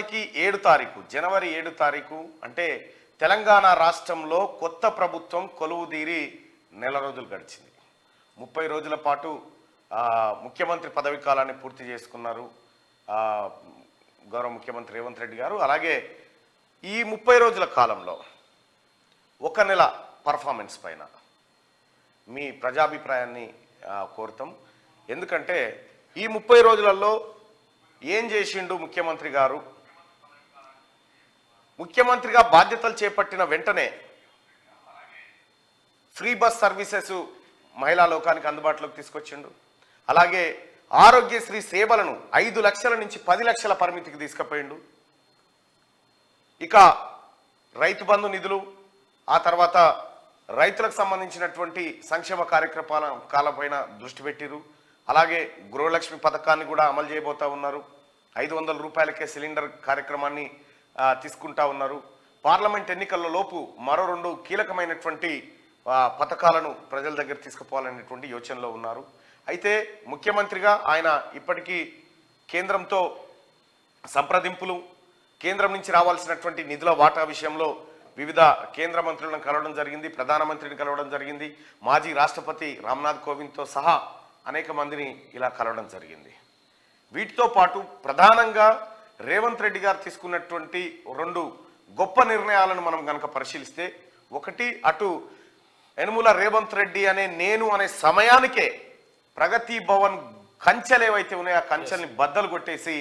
వాస్తవానికి 7 తారీఖు జనవరి 7 తారీఖు అంటే తెలంగాణ రాష్ట్రంలో కొత్త ప్రభుత్వం కొలువుదీరి నెల రోజులు గడిచింది. 30 రోజుల పాటు ముఖ్యమంత్రి పదవి కాలాన్ని పూర్తి చేసుకున్నారు గౌరవ ముఖ్యమంత్రి రేవంత్ రెడ్డి గారు. అలాగే ఈ 30 రోజుల కాలంలో ఒక నెల పర్ఫార్మెన్స్ పైన మీ ప్రజాభిప్రాయాన్ని కోరుతాం. ఎందుకంటే ఈ 30 రోజులలో ఏం చేసిండు ముఖ్యమంత్రి గారు? ముఖ్యమంత్రిగా బాధ్యతలు చేపట్టిన వెంటనే ఫ్రీ బస్ సర్వీసెస్ మహిళా లోకానికి అందుబాటులోకి తీసుకొచ్చిండు. అలాగే ఆరోగ్యశ్రీ సేవలను 5 లక్షల నుంచి 10 లక్షల పరిమితికి తీసుకుపోయిండు. ఇక రైతు బంధు నిధులు, ఆ తర్వాత రైతులకు సంబంధించినటువంటి సంక్షేమ కార్యక్రమాలపైన దృష్టి పెట్టిరు. అలాగే గృహలక్ష్మి పథకాన్ని కూడా అమలు చేయబోతా ఉన్నారు. 500 రూపాయలకే సిలిండర్ కార్యక్రమాన్ని తీసుకుంటా ఉన్నారు. పార్లమెంట్ ఎన్నికల లోపు మరో 2 కీలకమైనటువంటి పథకాలను ప్రజల దగ్గర తీసుకుపోవాలనేటువంటి యోచనలో ఉన్నారు. అయితే ముఖ్యమంత్రిగా ఆయన ఇప్పటికీ కేంద్రంతో సంప్రదింపులు, కేంద్రం నుంచి రావాల్సినటువంటి నిధుల వాటా విషయంలో వివిధ కేంద్ర మంత్రులను కలవడం జరిగింది, ప్రధానమంత్రిని కలవడం జరిగింది, మాజీ రాష్ట్రపతి రామ్నాథ్ కోవింద్తో సహా అనేక మందిని ఇలా కలవడం జరిగింది. వీటితో పాటు ప్రధానంగా రేవంత్ రెడ్డి గారు తీసుకున్నటువంటి 2 గొప్ప నిర్ణయాలను మనం కనుక పరిశీలిస్తే, ఒకటి అటు యనుమల రేవంత్ రెడ్డి అనే సమయానికే ప్రగతి భవన్ కంచెలు ఏవైతే ఉన్నాయో ఆ కంచెల్ని బద్దలు కొట్టేసి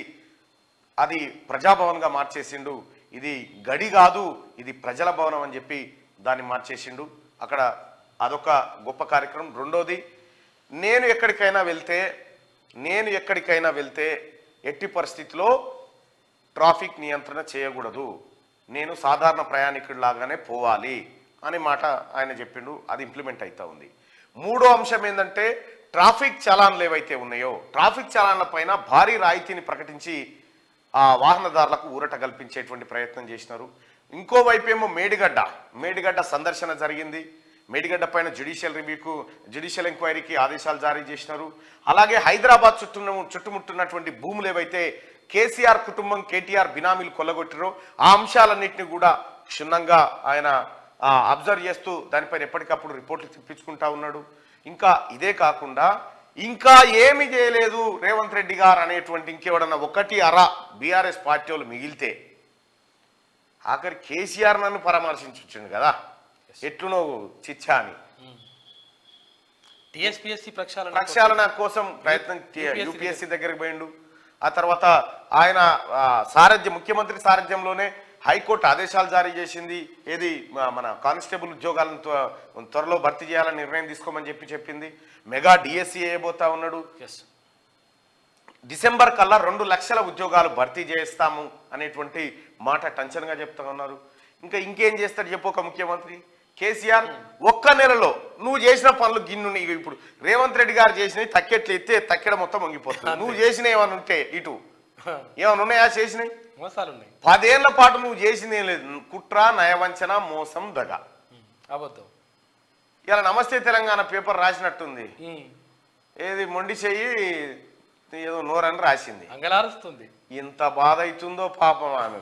అది ప్రజాభవన్గా మార్చేసిండు. ఇది గడి కాదు, ఇది ప్రజల భవనం అని చెప్పి దాన్ని మార్చేసిండు. అక్కడ అదొక గొప్ప కార్యక్రమం. రెండోది, నేను ఎక్కడికైనా వెళ్తే ఎట్టి పరిస్థితిలో ట్రాఫిక్ నియంత్రణ చేయకూడదు, నేను సాధారణ ప్రయాణికుడిలాగానే పోవాలి అనే మాట ఆయన చెప్పిండు. అది ఇంప్లిమెంట్ అవుతా ఉంది. మూడో అంశం ఏంటంటే, ట్రాఫిక్ చలాన్లు ఏవైతే ఉన్నాయో ట్రాఫిక్ చలాన్ల పైన భారీ రాయితీని ప్రకటించి ఆ వాహనదారులకు ఊరట కల్పించేటువంటి ప్రయత్నం చేసినారు. ఇంకోవైపు ఏమో మేడిగడ్డ సందర్శన జరిగింది. మేడిగడ్డ పైన జ్యుడిషియల్ ఎంక్వైరీకి ఆదేశాలు జారీ చేసినారు. అలాగే హైదరాబాద్ చుట్టుముట్టున్నటువంటి భూములు ఏవైతే కేసీఆర్ కుటుంబం కేటీఆర్ బినామీలు కొల్లగొట్టారో ఆ అంశాలన్నింటినీ కూడా క్షుణ్ణంగా ఆయన అబ్జర్వ్ చేస్తూ దానిపైన ఎప్పటికప్పుడు రిపోర్ట్లు తెప్పించుకుంటా ఉన్నాడు. ఇంకా ఇదే కాకుండా ఇంకా ఏమి చేయలేదు రేవంత్ రెడ్డి గారు అనేటువంటి ఇంకెవడన్నా ఒకటి అరా బీఆర్ఎస్ పార్టీ వాళ్ళు మిగిలితే, ఆఖరి కేసీఆర్ నన్ను పరామర్శించొచ్చిండు కదా ఎట్లునో చిచ్చా అని టీఎస్పీఎస్సీ ప్రక్షాళన కోసం ప్రయత్నం యూపీఎస్సీ దగ్గరికి పోయిండు. ఆ తర్వాత ఆయన ముఖ్యమంత్రి సారథ్యంలోనే హైకోర్టు ఆదేశాలు జారీ చేసింది. ఏది మన కానిస్టేబుల్ ఉద్యోగాలను త్వరలో భర్తీ చేయాలని నిర్ణయం తీసుకోమని చెప్పింది. మెగా డిఎస్సీ వేయబోతా ఉన్నాడు. డిసెంబర్ కల్లా 2 లక్షల ఉద్యోగాలు భర్తీ చేస్తాము అనేటువంటి మాట టెన్షన్గా చెప్తా ఉన్నారు. ఇంకేం చేస్తాడు చెప్పు ఒక ముఖ్యమంత్రి? కేసీఆర్ ఒక్క నెలలో నువ్వు చేసిన పనులు గిన్ను. ఇప్పుడు రేవంత్ రెడ్డి గారు చేసినవి తక్కెట్లు ఎత్తే తక్కెడ మొత్తం వంగిపోతుంది. నువ్వు చేసిన ఏమైనా ఉంటే ఇటు ఏమైనా ఉన్నాయా? చేసినాయి 10 ఏళ్ల పాటు నువ్వు చేసింది ఏం లేదు. కుట్ర, నయవంచన, మోసం, దగ, అబద్ధం. ఇలా నమస్తే తెలంగాణ పేపర్ రాసినట్టుంది. ఏది మొండి చెయ్యి ఏదో నోరని రాసింది. ఇంత బాధ అవుతుందో పాపం ఆమె.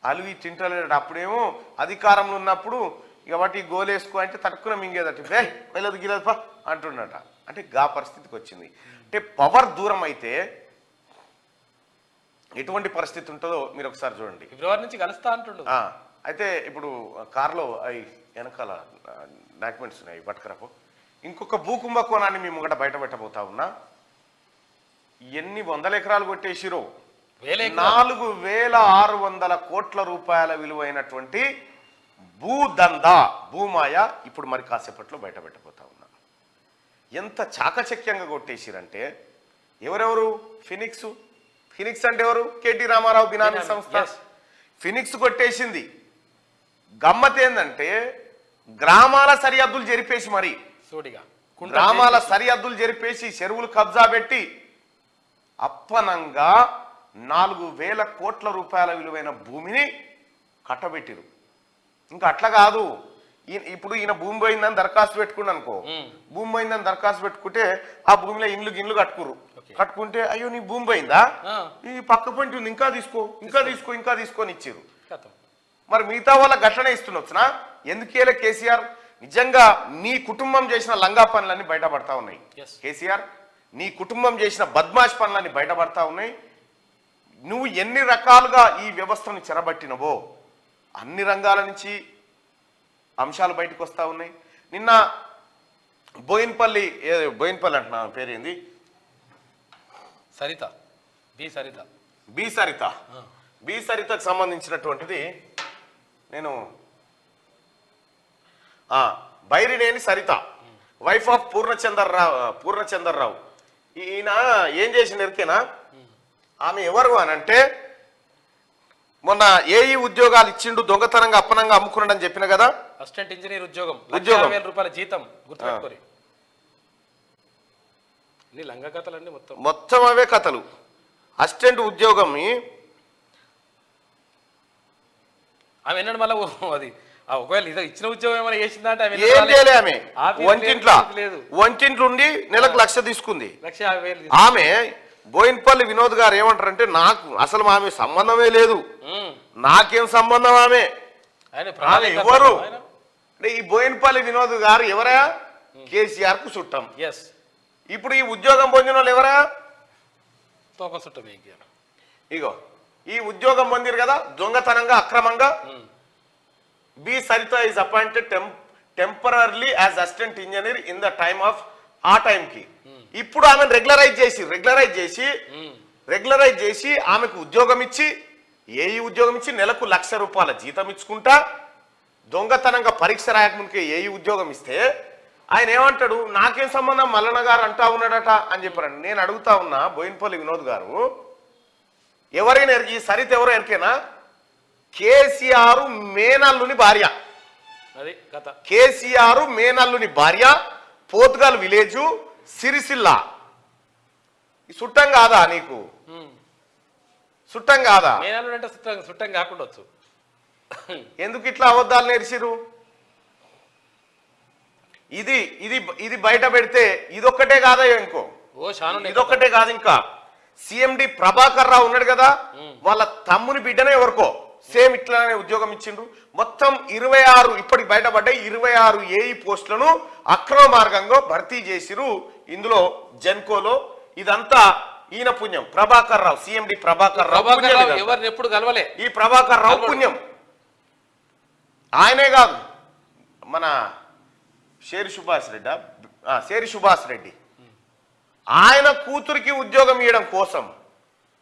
అలివి తింటలేడు. అప్పుడేమో అధికారంలో ఉన్నప్పుడు ఇక వాటి గోలేసుకో అంటే తక్కువ మింగేదట, వెళ్ళదు గిలదు అంటున్నట. అంటే గా పరిస్థితికి వచ్చింది. అంటే పవర్ దూరం అయితే ఎటువంటి పరిస్థితి ఉంటుందో మీరు ఒకసారి చూడండి. ఫిబ్రవరి నుంచి కలుస్తా అంటుండు. అయితే ఇప్పుడు కారులో అవి వెనకాల డాక్యుమెంట్స్ ఉన్నాయి, పట్టుకురాపో. ఇంకొక భూకుంభకోణాన్ని మేము ఒకటి బయట పెట్టబోతా ఉన్నా. ఎన్ని 100 ఎకరాలు కొట్టేసిరో, 4600 కోట్ల రూపాయల విలువైనటువంటి భూమాయ ఇప్పుడు మరి కాసేపట్లో బయట పెట్టబోతా ఉన్నా. ఎంత చాకచక్యంగా కొట్టేసిరంటే, ఎవరెవరు? ఫినిక్స్ అంటే ఎవరు? కేటీ రామారావు బినామీ సంస్థ. ఫినిక్స్ కొట్టేసింది. గమ్మత్ ఏంటంటే, గ్రామాల సరిహద్దులు జరిపేసి చెరువులు కబ్జా పెట్టి అప్పనంగా 4000 కోట్ల రూపాయల విలువైన భూమిని కట్టబెట్టిరు. ఇంకా అట్లా కాదు, ఇప్పుడు ఈయన భూమి పోయిందని దరఖాస్తు పెట్టుకున్నాను అనుకో, భూమి పోయిందని దరఖాస్తు పెట్టుకుంటే ఆ భూమిలో ఇండ్లు కట్టుకురు. కట్టుకుంటే అయ్యో నీ భూమి పోయిందా, ఈ పక్క పొంటి ఉంది, ఇంకా తీసుకొని ఇచ్చారు. మరి మిగతా వాళ్ళ ఘటనే ఇస్తున్నా ఎందుకు ఇయ్యలే కేసీఆర్? నిజంగా నీ కుటుంబం చేసిన లంగా పనులన్నీ బయటపడతా ఉన్నాయి కేసీఆర్. నీ కుటుంబం చేసిన బద్మాష్ పనులన్నీ బయటపడతా ఉన్నాయి. నువ్వు ఎన్ని రకాలుగా ఈ వ్యవస్థను చెరబట్టినవో అన్ని రంగాల నుంచి అంశాలు బయటకు వస్తూ ఉన్నాయి. నిన్న బోయిన్పల్లి అంటున్నా పేరేంది, సరిత బి సరితకు సంబంధించినటువంటిది నేను బైరినేని సరిత, వైఫ్ ఆఫ్ పూర్ణచందర్రావు. ఈయన ఏం చేసిన ఎరికేనా? ఆమె ఎవరు అని అంటే, మొన్న ఏఈ ఉద్యోగాలు ఇచ్చిండు, దొంగతనంగా అప్పనంగా అమ్ముకున్నాడు అని చెప్పిన కదా. అసిస్టెంట్ ఇంజనీర్ ఉద్యోగం రూపాయల జీతం, గుర్తుపెట్టుకోరి. లంగ కథలన్నీ మొత్తం అవే కథలు. అసిస్టెంట్ ఉద్యోగం ఆమె ఎన్నడు మళ్ళీ అది ఒకవేళ ఇదో ఇచ్చిన ఉద్యోగం ఏమైనా చేసిందంటే ఏం చేయలే. ఆమె వంటింట్లో ఉండి నెలకు 1,00,000 తీసుకుంది. 1,50,000 ఆమె బోయిన్పల్లి వినోద్ గారు ఏమంటారంటే, నాకు అసలు ఆమె సంబంధమే లేదు, నాకేం సంబంధం ఆమె ఎవరు అంటే, ఈ బోయిన్పల్లి వినోద్ గారు ఎవరా? కేసీఆర్ కు చుట్టం. ఇప్పుడు ఈ ఉద్యోగం పొందిన వాళ్ళు ఎవరా? చుట్టం. ఇగో ఈ ఉద్యోగం పొందిరు కదా దొంగతనంగా అక్రమంగా. B Saritha is appointed temporarily as assistant engineer in the time of ఆ టైంకి. ఇప్పుడు ఆమెను రెగ్యులరైజ్ చేసి ఆమెకు ఉద్యోగం ఇచ్చి, ఏఈ ఉద్యోగం ఇచ్చి నెలకు 1,00,000 రూపాయల జీతం ఇచ్చుకుంటా, దొంగతనంగా పరీక్ష రాయకముందుకే ఏఈ ఉద్యోగం ఇస్తే ఆయన ఏమంటాడు, నాకేం సంబంధం మల్లన్న గారు అంటా ఉన్నాడట అని చెప్పారండి. నేను అడుగుతా ఉన్నా బోయిన్పల్లి వినోద్ గారు, ఎవరైనా ఈ సరిత ఎవరో ఎరికేనా? కేసీఆర్ మేనల్లుని భార్య. అది కథ. కేసీఆర్ మేనల్లుని భార్య, పోతుగల్ విలేజు, సిరిసిల్ల. ఈ చుట్టం కాదా నీకు? చుట్టం కాదా? మేనల్లుడు అంటే చుట్టం కాకుండా వచ్చు. ఎందుకు ఇట్లా అబద్ధాలు నేర్చిరు? ఇది ఇది ఇది బయట పెడితే ఇదొక్కటే కాదా ఇంకో, ఇదొక్కటే కాదు, ఇంకా సిఎండి ప్రభాకర్ రావు ఉన్నాడు కదా, వాళ్ళ తమ్ముని బిడ్డనే ఎవరికో సేమ్ ఇట్లానే ఉద్యోగం ఇచ్చిండ్రు. మొత్తం 26 ఇప్పటికి బయటపడ్డాయి. 26 ఏఈ పోస్టులను అక్రమ మార్గంగా భర్తీ చేసిరు ఇందులో జెన్కోలో. ఇదంతా ఈయన పుణ్యం, ప్రభాకర్ రావు, సిఎండి ప్రభాకర్ రావు. ఎవరిని ఎప్పుడు కలవలే ఈ ప్రభాకర్ రావు పుణ్యం. ఆయనే కాదు, మన శేరి సుభాష్ రెడ్డి ఆయన కూతురికి ఉద్యోగం ఇవ్వడం కోసం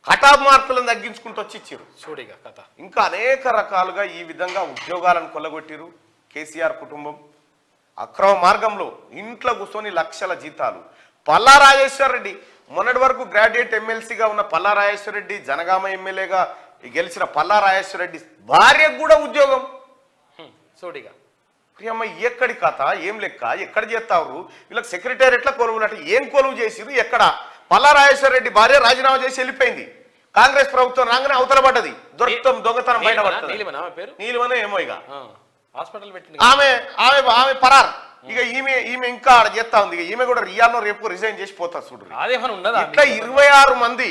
కటాఫ్ మార్కులను తగ్గించుకుంటూ వచ్చి ఇచ్చారు. చూడిగా కథ. ఇంకా అనేక రకాలుగా ఈ విధంగా ఉద్యోగాలను కొల్లగొట్టిరు కేసీఆర్ కుటుంబం. అక్రమ మార్గంలో ఇంట్లో కూర్చొని 1,00,000 జీతాలు. పల్లా రాజేశ్వర్ రెడ్డి, మొన్నటి వరకు గ్రాడ్యుయేట్ ఎమ్మెల్సీగా ఉన్న పల్లా రాజేశ్వర్ రెడ్డి, జనగామ ఎమ్మెల్యేగా గెలిచిన పల్లా రాజేశ్వర్ రెడ్డి భార్యకు కూడా ఉద్యోగం. చూడిగా ప్రియమ్మ, ఎక్కడి కథ, ఏం లెక్క, ఎక్కడ చేస్తారు వీళ్ళకి? సెక్రటేరియట్ల కొలువులు ఏం కొలువు చేసిరు? ఎక్కడ? పల్లా రాజేశ్వర రెడ్డి భార్య రాజీనామా చేసి వెళ్ళిపోయింది. కాంగ్రెస్ ప్రభుత్వం రాగానే అవతల పడ్డది. దొంగతనం బయటపడుతుంది. నీలిమనే ఏమో ఇక హాస్పిటల్ పెట్టి ఆమె పరార్. ఇక ఈమె ఇంకా చేస్తా ఉంది. ఇక ఈమె కూడా రియాల్లో రేపు రిజైన్ చేసి పోతా చూడు. ఇట్లా 26 మంది.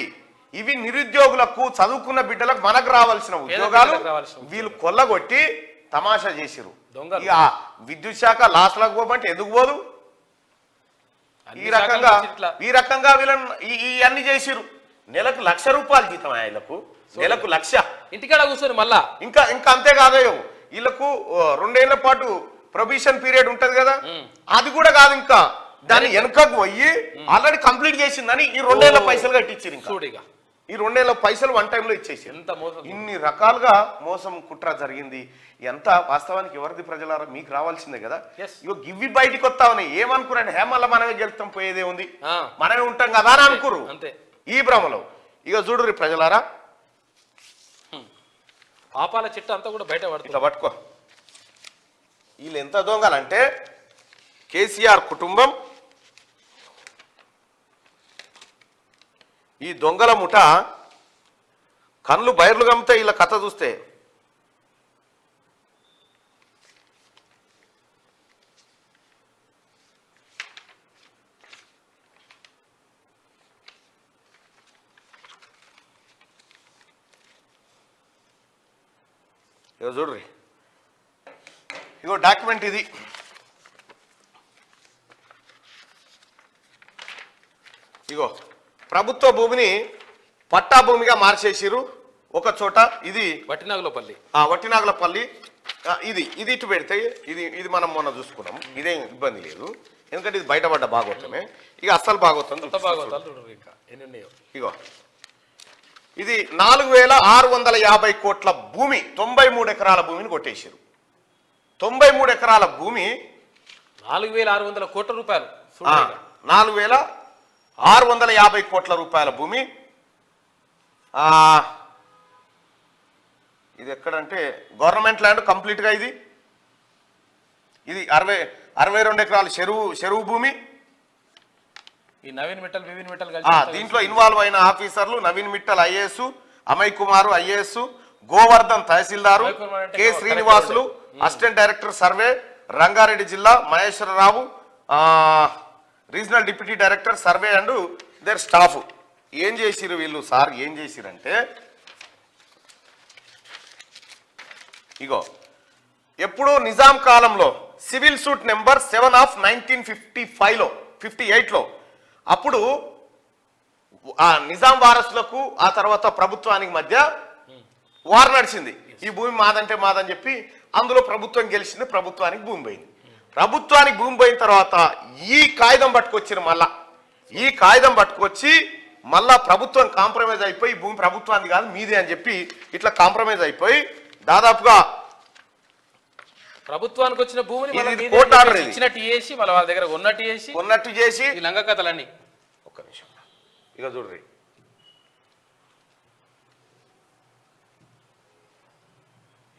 ఇవి నిరుద్యోగులకు, చదువుకున్న బిడ్డలకు మనకు రావాల్సిన ఉద్యోగాలు వీళ్ళు కొల్లగొట్టి తమాషా చేసిరు. ఇక విద్యుత్ శాఖ లాస్ లకు పోమంటే ఎందుకు పోదు? ఈ రకంగా వీళ్ళని ఇవన్నీ చేసిరు. నెలకు 1,00,000 రూపాయలు జీతం ఆయనకు, నెలకు 1,00,000. ఇంటికాడ కూర్చొని మళ్ళా ఇంకా అంతేకాదయో వీళ్ళకు 2 ఏళ్ల పాటు ప్రొబిషన్ పీరియడ్ ఉంటది కదా, అది కూడా కాదు. ఇంకా దాన్ని వెనకకు పోయి ఆల్రెడీ కంప్లీట్ చేసిందని ఈ 2 ఏళ్ల పైసలు కట్టించారు. ఇంకా ఈ 2 ఏళ్ల పైసలు వన్ టైంలో ఇచ్చేసారు. ఇన్ని రకాలుగా మోసం కుట్ర జరిగింది. ఎంత వాస్తవానికి ఎవరిది? ప్రజలారా మీకు రావాల్సిందే కదా. ఇగో గివ్వి బయటికి వస్తా ఉన్నాయి. ఏమనుకున్నాను, హేమల్లా మనమే గెలుస్తాం, పోయేదే ఉంది, మనమే ఉంటాం కదా అని అనుకురు ఈ భ్రమలో. ఇక చూడు ప్రజలారా, పాపాల చిట్ట అంతా కూడా బయట ఇట్లా పట్టుకో. వీళ్ళు ఎంత దొంగలంటే కేసీఆర్ కుటుంబం, ఈ దొంగల ముఠ కళ్ళు బయర్లు గమ్మితే వీళ్ళ కథ చూస్తే ఇగో చూడ్రి, ఇగో డాక్యుమెంట్ ఇది. ఇగో ప్రభుత్వ భూమిని పట్టా భూమిగా మార్చేసిరు ఒక చోట. ఇది వట్టినాగులపల్లి. వట్టినాగులపల్లి. ఇది ఇది ఇటు పెడితే ఇది మనం మొన్న చూసుకున్నాం. ఇదేం ఇబ్బంది లేదు, ఎందుకంటే ఇది బయటపడ్డ భాగవతమే. ఇక అస్సలు భాగవతం ఇగో ఇది 4650 కోట్ల భూమి, 93 ఎకరాల భూమిని కొట్టేసారు. 93 ఎకరాల భూమి 4600 కోట్ల రూపాయలు. 4650 కోట్ల రూపాయల భూమి. ఇది ఎక్కడంటే గవర్నమెంట్ ల్యాండ్ కంప్లీట్ గా. ఇది 62 ఎకరాల చెరువు భూమి. ఈ నవీన్ మిట్టల్ దీంట్లో ఇన్వాల్వ్ అయిన ఆఫీసర్లు Naveen Mittal IAS, Amay Kumar IAS, Govardhan tahsildar, K Srinivasulu assistant director survey Rangareddy జిల్లా, Maheshwararao regional deputy director survey and their staff. ఏం చేసిరు వీళ్ళు సార్? ఏం చేసిరంటే ఇగో ఎప్పుడు నిజాం కాలంలో సివిల్ సూట్ నెంబర్ 7 ఆఫ్ 1955లో 58లో అప్పుడు ఆ నిజాం వారసులకు ఆ తర్వాత ప్రభుత్వానికి మధ్య వార్ నడిచింది. ఈ భూమి మాదంటే మాదని చెప్పి అందులో ప్రభుత్వం గెలిచింది, ప్రభుత్వానికి భూమి పోయింది. ప్రభుత్వానికి భూమి పోయిన తర్వాత ఈ కాగితం పట్టుకొచ్చారు. ఈ కాగితం పట్టుకొచ్చి మళ్ళా ప్రభుత్వం కాంప్రమైజ్ అయిపోయి భూమి ప్రభుత్వానికి కాదు మీదే అని చెప్పి ఇట్లా కాంప్రమైజ్ అయిపోయి దాదాపుగా ప్రభుత్వానికి వచ్చిన భూమిని ఇచ్చినట్టు చేసి వాళ్ళ దగ్గర ఉన్నట్టు చేసి ఈ లంగ కథలన్నీ. ఒక్క నిమిషం ఇక చూడ్రి,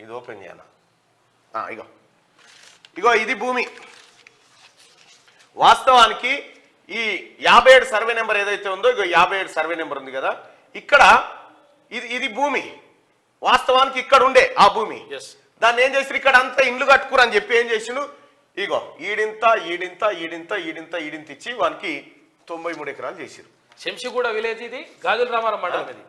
ఇది ఓపెన్ చేయనా? ఇగో ఇది భూమి. వాస్తవానికి ఈ 57 సర్వే నెంబర్ ఏదైతే ఉందో, ఇగో 57 సర్వే నెంబర్ ఉంది కదా, ఇక్కడ ఇది భూమి. వాస్తవానికి ఇక్కడ ఉండే ఆ భూమి, దాన్ని ఏం చేసి ఇక్కడ అంతా ఇండ్లు కట్టుకురు అని చెప్పి ఏం చేసిండు, ఇగో ఈడింత ఈడింత ఈడింత ఈడింత ఈడింత ఇచ్చి వానికి 93 ఎకరాలు చేసిరు. శంషిగూడ విలేజ్, ఇది గాజుల రామారం మండలం. ఇది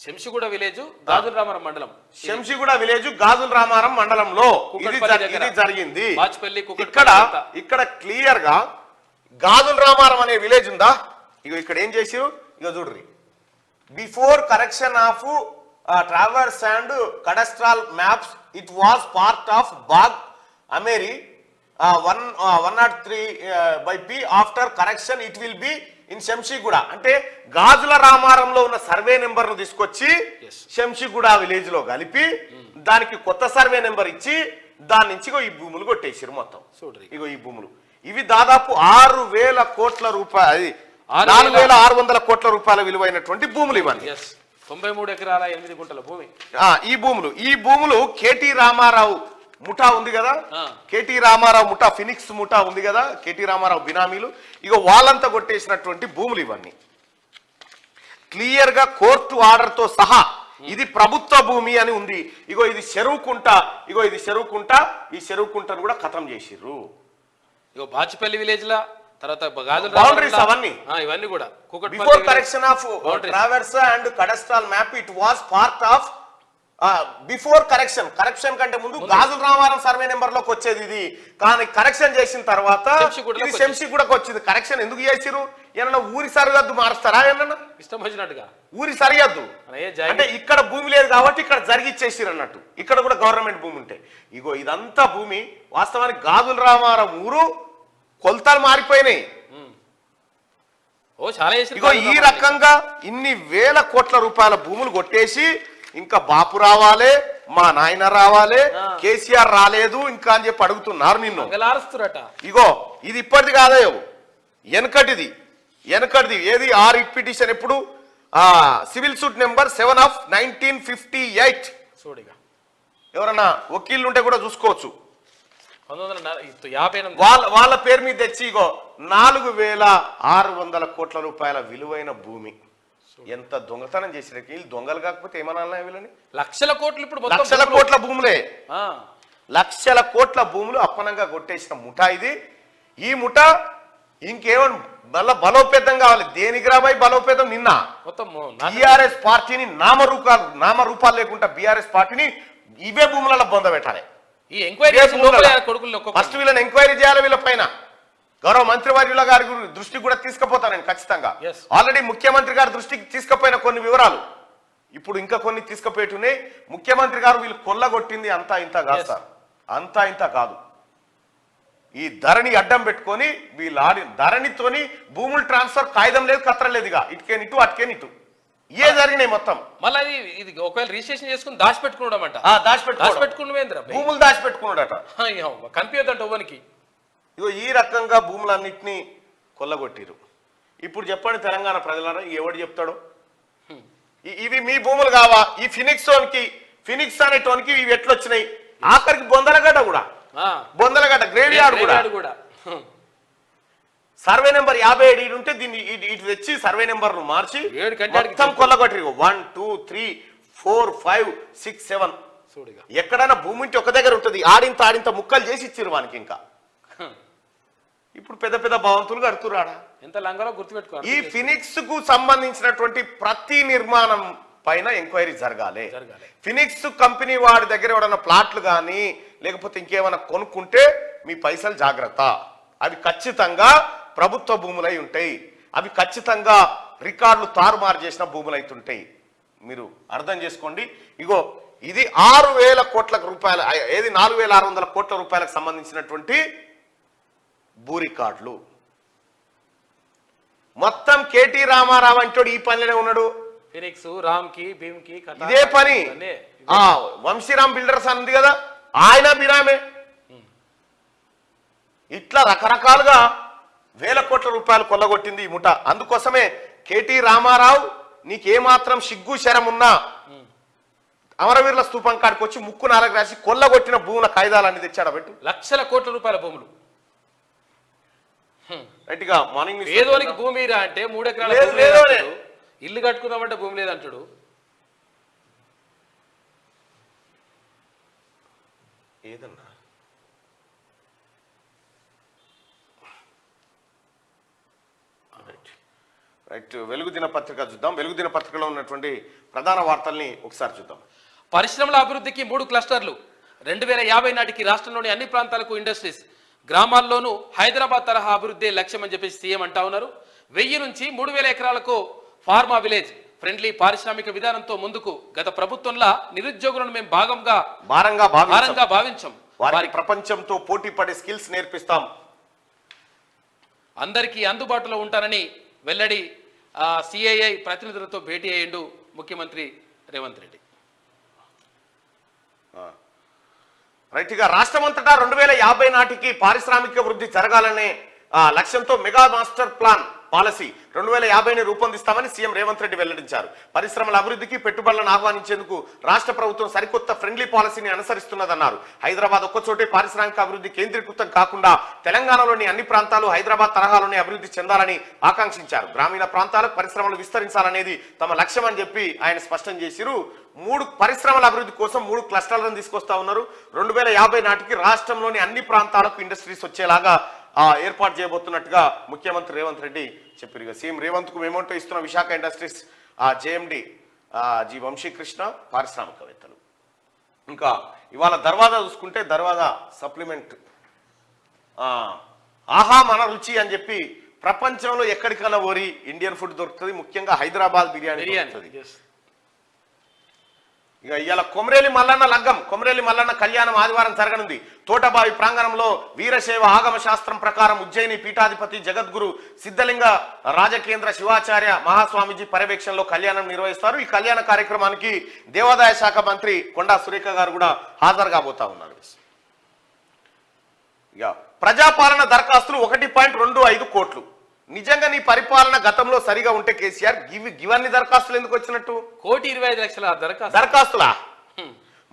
శంషిగూడ విలేజ్ గాజుల రామారం మండలం. శంషిగూడ విలేజ్ గాజుల రామారం మండలంలో ఇది జరిగింది. ఇక్కడ క్లియర్ గా గాజుల రామారం అనే విలేజ్ ఉందా? ఇగో ఇక్కడ ఏం చేసిరు, ఇగో చూడ్రి, before correction of traverse and cadastral maps it was part of Bagh Ameri 103/P. After correction it will be in Shamshiguda. అంటే గాజుల రామారంలో ఉన్న సర్వే నెంబర్ ను తీసుకొచ్చి శంషిగూడ విలేజ్ లో కలిపి దానికి కొత్త సర్వే నెంబర్ ఇచ్చి దాని నుంచి ఈ భూములు కొట్టేసారు మొత్తం. ఇగో ఈ భూములు ఇవి దాదాపు 6000 కోట్ల రూపాయలు, 4600 కోట్ల రూపాయల విలువైనటువంటి భూములు ఇవన్నీ. 93 ఎకరాల 8 గుంటల భూమి. ఈ భూములు కేటీ రామారావు ముఠా ఉంది కదా, కేటీ రామారావు ముఠా, ఫినిక్స్ ముఠా ఉంది కదా, కేటీ రామారావు బినామీలు, ఇగో వాళ్ళంతా కొట్టేసినటువంటి భూములు ఇవన్నీ. క్లియర్ గా కోర్టు ఆర్డర్ తో సహా ఇది ప్రభుత్వ భూమి అని ఉంది. ఇగో ఇది చెరువుకుంట, ఇగో ఇది చెరువుకుంట, ఈ చెరువుకుంటను కూడా ఖతం చేసిర్రు. ఇగో బాచిపల్లి విలేజ్ లా తర్వాత బౌండరీస్ అవన్నీ ఇవన్నీ కూడా before correction of traverse and cadastral map it was part of before correction కంటే ముందు గాజుల రామారం సర్వే నెంబర్ లోకి వచ్చేది ఇది. కానీ కరెక్షన్ చేసిన తర్వాత ఇది శంషిగూడకు వచ్చింది. కరెక్షన్ ఎందుకు చేసిరు? ఏమన్నా ఊరి సరిహద్దు మారుస్తారా? ఏమన్నా ఇష్టం వచ్చినట్టుగా ఊరి సరిహద్దు అంటే ఇక్కడ భూమి లేదు కాబట్టి ఇక్కడ జరిగిచ్చేసిరు అన్నట్టు. ఇక్కడ కూడా గవర్నమెంట్ భూమి ఉంటే ఇగో ఇదంతా భూమి. వాస్తవానికి గాజుల రామారం ఊరు కొలతలు మారిపోయినాయి. ఇగో ఈ రకంగా ఇన్ని వేల కోట్ల రూపాయల భూములు కొట్టేసి ఇంకా బాపు రావాలే, మా నాయన రావాలే, కేసీఆర్ రాలేదు ఇంకా అని చెప్పి అడుగుతున్నారు నిన్ను. ఇగో ఇది ఇప్పటిది కాదయో, వెనకటిది. ఏది ఆ రిట్ పిటిషన్ ఎప్పుడు సివిల్ సూట్ నెంబర్ 7 ఆఫ్ 1958. ఎవరన్నా వకీళ్ళు ఉంటే కూడా చూసుకోవచ్చు. వాళ్ళ పేరు మీద తెచ్చి ఇగో 4600 కోట్ల రూపాయల విలువైన భూమి. ఎంత దొంగతనం చేసిన వీళ్ళు దొంగలు కాకపోతే ఏమన్నా వీళ్ళని? లక్షల కోట్లు, ఇప్పుడు లక్షల కోట్ల భూములే, లక్షల కోట్ల భూములు అప్పనంగా కొట్టేసిన ముఠా ఇది. ఈ ముఠా ఇంకేమో మళ్ళా బలోపేతం కావాలి. దేనికి రాబాయి బలోపేతం? నిన్న మొత్తం బీఆర్ఎస్ పార్టీని నామరూపాలు లేకుండా బీఆర్ఎస్ పార్టీని ఇవే భూములలో పొందబెట్టాలి. ఈ ఎంక్వైరీ ఫస్ట్ వీళ్ళని ఎంక్వైరీ చేయాలి. వీళ్ళ పైన గౌరవ మంత్రివర్యుల గారి దృష్టికి కూడా తీసుకుపోతాను నేను ఖచ్చితంగా. ఆల్రెడీ ముఖ్యమంత్రి గారి దృష్టికి తీసుకుపోయిన కొన్ని వివరాలు ఇప్పుడు ఇంకా కొన్ని తీసుకుపోయేటున్నాయి. ముఖ్యమంత్రి గారు వీళ్ళు కొల్లగొట్టింది అంతా ఇంత కాదు సార్, అంతా ఇంత కాదు. ఈ ధరణి అడ్డం పెట్టుకొని వీళ్ళు ఆడి ధరణితోని భూములు ట్రాన్స్ఫర్ కాగితం లేదు, కత్తరం లేదు. ఇక ఇటుకేనిటు అటుకేనిటు ఏ జరిగినాయి మొత్తం. మళ్ళీ ఇది ఒకవేళ రిజిస్ట్రేషన్ చేసుకుని దాచిపెట్టుకున్నాడు అంట. దాచిపెట్టుకున్నాడు, భూములు దాచిపెట్టుకున్నాడట. కనిపించదంట ఓవనికి. ఇగో ఈ రకంగా భూములన్నింటినీ కొల్లగొట్టిరు. ఇప్పుడు చెప్పండి తెలంగాణ ప్రజలారా, ఎవడు చెప్తాడో ఇవి మీ భూములు కావా? ఈ ఫినిక్స్ అనేటోనికి ఇవి ఎట్లొచ్చినాయి? ఆఖరికి బొందలగడ్డ కూడా, బొందలగడ్డ గ్రేవ్ యార్డ్ కూడా సర్వే నెంబర్ 57 ఉంటే దీన్ని ఇటు తెచ్చి సర్వే నెంబర్లు మార్చి మొత్తం కొల్లగొట్టిరు. 1 2 3 4 5 6 7 ఎక్కడైనా భూమి ఉంటే ఒక దగ్గర ఉంటుంది. ఆడింత ముక్కలు చేసి ఇచ్చిరు వానికి. ఇంకా ఇప్పుడు పెద్ద పెద్ద భవంతులు కడుతురాడా? ఎంత లంగలో గుర్తుపెట్టుకో. ఈ ఫినిక్స్ కు సంబంధించినటువంటి ప్రతి నిర్మాణం పైన ఎంక్వైరీ జరగాలి. ఫినిక్స్ కంపెనీ వాడి దగ్గర ఎవడన్నా ప్లాట్లు కానీ లేకపోతే ఇంకేమైనా కొనుక్కుంటే మీ పైసలు జాగ్రత్త. అవి ఖచ్చితంగా ప్రభుత్వ భూములై ఉంటాయి. అవి ఖచ్చితంగా రికార్డులు తారుమారు చేసిన భూములు అవుతుంటాయి. మీరు అర్థం చేసుకోండి. ఇగో ఇది 6,000 కోట్ల రూపాయల, ఏది 4,600 కోట్ల రూపాయలకు సంబంధించినటువంటి భూ రికార్డులు. మొత్తం కేటీ రామారావు అంటాడు ఈ పనిలోనే ఉన్నాడు. ఫినిక్స్ రామ్కి భీమ్కి ఇదే పని. వంశీరామ్ బిల్డర్స్ అంది కదా, ఆయన బిరామే. ఇట్లా రకరకాలుగా 1,000 కోట్ల రూపాయలు కొల్లగొట్టింది ఈ ముఠ. అందుకోసమే కేటీ రామారావు నీకేమాత్రం సిగ్గు శరం ఉన్నా అమరవీరుల స్తూపం కాడికి వచ్చి ముక్కు నాలుగు రాసి కొల్లగొట్టిన భూముల కాయిదాలన్నీ తెచ్చాడబెట్టు. లక్షల కోట్ల రూపాయల భూములు. రైట్గా మార్నింగ్ ఏదోనికి భూమి రా అంటే 3 ఎకరాల ఇల్లు కట్టుకుందామంటే భూమి లేదంటాడు. ఏదన్నా రైట్. వెలుగు దినపత్రిక చూద్దాం. వెలుగు దినపత్రికలో ఉన్నటువంటి ప్రధాన వార్తల్ని ఒకసారి చూద్దాం. పరిశ్రమల అభివృద్ధికి 3 క్లస్టర్లు. 2050 నాటికి రాష్ట్రంలోని అన్ని ప్రాంతాలకు ఇండస్ట్రీస్, గ్రామాల్లోనూ హైదరాబాద్ తరహా అభివృద్ధి లక్ష్యం అని చెప్పేసి సీఎం అంటా ఉన్నారు. 1000 నుంచి 3,000 ఎకరాలకు ఫార్మా విలేజ్ ఫ్రెండ్లీ పారిశ్రామిక విధానంతో ముందుకు. గత ప్రభుత్వంలో నిరుద్యోగులను మేము భారంగా భావించాం. వారి ప్రపంచంతో పోటీ పడే స్కిల్స్ నేర్పిస్తాం. అందరికీ అందుబాటులో ఉంటానని వెల్లడి. సిఐఐ ప్రతినిధులతో భేటీ అయ్యిండు ముఖ్యమంత్రి రేవంత్ రెడ్డి. రైట్గా రాష్ట్రమంతటా 2050 నాటికి పారిశ్రామిక వృద్ధి జరగాలనే లక్ష్యంతో మెగా మాస్టర్ ప్లాన్ పాలసీ 2050ని రూపొందిస్తామని సీఎం రేవంత్ రెడ్డి వెల్లడించారు. పరిశ్రమల అభివృద్ధికి పెట్టుబడులను ఆహ్వానించేందుకు రాష్ట్ర ప్రభుత్వం సరికొత్త ఫ్రెండ్లీ పాలసీని అనుసరిస్తున్నదన్నారు. హైదరాబాద్ ఒక్కచోటే పారిశ్రామిక అభివృద్ధి కేంద్రీకృతం కాకుండా తెలంగాణలోని అన్ని ప్రాంతాలు హైదరాబాద్ తరహాలోనే అభివృద్ధి చెందాలని ఆకాంక్షించారు. గ్రామీణ ప్రాంతాలకు పరిశ్రమలు విస్తరించాలనేది తమ లక్ష్యం అని చెప్పి ఆయన స్పష్టం చేసిరు. 3 పరిశ్రమల అభివృద్ధి కోసం 3 క్లస్టర్లను తీసుకొస్తా ఉన్నారు. 2050 నాటికి రాష్ట్రంలోని అన్ని ప్రాంతాలకు ఇండస్ట్రీస్ వచ్చేలాగా ఏర్పాటు చేయబోతున్నట్టుగా ముఖ్యమంత్రి రేవంత్ రెడ్డి చెప్పారు. సీఎం రేవంత్ కు మేమోటో ఇస్తున్న Visakha industries JMD G Vamsikrishna పారిశ్రామికవేత్తలు. ఇంకా ఇవాళ దర్వాజా చూసుకుంటే దర్వాజా సప్లిమెంట్ ఆహా మన రుచి అని చెప్పి ప్రపంచంలో ఎక్కడికైనా ఓరి ఇండియన్ ఫుడ్ దొరుకుతుంది. ముఖ్యంగా హైదరాబాద్ బిర్యానీ దొరుకుతుంది. ఇక ఇవాళ కొమరేలి మల్లన్న లగ్గం, కొమరేలి మల్లన్న కళ్యాణం ఆదివారం జరగనుంది. తోటబావి ప్రాంగణంలో వీరశైవ ఆగమ శాస్త్రం ప్రకారం ఉజ్జయిని పీఠాధిపతి జగద్గురు సిద్ధలింగ రాజకేంద్ర శివాచార్య మహాస్వామీజీ పర్యవేక్షణలో కళ్యాణం నిర్వహిస్తారు. ఈ కళ్యాణ కార్యక్రమానికి దేవాదాయ శాఖ మంత్రి కొండా సురేఖ గారు కూడా హాజరు కాబోతా ఉన్నారు. ఇక ప్రజాపాలన దరఖాస్తులు 1.25 కోట్లు. నిజంగా నీ పరిపాలన గతంలో సరిగా ఉంటే కేసీఆర్ ఇవన్నీ దరఖాస్తులు ఎందుకు వచ్చినట్టు? 1,25,00,000 దరఖాస్తులా?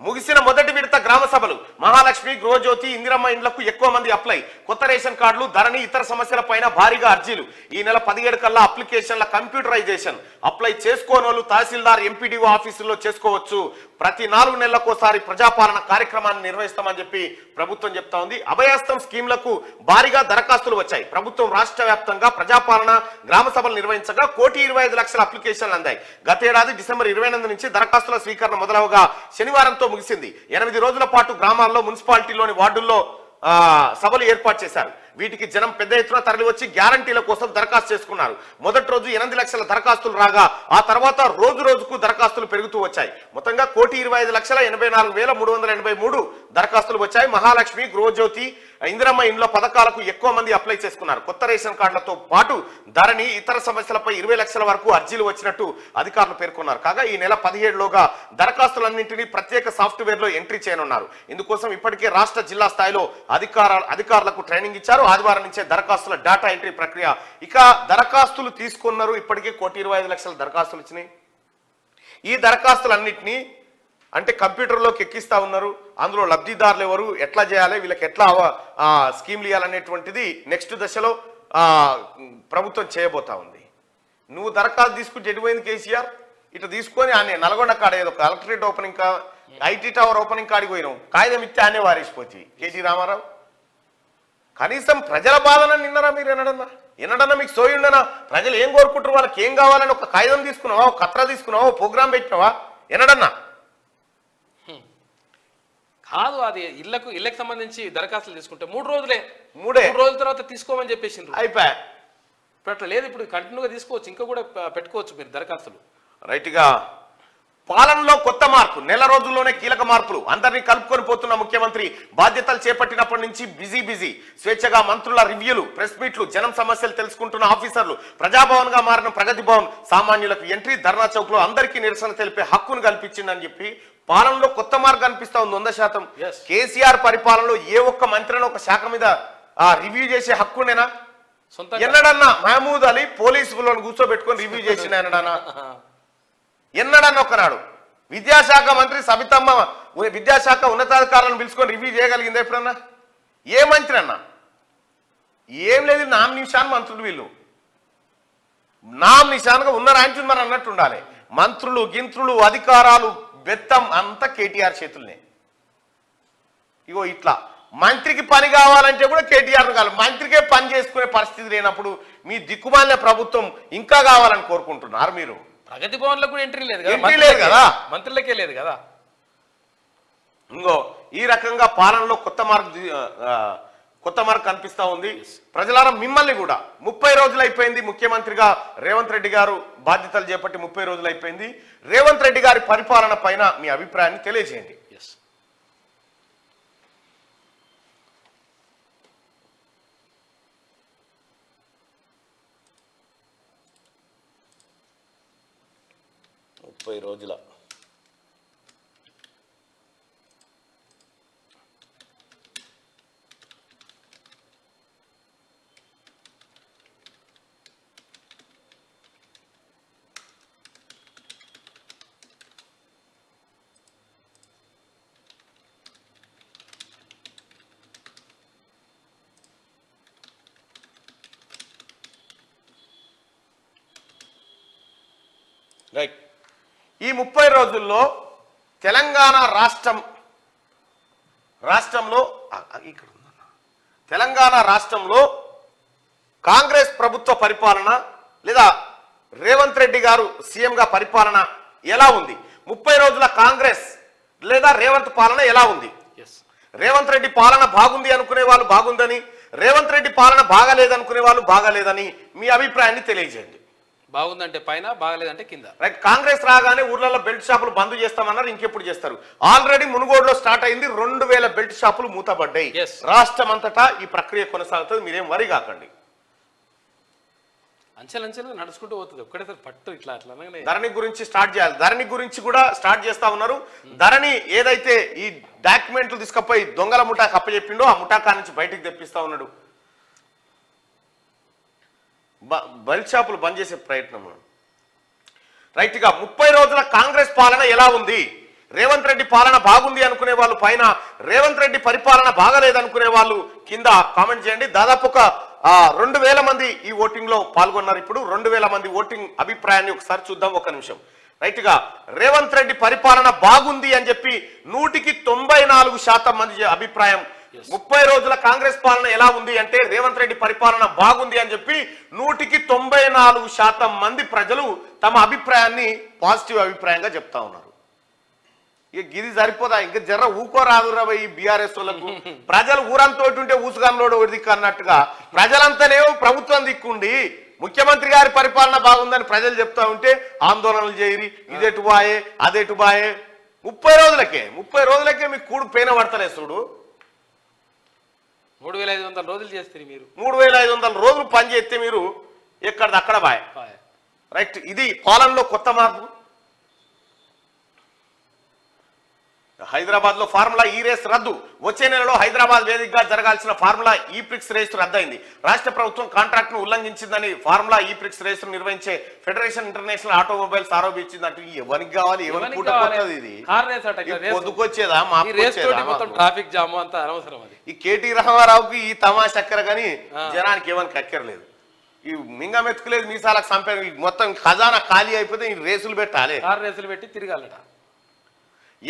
ముగిసిన మొదటి విడత గ్రామ సభలు మహాలక్ష్మి, గృహజ్యోతి, ఇందిరమ్మ ఇండ్లకు ఎక్కువ మంది అప్లై. కొత్త రేషన్ కార్డులు, ధరణి, ఇతర సమస్యలపైన భారీగా అర్జీలు. ఈ నెల 17 కల్లా అప్లికేషన్ల కంప్యూటరైజేషన్. అప్లై చేసుకోనోళ్ళు తహసీల్దార్, ఎంపీడీఓ ఆఫీసుల్లో చేసుకోవచ్చు. ప్రతి 4 నెలలకోసారి ప్రజాపాలన కార్యక్రమాన్ని నిర్వహిస్తామని చెప్పి ప్రభుత్వం చెప్తా ఉంది. అభయహస్తం స్కీమ్లకు భారీగా దరఖాస్తులు వచ్చాయి. ప్రభుత్వం రాష్ట్ర వ్యాప్తంగా ప్రజాపాలన గ్రామ సభలు నిర్వహించగా 1,25,00,000 అప్లికేషన్లు అందాయి. గతేడాది డిసెంబర్ 28 నుంచి దరఖాస్తుల స్వీకరణ మొదలవగా శనివారంతో ముగిసింది. 8 రోజుల పాటు గ్రామాల్లో, మున్సిపాలిటీలోని వార్డుల్లో సభలు ఏర్పాటు చేశారు. వీటికి జనం పెద్ద ఎత్తున తరలి వచ్చి గ్యారంటీల కోసం దరఖాస్తు చేసుకున్నారు. మొదటి రోజు 8 లక్షల దరఖాస్తులు రాగా ఆ తర్వాత రోజు రోజుకు దరఖాస్తులు పెరుగుతూ వచ్చాయి. మొత్తంగా 1,25,84,383 దరఖాస్తులు వచ్చాయి. మహాలక్ష్మి, గృహజ్యోతి, ఇందిరమ్మ ఇండ్ల పథకాలకు ఎక్కువ మంది అప్లై చేసుకున్నారు. కొత్త రేషన్ కార్డులతో పాటు ధరణి, ఇతర సమస్యలపై 20 లక్షల వరకు అర్జీలు వచ్చినట్టు అధికారులు పేర్కొన్నారు. కాగా ఈ నెల 17లోగా దరఖాస్తులన్నింటినీ ప్రత్యేక సాఫ్ట్వేర్ లో ఎంట్రీ చేయనున్నారు. ఇందుకోసం ఇప్పటికే రాష్ట్ర, జిల్లా స్థాయిలో అధికారులకు ట్రైనింగ్ ఇచ్చారు. ఆదివారం నుంచే దరఖాస్తుల డేటా ఎంట్రీ ప్రక్రియ. ఇక దరఖాస్తులు తీసుకున్నారు. ఇప్పటికే 1,25,00,000 దరఖాస్తులు వచ్చినాయి. ఈ దరఖాస్తులన్నింటినీ అంటే కంప్యూటర్లోకి ఎక్కిస్తా ఉన్నారు. అందులో లబ్ధిదారులు ఎవరు, ఎట్లా చేయాలి, వీళ్ళకి ఎట్లా స్కీమ్లు ఇవ్వాలనేటువంటిది నెక్స్ట్ దశలో ప్రభుత్వం చేయబోతా ఉంది. నువ్వు దరఖాస్తు తీసుకుంటే ఎటుపోయింది కేసీఆర్? ఇటు తీసుకొని ఆనే నల్గొండ కాడ ఏదో collectorate opening, IT tower opening కాడికి పోయినాం. కాగితం ఇస్తే ఆనే వారేసిపోయి కేటీ రామారావు. కనీసం ప్రజల బాధన నిన్నరా మీరు? ఎన్నడన్నా మీకు సోయి ఉండనా? ప్రజలు ఏం కోరుకుంటారు, వాళ్ళకి ఏం కావాలని ఒక కాగితం తీసుకున్నావా, ఒక కత్ర తీసుకున్నావా, ప్రోగ్రాం పెట్టినావా? ఎన్నడన్నా కాదు. అది ఇళ్ళకి సంబంధించి దరఖాస్తులు తీసుకుంటే 3 రోజులే. 3 రోజుల తర్వాత తీసుకోమని చెప్పేసిండ్రు. అయిపోయా. ఇప్పుడు అట్లా లేదు. ఇప్పుడు కంటిన్యూగా తీసుకోవచ్చు, ఇంకా కూడా పెట్టుకోవచ్చు మీరు దరఖాస్తులు. రైట్గా పాలనలో కొత్త మార్పు. నెల రోజుల్లోనే కీలక మార్పులు. అందరినీ కలుపుకొని పోతున్న ముఖ్యమంత్రి బాధ్యతలు చేపట్టినప్పటి నుంచి బిజీ. స్వేచ్ఛగా మంత్రుల రివ్యూలు, ప్రెస్ మీట్లు, జనం సమస్యలు తెలుసుకుంటున్న ఆఫీసర్లు, ప్రజాభవన్ గా మారిన ప్రగతి భవన్ సామాన్యులకు ఎంట్రీ, ధర్నా చౌక్ లో అందరికీ నిరసన తెలిపే హక్కును కల్పించిందని చెప్పి పాలనలో కొత్త మార్గం అనిపిస్తా ఉంది. 100%. కేసీఆర్ పరిపాలనలో ఏ ఒక్క మంత్రిని ఒక శాఖ మీద రివ్యూ చేసే హక్కునేనా? ఎన్నడన్నా మహమూద్ అలీ పోలీసులను కూర్చోబెట్టుకొని రివ్యూ చేసిన ఎన్నడన్నా ఒకనాడు? విద్యాశాఖ మంత్రి సబితమ్మ విద్యాశాఖ ఉన్నతాధికారులను పిలుచుకొని రివ్యూ చేయగలిగిందా ఎప్పుడన్నా? ఏ మంత్రి అన్నా? ఏం లేదు. నామ్ నిషాన్ మంత్రులు వీళ్ళు. నామ్ నిషాన్గా ఉన్నారా అని మరి అన్నట్టు ఉండాలి. మంత్రులు, గింత్రులు, అధికారాలు, బెత్తం అంతా కేటీఆర్ చేతుల్నే. ఇగో ఇట్లా మంత్రికి పని కావాలంటే కూడా కేటీఆర్ కావాలి. మంత్రికే పని చేసుకునే పరిస్థితి లేనప్పుడు మీ దిక్కుమాలిన ప్రభుత్వం ఇంకా కావాలని కోరుకుంటున్నారు మీరు. ప్రగతి భవన్ లో కూడా ఎంట్రీ లేదు కదా, మంత్రులకే లేదు కదా. ఇంకో ఈ రకంగా పాలనలో కొత్త మార్పు కనిపిస్తా ఉంది. ప్రజలారా మిమ్మల్ని కూడా 30 రోజులు అయిపోయింది ముఖ్యమంత్రిగా రేవంత్ రెడ్డి గారు బాధ్యతలు చేపట్టి 30 రోజులు అయిపోయింది. రేవంత్ రెడ్డి గారి పరిపాలన పైన మీ అభిప్రాయాన్ని తెలియజేయండి. రోజుల రైట్. ఈ 30 రోజుల్లో తెలంగాణ రాష్ట్రంలో కాంగ్రెస్ ప్రభుత్వ పరిపాలన లేదా రేవంత్ రెడ్డి గారు సీఎంగా పరిపాలన ఎలా ఉంది? 30 రోజుల కాంగ్రెస్ లేదా రేవంత్ పాలన ఎలా ఉంది? రేవంత్ రెడ్డి పాలన బాగుంది అనుకునే వాళ్ళు బాగుందని, రేవంత్ రెడ్డి పాలన బాగాలేదనుకునే వాళ్ళు బాగాలేదని మీ అభిప్రాయాన్ని తెలియజేయండి. బాగుందంటే పైన, బాగలేదంటే కింద. రైట్. కాంగ్రెస్ రాగానే ఊర్లలో బెల్ట్ షాపులు బంద్ చేస్తామన్నారు. ఇంకెప్పుడు చేస్తారు? ఆల్రెడీ మునుగోడులో స్టార్ట్ అయింది. 2000 బెల్ట్ షాపులు మూతపడ్డాయి. రాష్ట్రం అంతటా ఈ ప్రక్రియ కొనసాగుతుంది. మీరేం వరి కాకండి. అంచెలంచెలు నడుచుకుంటూ పోతుంది. ఒక్కడేసారి పట్టు ఇట్లా ధరణి గురించి స్టార్ట్ చేయాలి. ధరణి గురించి కూడా స్టార్ట్ చేస్తా ఉన్నారు. ధరణి ఏదైతే ఈ డాక్యుమెంట్లు తీసుకపోయి దొంగల ముఠాకు అప్పచెప్పిండో ఆ ముఠాకా నుంచి బయటికి తెప్పిస్తా ఉన్నాడు. బెల్ట్ షాపులు బంద్ చేసే ప్రయత్నం. రైట్గా 30 రోజుల కాంగ్రెస్ పాలన ఎలా ఉంది? రేవంత్ రెడ్డి పాలన బాగుంది అనుకునే వాళ్ళు పైన, రేవంత్ రెడ్డి పరిపాలన బాగలేదనుకునే వాళ్ళు కింద కామెంట్ చేయండి. దాదాపు ఒక 2000 మంది ఈ ఓటింగ్ లో పాల్గొన్నారు. ఇప్పుడు 2000 మంది ఓటింగ్ అభిప్రాయాన్ని ఒకసారి చూద్దాం. ఒక నిమిషం. రైట్ గా రేవంత్ రెడ్డి పరిపాలన బాగుంది అని చెప్పి 194% మంది అభిప్రాయం. 30 రోజుల కాంగ్రెస్ పాలన ఎలా ఉంది అంటే రేవంత్ రెడ్డి పరిపాలన బాగుంది అని చెప్పి 194% మంది ప్రజలు తమ అభిప్రాయాన్ని పాజిటివ్ అభిప్రాయంగా చెప్తా ఉన్నారు. ఇక గిది సరిపోదా? ఇంకా జర్ర ఊకోరాదురా ఈ బీఆర్ఎస్ వాళ్ళకు. ప్రజలు ఊరంతా ఉంటే ఊసుగాంలోడు దిక్కు అన్నట్టుగా ప్రజలంతానేమో ప్రభుత్వం దిక్కుండి ముఖ్యమంత్రి గారి పరిపాలన బాగుందని ప్రజలు చెప్తా ఉంటే ఆందోళనలు చేయరి, ఇదెటు బాయే అదెటు బాయే. 30 రోజులకే మీకు కూడు పేన పడతలే చూడు. 3500 రోజులు చేస్తారు మీరు. 3500 రోజులు పని చేస్తే మీరు ఎక్కడిది అక్కడ బాయ్. రైట్, ఇది పాలనలో కొత్త మార్పు. హైదరాబాద్ లో ఫార్ములా ఈ రేస్ రద్దు. వచ్చే నెలలో హైదరాబాద్ వేదికగా జరగాల్సిన ఫార్ములా ఈ ప్రిక్స్ రేసు రద్దయింది. రాష్ట్ర ప్రభుత్వం కాంట్రాక్ట్ ను ఉల్లంఘించిందని ఫార్ములా ఈ ప్రిక్స్ రేసును నిర్వహించే ఫెడరేషన్ ఇంటర్నేషనల్ ఆటోమొబైల్స్ ఆరోపించిందంటూ ఎవరికి కావాలి? ఎవరికి పూటకొత్తది ఇది? పొద్దుకొచ్చేదా ట్రాఫిక్ జామ్ అంతా అనవసరం. అది ఈ కేటీ రామారావుకి ఈ తమాష అక్కర కానీ జనానికి ఏమని అక్కర్లేదు. ఈ మింగ మెతుకులేదు మీసాలకు సంపేరు. మొత్తం ఖజానా ఖాళీ అయిపోతే ఈ రేసులు పెట్టాలి. కారు రేసులు పెట్టి తిరగాలట.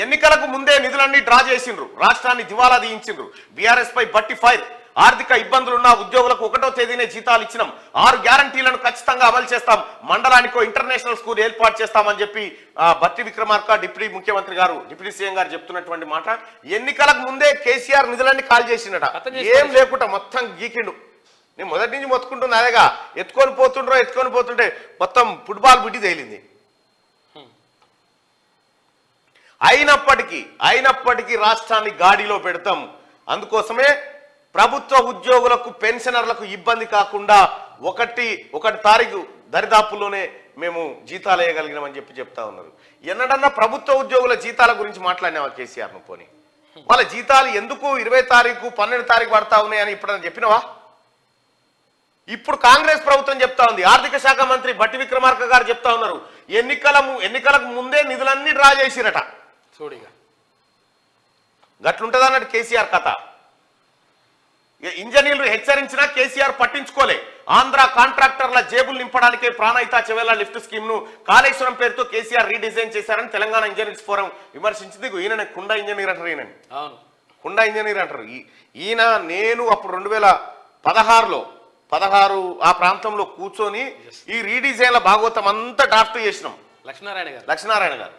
ఎన్నికలకు ముందే నిధులన్నీ డ్రా చేసిండ్రు, రాష్ట్రాన్ని దివాలా తీయించిండ్రు. బీఆర్ఎస్ పై బట్టి ఫైర్. ఆర్థిక ఇబ్బందులున్న ఉద్యోగులకు 1వ తేదీనే జీతాలు ఇచ్చినాం. 6 గ్యారంటీలను ఖచ్చితంగా అమలు చేస్తాం. మండలానికో ఇంటర్నేషనల్ స్కూల్ ఏర్పాటు చేస్తామని చెప్పి బట్టి విక్రమార్క డిప్యూటీ ముఖ్యమంత్రి గారు, డిప్యూటీ సీఎం గారు చెప్తున్నటువంటి మాట. ఎన్నికలకు ముందే కేసీఆర్ నిధులన్నీ కాల్ చేసిండట. ఏం లేకుండా మొత్తం గీకిండు. నేను మొదటి నుంచి మొత్తుకుంటున్నా అదేగా. ఎత్తుకొని పోతుంటే మొత్తం ఫుట్బాల్ బిడ్డి తేలింది. అయినప్పటికీ రాష్ట్రాన్ని గాడిలో పెడతాం. అందుకోసమే ప్రభుత్వ ఉద్యోగులకు పెన్షనర్లకు ఇబ్బంది కాకుండా 1 తారీఖు దరిదాపుల్లోనే మేము జీతాలు వేయగలిగినామని చెప్తా ఉన్నారు. ఎన్నడన్నా ప్రభుత్వ ఉద్యోగుల జీతాల గురించి మాట్లాడినావా కేసీఆర్? ను పోని వాళ్ళ జీతాలు ఎందుకు 20 తారీఖు 12 తారీఖు పడతా ఉన్నాయని ఇప్పుడన్నా చెప్పినవా? ఇప్పుడు కాంగ్రెస్ ప్రభుత్వం చెప్తా ఉంది. ఆర్థిక శాఖ మంత్రి బట్టి విక్రమార్క గారు చెప్తా ఉన్నారు, ఎన్నికలకు ముందే నిధులన్నీ డ్రా చేసిరట. చూడిగా గట్లుంటది అన్నట్టు కేసీఆర్ కథ. ఇంజనీర్లు హెచ్చరించినా కేసీఆర్ పట్టించుకోలే. ఆంధ్ర కాంట్రాక్టర్ల జేబులు నింపడానికే ప్రాణహిత చెవెళ్ల లిఫ్ట్ స్కీమ్ ను కాళేశ్వరం పేరుతో కేసీఆర్ రీడిజైన్ చేశారని తెలంగాణ ఇంజనీర్స్ ఫోరం విమర్శించింది. ఈయన కుండా ఇంజనీర్ అంటారు. ఈయన కుండా ఇంజనీర్ అంటారు. ఈయన నేను అప్పుడు 2016 ఆ ప్రాంతంలో కూర్చొని ఈ రీడిజైన్ల భాగవతం అంతా డ్రాఫ్ట్ చేసినాం. లక్ష్మీనారాయణ గారు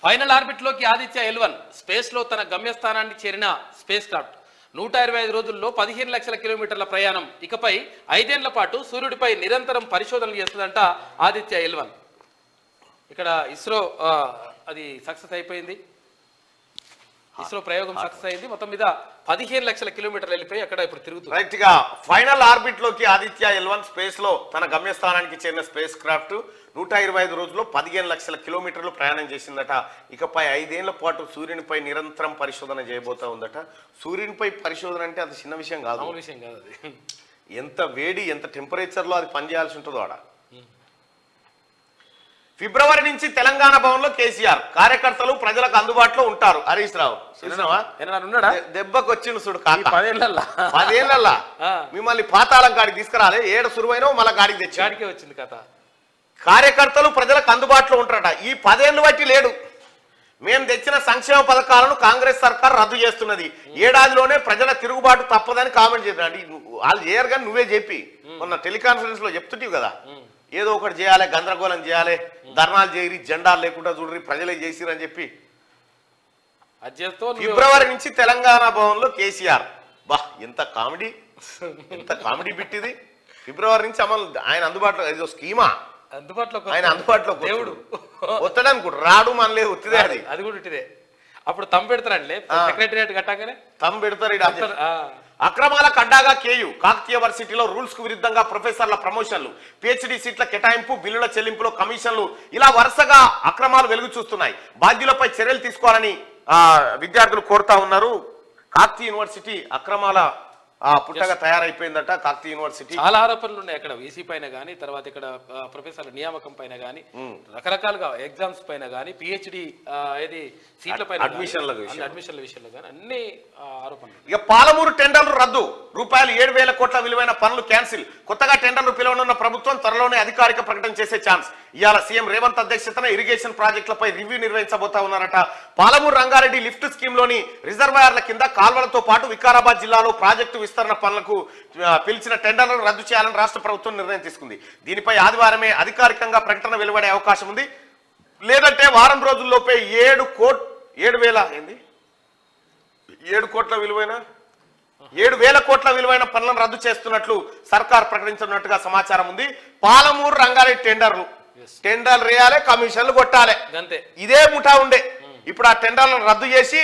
ఫైనల్ ఆర్బిట్ లోకి ఆదిత్య L1 స్పేస్ లో తన గమ్యస్థానాన్ని చేరిన స్పేస్ క్రాఫ్ట్ 125 రోజుల్లో 15 లక్షల కిలోమీటర్ల ప్రయాణం. ఇకపై 5 ఏళ్ల పాటు సూర్యుడిపై నిరంతరం పరిశోధనలు చేస్తుందంట ఆదిత్య L1. ఇక్కడ ఇస్రో అది సక్సెస్ అయిపోయింది. ఇస్రో ప్రయోగం సక్సెస్ అయింది. మొత్తం మీద 15 లక్షల కిలోమీటర్లు వెళ్ళిపోయి అక్కడ ఇప్పుడు తిరుగుతుంది. రైట్ గా ఫైనల్ ఆర్బిట్ లోకి ఆదిత్య L1 స్పేస్ లో తన గమ్యస్థానానికి చేరిన స్పేస్ క్రాఫ్ట్ 125 రోజుల్లో 15 లక్షల కిలోమీటర్లు ప్రయాణం చేసిందట. ఇకపై 5 ఏళ్ల పాటు సూర్యునిపై నిరంతరం పరిశోధన చేయబోతా ఉందట. సూర్యునిపై పరిశోధన అంటే అది చిన్న విషయం కాదు. అది ఎంత వేడి, ఎంత టెంపరేచర్ లో అది పనిచేయాల్సి ఉంటుందో ఆడ. ఫిబ్రవరి నుంచి తెలంగాణ భవన్ లో కేసీఆర్ కార్యకర్తలు ప్రజలకు అందుబాటులో ఉంటారు. హరీష్ రావు దెబ్బకు వచ్చిండు చూడు. 10 ఏళ్ళల్లా మిమ్మల్ని పాతాళం కాడికి తీసుకురాలే. ఏడు సురువైన మళ్ళీ గాడికి తెచ్చి వచ్చింది కథ. కార్యకర్తలు ప్రజలకు అందుబాటులో ఉంటారట. ఈ 10 ఏళ్ళు బట్టి లేడు. మేము తెచ్చిన సంక్షేమ పథకాలను కాంగ్రెస్ సర్కార్ రద్దు చేస్తున్నది. ఏడాదిలోనే ప్రజల తిరుగుబాటు తప్పదని కామెంట్ చేస్తున్నాడు. వాళ్ళు చేయరు కానీ నువ్వే చెప్పి మొన్న టెలికాన్ఫరెన్స్ లో చెప్తుంటివి కదా, ఏదో ఒకటి చేయాలి, గందరగోళం చేయాలి, ధర్నాలు చేయరి, జెండాలు లేకుండా చూడరి, ప్రజలే చేసిరని చెప్పి. ఫిబ్రవరి నుంచి తెలంగాణ భవన్ లో కేసీఆర్. బా ఎంత కామెడీ బిట్టిది. ఫిబ్రవరి నుంచి అమలు. ఆయన అందుబాటులో ఏదో స్కీమా ఆయన అందుబాటులో దేవుడు వస్తాడనుకుంటు రాడు మనలే ఒత్తిదే. అది కూడా ఉట్టిదే. అప్పుడు తమ్ పెడతారండి సెక్రటరియట్ కట్టాకనే తమ్ పెడతారు. అక్రమాలకు అడ్డాగా కేయు కాకతీయ వర్సిటీలో రూల్స్ కు విరుద్ధంగా ప్రొఫెసర్ల ప్రమోషన్లు, పిహెచ్డి సీట్ల కేటాయింపు, బిల్లుల చెల్లింపులో కమిషన్లు, ఇలా వరుసగా అక్రమాలు వెలుగు చూస్తున్నాయి. బాధ్యులపై చర్యలు తీసుకోవాలని విద్యార్థులు కోరుతా ఉన్నారు. కాకతీయ యూనివర్సిటీ అక్రమాల పుట్టగా తయారైపోయిందట కాకతీయ యూనివర్సిటీ. చాలా ఆరోపణలు ఉన్నాయి అక్కడ వీసీ పైన కానీ, తర్వాత ఇక్కడ ప్రొఫెసర్ల నియామకం పైన కానీ, రకరకాలుగా ఎగ్జామ్స్ పైన కానీ, పిహెచ్డి ఏది సీట్ల పైన, అడ్మిషన్ల విషయంలో కానీ అన్ని ఆరోపణలు. ఇక పాలమూరు టెండర్లు రద్దు, ₹7,000 కోట్ల విలువైన పనులు క్యాన్సిల్. కొత్తగా టెండర్లు పిలవనున్న ప్రభుత్వం త్వరలోనే అధికారిక ప్రకటన చేసే ఛాన్స్. ఇవాళ సీఎం రేవంత్ అధ్యక్షతన ఇరిగేషన్ ప్రాజెక్టులపై రివ్యూ నిర్వహించబోతా ఉన్నారట. పాలమూరు రంగారెడ్డి లిఫ్ట్ స్కీమ్ లోని రిజర్వాయర్ల కింద కాల్వలతో పాటు వికారాబాద్ జిల్లాలో ప్రాజెక్టు విస్తరణ పనులకు పిలిచిన టెండర్లను రద్దు చేయాలని రాష్ట్ర ప్రభుత్వం నిర్ణయం తీసుకుంది. దీనిపై ఆదివారమే అధికారికంగా ప్రకటన వెలువడే అవకాశం ఉంది. లేదంటే వారం రోజుల్లోపే 7 వేల కోట్ల విలువైన పనులను రద్దు చేస్తున్నట్లు సర్కార్ ప్రకటించినట్టుగా సమాచారం ఉంది. పాలమూరు రంగారెడ్డి టెండర్లు వేయాలి, కమిషన్లు కొట్టాలి, ఇదే ముఠా ఉండే. ఇప్పుడు ఆ టెండర్లను రద్దు చేసి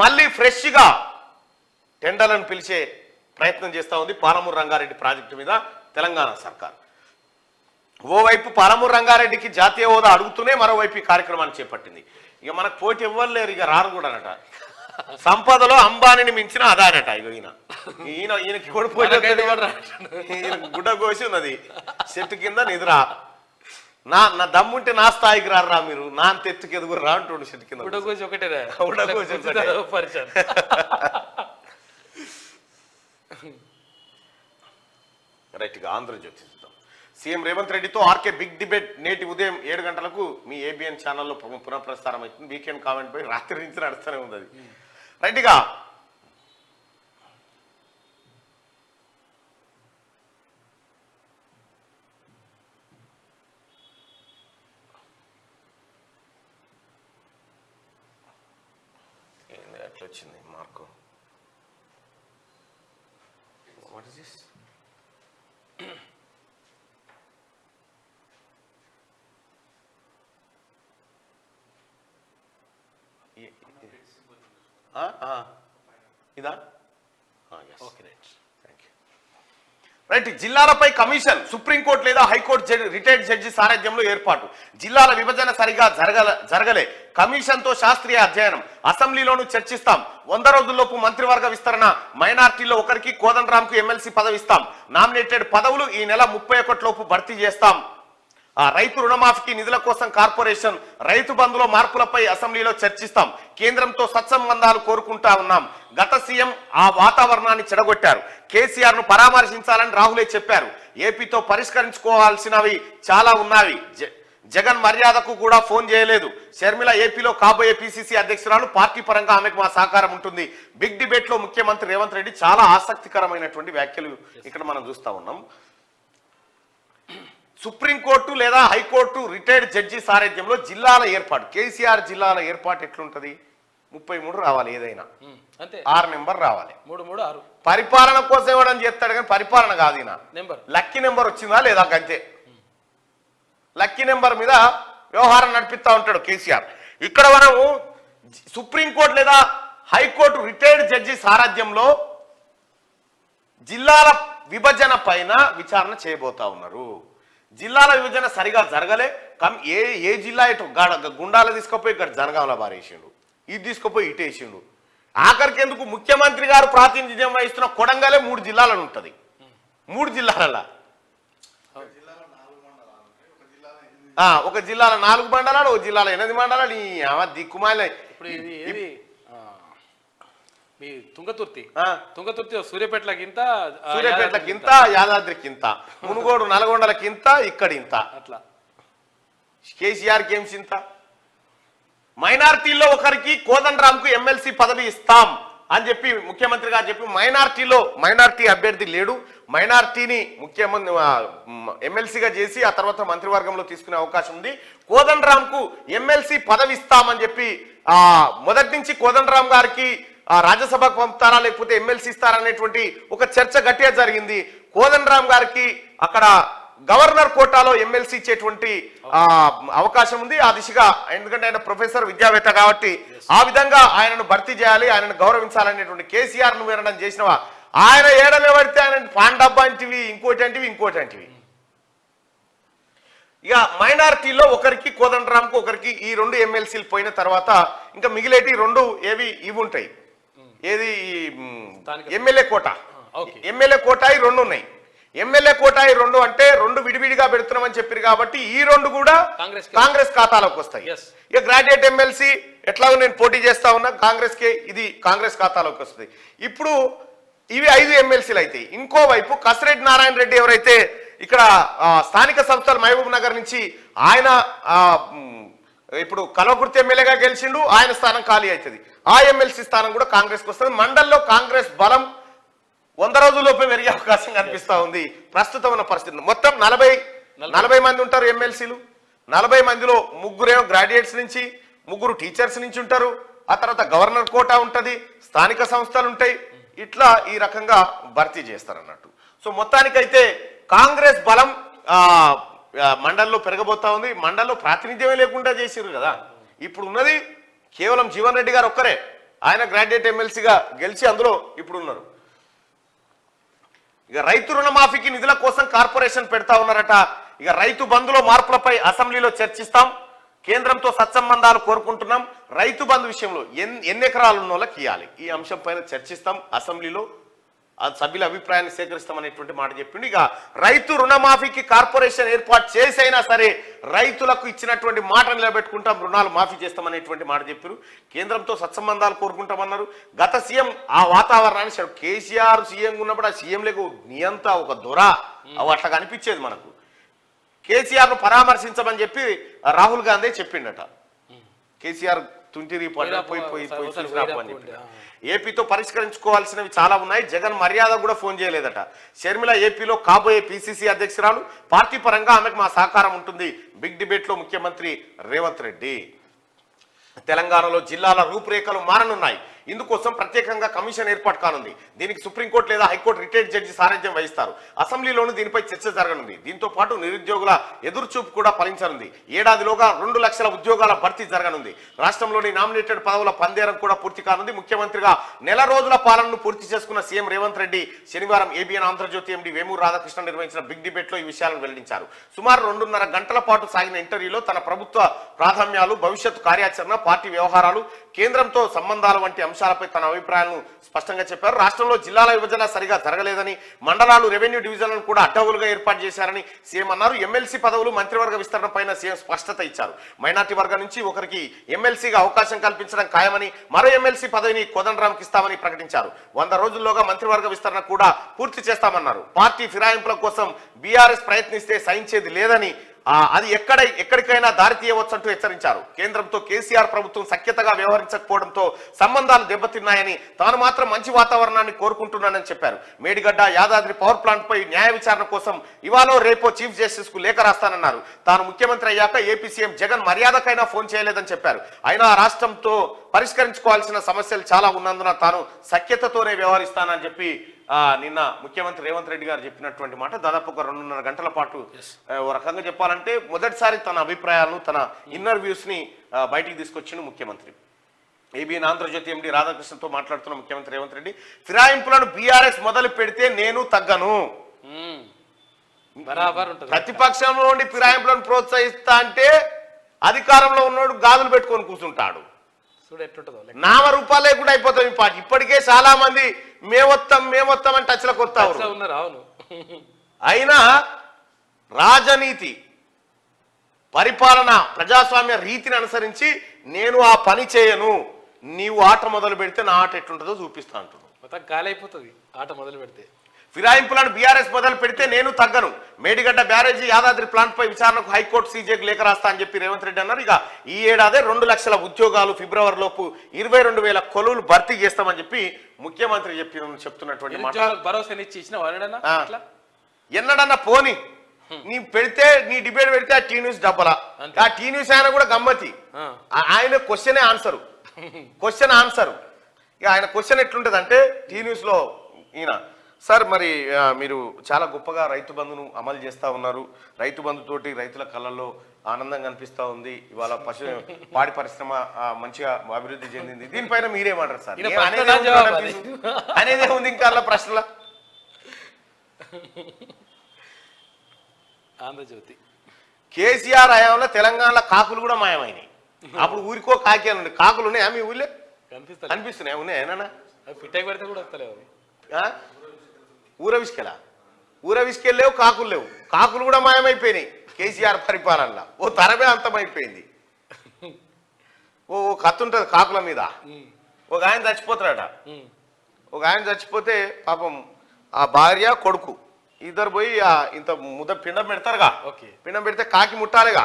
మళ్ళీ ఫ్రెష్ గా టెండర్లను పిలిచే ప్రయత్నం చేస్తా ఉంది పాలమూరు రంగారెడ్డి ప్రాజెక్టు మీద తెలంగాణ సర్కార్. ఓవైపు పాలమూరు రంగారెడ్డికి జాతీయ హోదా అడుగుతూనే మరోవైపు ఈ కార్యక్రమాన్ని చేపట్టింది. ఇక మనకు పోటీ ఇవ్వలేరు, ఇక రారు కూడా అనట. సంపదలో అంబానీని మించిన అదానట. ఇక ఈయనకి కూడా పోటీ, ఈయన గుడ్డ కోసి ఉన్నది చెట్టు కింద నిద్ర. నా దమ్ముంటే నా స్థాయికి రారా మీరు, నా తెత్తుకి ఎదుగురు రా అంటుండు చెట్టు కింద. రైట్గా ఆంధ్రజ్యోతి చూద్దాం. సీఎం రేవంత్ రెడ్డితో ఆర్కే బిగ్ డిబేట్ నేటి ఉదయం 7 గంటలకు మీ ఏబిఎన్ ఛానల్లో పునఃప్రసారం అవుతుంది. వీకెండ్ కామెంట్ పై రాత్రి నుంచి నడుస్తూనే ఉంది అది. రైట్గా ఎట్లా వచ్చింది మార్కు? What is this? ఇదా? Okay, right. జిల్లాలపై కమిషన్, సుప్రీంకోర్టు లేదా హైకోర్టు రిటైర్డ్ జడ్జి సారథ్యంలో ఏర్పాటు. జిల్లాల విభజన సరిగా జరగలే, కమిషన్తో శాస్త్రీయ అధ్యయనం. అసెంబ్లీలోనూ చర్చిస్తాం. 100 రోజుల్లోపు మంత్రివర్గ విస్తరణ. మైనార్టీలో ఒకరికి కోదండరాంకు ఎమ్మెల్సీ పదవి ఇస్తాం. నామినేటెడ్ పదవులు ఈ నెల 31 లోపు భర్తీ చేస్తాం. రైతు రుణమాఫీకి నిధుల కోసం కార్పొరేషన్, రైతు బంధులో మార్పులపై అసెంబ్లీలో చర్చిస్తాం. కేంద్రంతో సత్సంబంధాలు కోరుకుంటా ఉన్నాం. గత సీఎం ఆ వాతావరణాన్ని చెడగొట్టారు. కేసీఆర్ ను పరామర్శించాలని రాహులే చెప్పారు. ఏపీతో పరిష్కరించుకోవాల్సినవి చాలా ఉన్నాయి. జగన్ మర్యాదకు కూడా ఫోన్ చేయలేదు. షర్మిల ఏపీలో కాబోయే పిసిసి అధ్యక్షురాలు. పార్టీ పరంగా ఆమెకు మా సహకారం ఉంటుంది. బిగ్ డిబేట్ లో ముఖ్యమంత్రి రేవంత్ రెడ్డి చాలా ఆసక్తికరమైనటువంటి వ్యాఖ్యలు ఇక్కడ మనం చూస్తా ఉన్నాం. సుప్రీంకోర్టు లేదా హైకోర్టు రిటైర్డ్ జడ్జి సారథ్యంలో జిల్లాల ఏర్పాటు. కేసీఆర్ జిల్లాల ఏర్పాటు ఎట్లుంటది? 33 రావాలి, ఏదైనా 6 నెంబర్ రావాలి. 336 పరిపాలన కోసం ఇవ్వడం చేస్తాడు కానీ పరిపాలన కాదు. ఈయన లక్కీ నెంబర్ వచ్చిందా లేదా అంతే. లక్కీ నెంబర్ మీద వ్యవహారం నడిపిస్తా ఉంటాడు కేసీఆర్. ఇక్కడ మనము సుప్రీంకోర్టు లేదా హైకోర్టు రిటైర్డ్ జడ్జి సారథ్యంలో జిల్లాల విభజన పైన విచారణ చేయబోతా ఉన్నారు. జిల్లాల విభజన సరిగా జరగలే. ఏ జిల్లా ఇటు గుండాల తీసుకుపోయి ఇక్కడ జనగాంలో బారేసిండు, ఇది తీసుకుపోయి ఇటు వేసిండు. ఆఖరికి ఎందుకు ముఖ్యమంత్రి గారు ప్రాతినిధ్యం వహిస్తున్న కొడంగలే 3 జిల్లాలను ఉంటుంది. 3 జిల్లాలలో ఒక జిల్లాలో 4 మండలాలు, ఒక జిల్లాలో 8 మండలాలు. ఈ దిక్కుమాల మీ తుంగతుర్తి సూర్యాపేటలకింత, యాదాద్రికింత, మునుగోడు నల్గొండలకింత, ఇక్కడ ఇంత. అట్లా కేసీఆర్కి ఏం చింత? మైనార్టీల్లో ఒకరికి కోదండరాంకు ఎమ్మెల్సీ పదవి ఇస్తాం అని చెప్పి ముఖ్యమంత్రి గారు చెప్పి మైనార్టీ అభ్యర్థి లేడు. మైనార్టీని ముఖ్యమంత్రి ఎమ్మెల్సీగా చేసి ఆ తర్వాత మంత్రివర్గంలో తీసుకునే అవకాశం ఉంది. కోదండరాంకు ఎమ్మెల్సీ పదవి ఇస్తామని చెప్పి మొదటి నుంచి కోదండరాం గారికి రాజ్యసభకు పంపుతారా లేకపోతే ఎమ్మెల్సీ ఇస్తారనేటువంటి ఒక చర్చ గట్టిగా జరిగింది. కోదండరాం గారికి అక్కడ గవర్నర్ కోటాలో ఎమ్మెల్సీ ఇచ్చేటువంటి అవకాశం ఉంది. ఆ దిశగా, ఎందుకంటే ఆయన ప్రొఫెసర్ విద్యావేత్త కాబట్టి ఆ విధంగా ఆయనను భర్తీ చేయాలి, ఆయనను గౌరవించాలనేటువంటి కేసీఆర్ ను వినడం చేసినవా. ఆయన ఏడనే పడితే ఆయన పాండబ్బా అంటివి, ఇంకోటి అంటివి. ఇక మైనారిటీలో ఒకరికి కోదండరాంకు ఒకరికి ఈ 2 ఎమ్మెల్సీలు పోయిన తర్వాత ఇంకా మిగిలేటి 2 ఏవి ఇవి ఉంటాయి. ఏది ఎమ్మెల్యే కోట. ఓకే. ఎమ్మెల్యే కోటాయి 2 ఉన్నాయి. ఎమ్మెల్యే కోటాయి 2 అంటే 2 విడివిడిగా పెడుతున్నామని చెప్పారు కాబట్టి ఈ 2 కూడా కాంగ్రెస్ ఖాతాలోకి వస్తాయి. ఇక గ్రాడ్యుయేట్ ఎమ్మెల్సీ ఎట్లాగో నేను పోటీ చేస్తా ఉన్నా, కాంగ్రెస్కి ఇది కాంగ్రెస్ ఖాతాలోకి వస్తుంది. ఇప్పుడు ఇవి 5 ఎమ్మెల్సీలు అయితే ఇంకోవైపు కసిరెడ్డి నారాయణ రెడ్డి ఎవరైతే ఇక్కడ స్థానిక సంస్థలు మహబూబ్ నగర్ నుంచి ఆయన ఇప్పుడు కల్వకుర్తి ఎమ్మెల్యేగా గెలిచిండు, ఆయన స్థానం ఖాళీ అవుతుంది. ఆ ఎమ్మెల్సీ స్థానం కూడా కాంగ్రెస్కి వస్తుంది. మండల్లో కాంగ్రెస్ బలం 100 రోజుల్లోపే పెరిగే అవకాశం కనిపిస్తా ఉంది ప్రస్తుతం ఉన్న పరిస్థితి. మొత్తం 40 మంది ఉంటారు ఎమ్మెల్సీలు. 40 మందిలో 3 గ్రాడ్యుయేట్స్ నుంచి, 3 టీచర్స్ నుంచి ఉంటారు. ఆ తర్వాత గవర్నర్ కోటా ఉంటుంది, స్థానిక సంస్థలు ఉంటాయి. ఇట్లా ఈ రకంగా భర్తీ చేస్తారన్నట్టు. సో మొత్తానికైతే కాంగ్రెస్ బలం మండల్లో పెరగబోతా ఉంది. మండల్లో ప్రాతినిధ్యమే లేకుండా చేసిరు కదా. ఇప్పుడు ఉన్నది కేవలం జీవన్ రెడ్డి గారు ఒక్కరే. ఆయన గ్రాడ్యుయేట్ ఎమ్మెల్సీగా గెలిచి అందులో ఇప్పుడు ఉన్నారు. ఇక రైతు రుణమాఫీకి నిధుల కోసం కార్పొరేషన్ పెడతా ఉన్నారట. ఇక రైతు బంధులో మార్పులపై అసెంబ్లీలో చర్చిస్తాం, కేంద్రంతో సత్సంబంధాలు కోరుకుంటున్నాం, రైతు బంధు విషయంలో ఎన్ని ఎకరాలు ఉన్న వాళ్ళకి ఇవ్వాలి, ఈ అంశం పైన చర్చిస్తాం అసెంబ్లీలో, సభ్యుల అభిప్రాయాన్ని సేకరిస్తామనేటువంటి మాట చెప్పిండు. ఇక రైతు రుణమాఫీకి కార్పొరేషన్ ఏర్పాటు చేసైనా సరే రైతులకు ఇచ్చినటువంటి మాట నిలబెట్టుకుంటాం, రుణాలు మాఫీ చేస్తామనేటువంటి మాట చెప్పారు. కేంద్రంతో సత్సంబంధాలు కోరుకుంటామన్నారు. గత సీఎం ఆ వాతావరణాన్ని కేసీఆర్ సీఎం ఉన్నప్పుడు ఆ సీఎం లేకు నియంత ఒక దొర అట్లా కనిపించేది మనకు. కేసీఆర్ను పరామర్శించమని చెప్పి రాహుల్ గాంధీ చెప్పిండట. కేసీఆర్ తుంటిరి పోయి ఏపీతో పరిష్కరించుకోవాల్సినవి చాలా ఉన్నాయి. జగన్ మర్యాద కూడా ఫోన్ చేయలేదట. షర్మిల ఏపీలో కాబోయే పిసిసి అధ్యక్షురాలు, పార్టీ పరంగా ఆమెకు మా సహకారం ఉంటుంది. బిగ్ డిబేట్లో ముఖ్యమంత్రి రేవంత్ రెడ్డి. తెలంగాణలో జిల్లాల రూపురేఖలు మారనున్నాయి. ఇందుకోసం ప్రత్యేకంగా కమిషన్ ఏర్పాటు కానుంది. దీనికి సుప్రీంకోర్టు లేదా హైకోర్టు రిటైర్డ్ జడ్జి సారథ్యం వహిస్తారు. అసెంబ్లీలోనూ దీనిపై చర్చ జరగనుంది. దీంతో పాటు నిరుద్యోగుల ఎదురుచూపు కూడా ఫలించనుంది. ఏడాదిలోగా 2 లక్షల ఉద్యోగాల భర్తీ జరగనుంది. రాష్ట్రంలోని నామినేటెడ్ పదవుల పందేరం కూడా పూర్తి కానుంది. ముఖ్యమంత్రిగా నెల రోజుల పాలనను పూర్తి చేసుకున్న సీఎం రేవంత్ రెడ్డి శనివారం ఏబిఎన్ ఆంధ్రజ్యోతి ఎండి వేమూరు రాధాకృష్ణ నిర్వహించిన బిగ్ డిబేట్ లో ఈ విషయాలను వెల్లడించారు. సుమారు 2.5 గంటల పాటు సాగిన ఇంటర్వ్యూలో తన ప్రభుత్వ ప్రాధాన్యాలు, భవిష్యత్తు కార్యాచరణ, పార్టీ వ్యవహారాలు, కేంద్రంతో సంబంధాలు వంటి అంశాలపై తన అభిప్రాయాలను స్పష్టంగా చెప్పారు. రాష్ట్రంలో జిల్లాల విభజన సరిగా జరగలేదని, మండలాలు, రెవెన్యూ డివిజన్లను కూడా అడ్డగోలుగా ఏర్పాటు చేశారని సీఎం అన్నారు. ఎమ్మెల్సీ పదవులు, మంత్రివర్గ విస్తరణ పైన సీఎం స్పష్టత ఇచ్చారు. మైనార్టీ వర్గం నుంచి ఒకరికి ఎమ్మెల్సీగా అవకాశం కల్పించడం ఖాయమని, మరో ఎమ్మెల్సీ పదవిని కోదండరాంకి ఇస్తామని ప్రకటించారు. 100 రోజుల్లోగా మంత్రివర్గ విస్తరణ కూడా పూర్తి చేస్తామన్నారు. పార్టీ ఫిరాయింపుల కోసం బీఆర్ఎస్ ప్రయత్నిస్తే సహించేది లేదని, అది ఎక్కడికైనా దారి తీయవచ్చంటూ హెచ్చరించారు. కేంద్రంతో కేసీఆర్ ప్రభుత్వం సఖ్యతగా వ్యవహరించకపోవడంతో సంబంధాలు దెబ్బతిన్నాయని, తాను మాత్రం మంచి వాతావరణాన్ని కోరుకుంటున్నానని చెప్పారు. మేడిగడ్డ, యాదాద్రి పవర్ ప్లాంట్ పై న్యాయ విచారణ కోసం ఇవాళ రేపో చీఫ్ జస్టిస్ కు లేఖ రాస్తానన్నారు. తాను ముఖ్యమంత్రి అయ్యాక ఏపీ సీఎం జగన్ మర్యాదకైనా ఫోన్ చేయలేదని చెప్పారు. అయినా రాష్ట్రంతో పరిష్కరించుకోవాల్సిన సమస్యలు చాలా ఉన్నందున తాను సఖ్యతతోనే వ్యవహరిస్తానని చెప్పి నిన్న ముఖ్యమంత్రి రేవంత్ రెడ్డి గారు చెప్పినటువంటి మాట. దాదాపు ఒక 2.5 గంటల పాటు ఓ రకంగా చెప్పాలంటే మొదటిసారి తన అభిప్రాయాలను, తన ఇన్నర్ వ్యూస్ ని బయటికి తీసుకొచ్చిన ముఖ్యమంత్రి. ఏబిఎన్ ఆంధ్రజ్యోతి ఎండి రాధాకృష్ణతో మాట్లాడుతున్న ముఖ్యమంత్రి రేవంత్ రెడ్డి, ఫిరాయింపులను బీఆర్ఎస్ మొదలు పెడితే నేను తగ్గను. ప్రతిపక్షంలో ఉండి ఫిరాయింపులను ప్రోత్సహిస్తా అంటే అధికారంలో ఉన్నోడు గాజులు పెట్టుకొని కూర్చుంటాడు. నామ రూపాలు లేకుండా అయిపోతాం. ఇప్పటికే చాలా మంది మేమొత్తం అని టచ్లకు వస్తా ఉన్నారు. అయినా రాజనీతి, పరిపాలన, ప్రజాస్వామ్య రీతిని అనుసరించి నేను ఆ పని చేయను, నీవు ఆట మొదలు పెడితే నా ఆట ఎట్లుంటుందో చూపిస్తా అంటున్నాను. మొత్తం గాలి అయిపోతుంది ఆట మొదలు పెడితే. ఫిరాయింపులను బీఆర్ఎస్ మొదలు పెడితే నేను తగ్గను. మేడిగడ్డ బ్యారేజీ, యాదాద్రి ప్లాంట్ పై విచారణకు హైకోర్టు సీజేకి లేఖ రాస్తా అని చెప్పి రేవంత్ రెడ్డి అన్నారు. ఇక ఈ ఏడాదే 2 లక్షల ఉద్యోగాలు, ఫిబ్రవరిలోపు 22,000 కొలువులు భర్తీ చేస్తామని చెప్పి ముఖ్యమంత్రి చెప్తున్నటువంటి ఎన్నడన్నా పోని నీ పెడితే, నీ డిబేట్ పెడితే ఆ టీ న్యూస్ డబ్బలా. ఆ టీ న్యూస్ ఆయన కూడా గమ్మతి. ఆయన క్వశ్చన్ ఆన్సర్. ఇక ఆయన క్వశ్చన్ ఎట్లుంటది అంటే, టీ న్యూస్ లో ఈయన, సార్ మరి మీరు చాలా గొప్పగా రైతు బంధును అమలు చేస్తూ ఉన్నారు. రైతు బంధుతోటి రైతుల కళ్ళల్లో ఆనందం కనిపిస్తూ ఉంది. ఇవాళ పాడి పరిశ్రమ మంచిగా అభివృద్ధి చెందింది. దీనిపైన మీరేమంటారు సార్ అనేది ఉంది. ఇంకా ప్రశ్నల ఆంధ్రజ్యోతి, కేసీఆర్ హయాంలో తెలంగాణలో కాకులు కూడా మాయమైనాయి. అప్పుడు ఊరికో కాకియాలు ఉండే. కాకులు ఉన్నాయా మీ ఊళ్ళో? కనిపిస్తున్నాయా? ఉన్నాయా? ఫిట్ అయి పెడితే కూడా వస్తలేవు. ఊర విసుకెళ్ళి లేవు, కాకులు లేవు. కాకులు కూడా మాయమైపోయినాయి కేసీఆర్ పరిపాలనలో. ఓ తరమే అంతమైపోయింది. ఓ కత్తి ఉంటుంది కాకుల మీద. ఒక ఆయన చచ్చిపోతాడట. ఒక ఆయన చచ్చిపోతే పాపం ఆ భార్య కొడుకు ఇద్దరు పోయి ఇంత ముద్ద పిండం పెడతారుగా. పిండం పెడితే కాకి ముట్టాలిగా.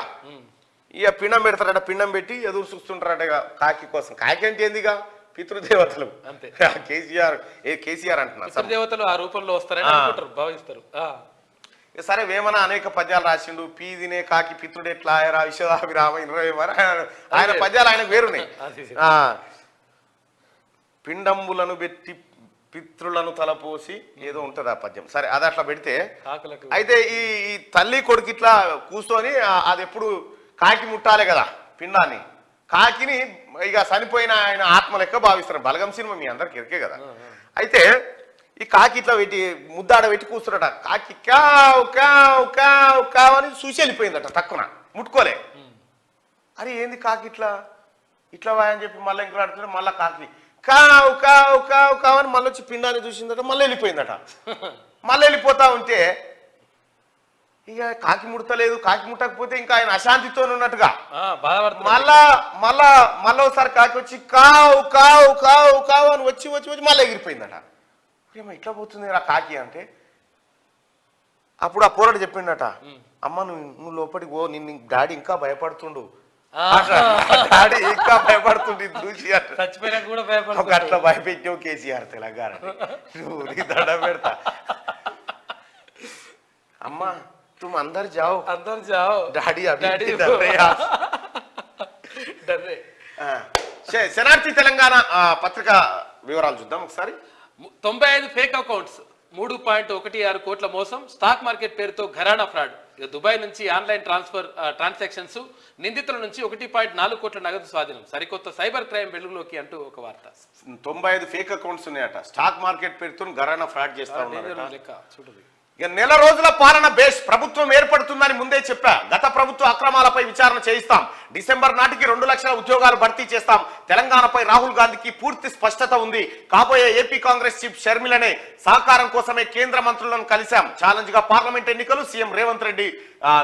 ఇక పిండం పెడతారట. పిండం పెట్టి ఎదురు చూస్తుంటారట కాకి కోసం. కాకి అంటే ఏందిగా పితృదేవతలు. అంతే. కేసీఆర్ అంటున్నారు పితృదేవతలు ఆ రూపంలో వస్తారని భావిస్తారు. సరే వేమన అనేక పద్యాలు రాసిండు. పీదినే కాకి పితృడు ఎట్లా ఆయరా విశ్వదాభిరామ ఆయన పద్యాలు ఆయనకు వేరున్నాయి. పిండంబులను పెట్టి పితృలను తలపోసి ఏదో ఉంటది ఆ పద్యం. సరే అది అట్లా పెడితే అయితే ఈ తల్లి కొడుకు ఇట్లా కూర్చొని అది ఎప్పుడు కాకి ముట్టాలే కదా పిండాన్ని. కాకిని ఇక చనిపోయిన ఆయన ఆత్మ లెక్క భావిస్తారు. బలగం సినిమా మీ అందరికి ఎరికే కదా. అయితే ఈ కాకి ఇట్లా పెట్టి ముద్దాడ పెట్టి కూర్చున్నాడ. కాకి కావ్ కావ్ కావ్ కావ్ అని చూసి వెళ్ళిపోయిందట. తక్కువ ముట్టుకోలే. అరే ఏంది కాకి ఇట్లా ఇట్లా అని చెప్పి మళ్ళీ ఇంకో ఆడుతుంటే మళ్ళీ కాకి కావ్ కావ్ కావ్ కావ్ అని మళ్ళీ వచ్చి పిండాన్ని చూసిందట. మళ్ళీ వెళ్ళిపోయిందట. మళ్ళీ వెళ్ళిపోతా ఉంటే ఇక కాకి ముడతలేదు. కాకి ముట్టకపోతే ఇంకా ఆయన అశాంతితో ఉన్నట్టుగా మళ్ళా ఒకసారి కాకి వచ్చి కావు కావు కావు కావు అని వచ్చి వచ్చి వచ్చి మళ్ళీ ఎగిరిపోయిందట. ఏమో ఇట్లా పోతుంది ఆ కాకి అంటే అప్పుడు ఆ పోరాడు చెప్పిండట, అమ్మ నువ్వు లోపలికి ఓ నిన్ను డాడీ ఇంకా భయపడుతుండు. డాడీ ఇంకా భయపడుతుండు చూసి అట్లా భయపెట్టావు కేసీఆర్ తెలంగాణ. నువ్వు నీ దండ పెడతా అమ్మా तुम अंदर जाओ డాడీ శనార్థి తెలంగాణ పత్రిక వివరాలు చూద్దాం ఒకసారి. 95 ఫేక్ అకౌంట్స్, 3.16 కోట్ల మోసం, స్టాక్ మార్కెట్ పేరుతో ఘరానా ఫ్రాడ్. దుబాయ్ నుంచి ఆన్లైన్ ట్రాన్సాక్షన్స్, నిందితుల నుంచి 1.4 కోట్ల నగదు స్వాధీనం. సరికొత్త సైబర్ క్రైమ్ వెలుగులోకి అంటూ ఒక వార్త. 95 ఫేక్ అకౌంట్స్ ఉన్నాయట. స్టాక్ మార్కెట్ పేరుతో ఘరానా ఫ్రాడ్ చేస్తా ఉన్నారు. చూడండి. ఇక నెల రోజుల పాలన బేస్ ప్రభుత్వం ఏర్పడుతుందని ముందే చెప్పా. గత ప్రభుత్వ అక్రమాలపై విచారణ చేయిస్తాం. డిసెంబర్ నాటికి 2 లక్షల ఉద్యోగాలు భర్తీ చేస్తాం. తెలంగాణపై రాహుల్ గాంధీకి పూర్తి స్పష్టత ఉంది. కాబోయే ఏపీ కాంగ్రెస్ చీఫ్ షర్మిలనే సహకారం కోసమే కేంద్ర మంత్రులను కలిశాం. ఛాలెంజ్ గా పార్లమెంట్ ఎన్నికలు. సీఎం రేవంత్ రెడ్డి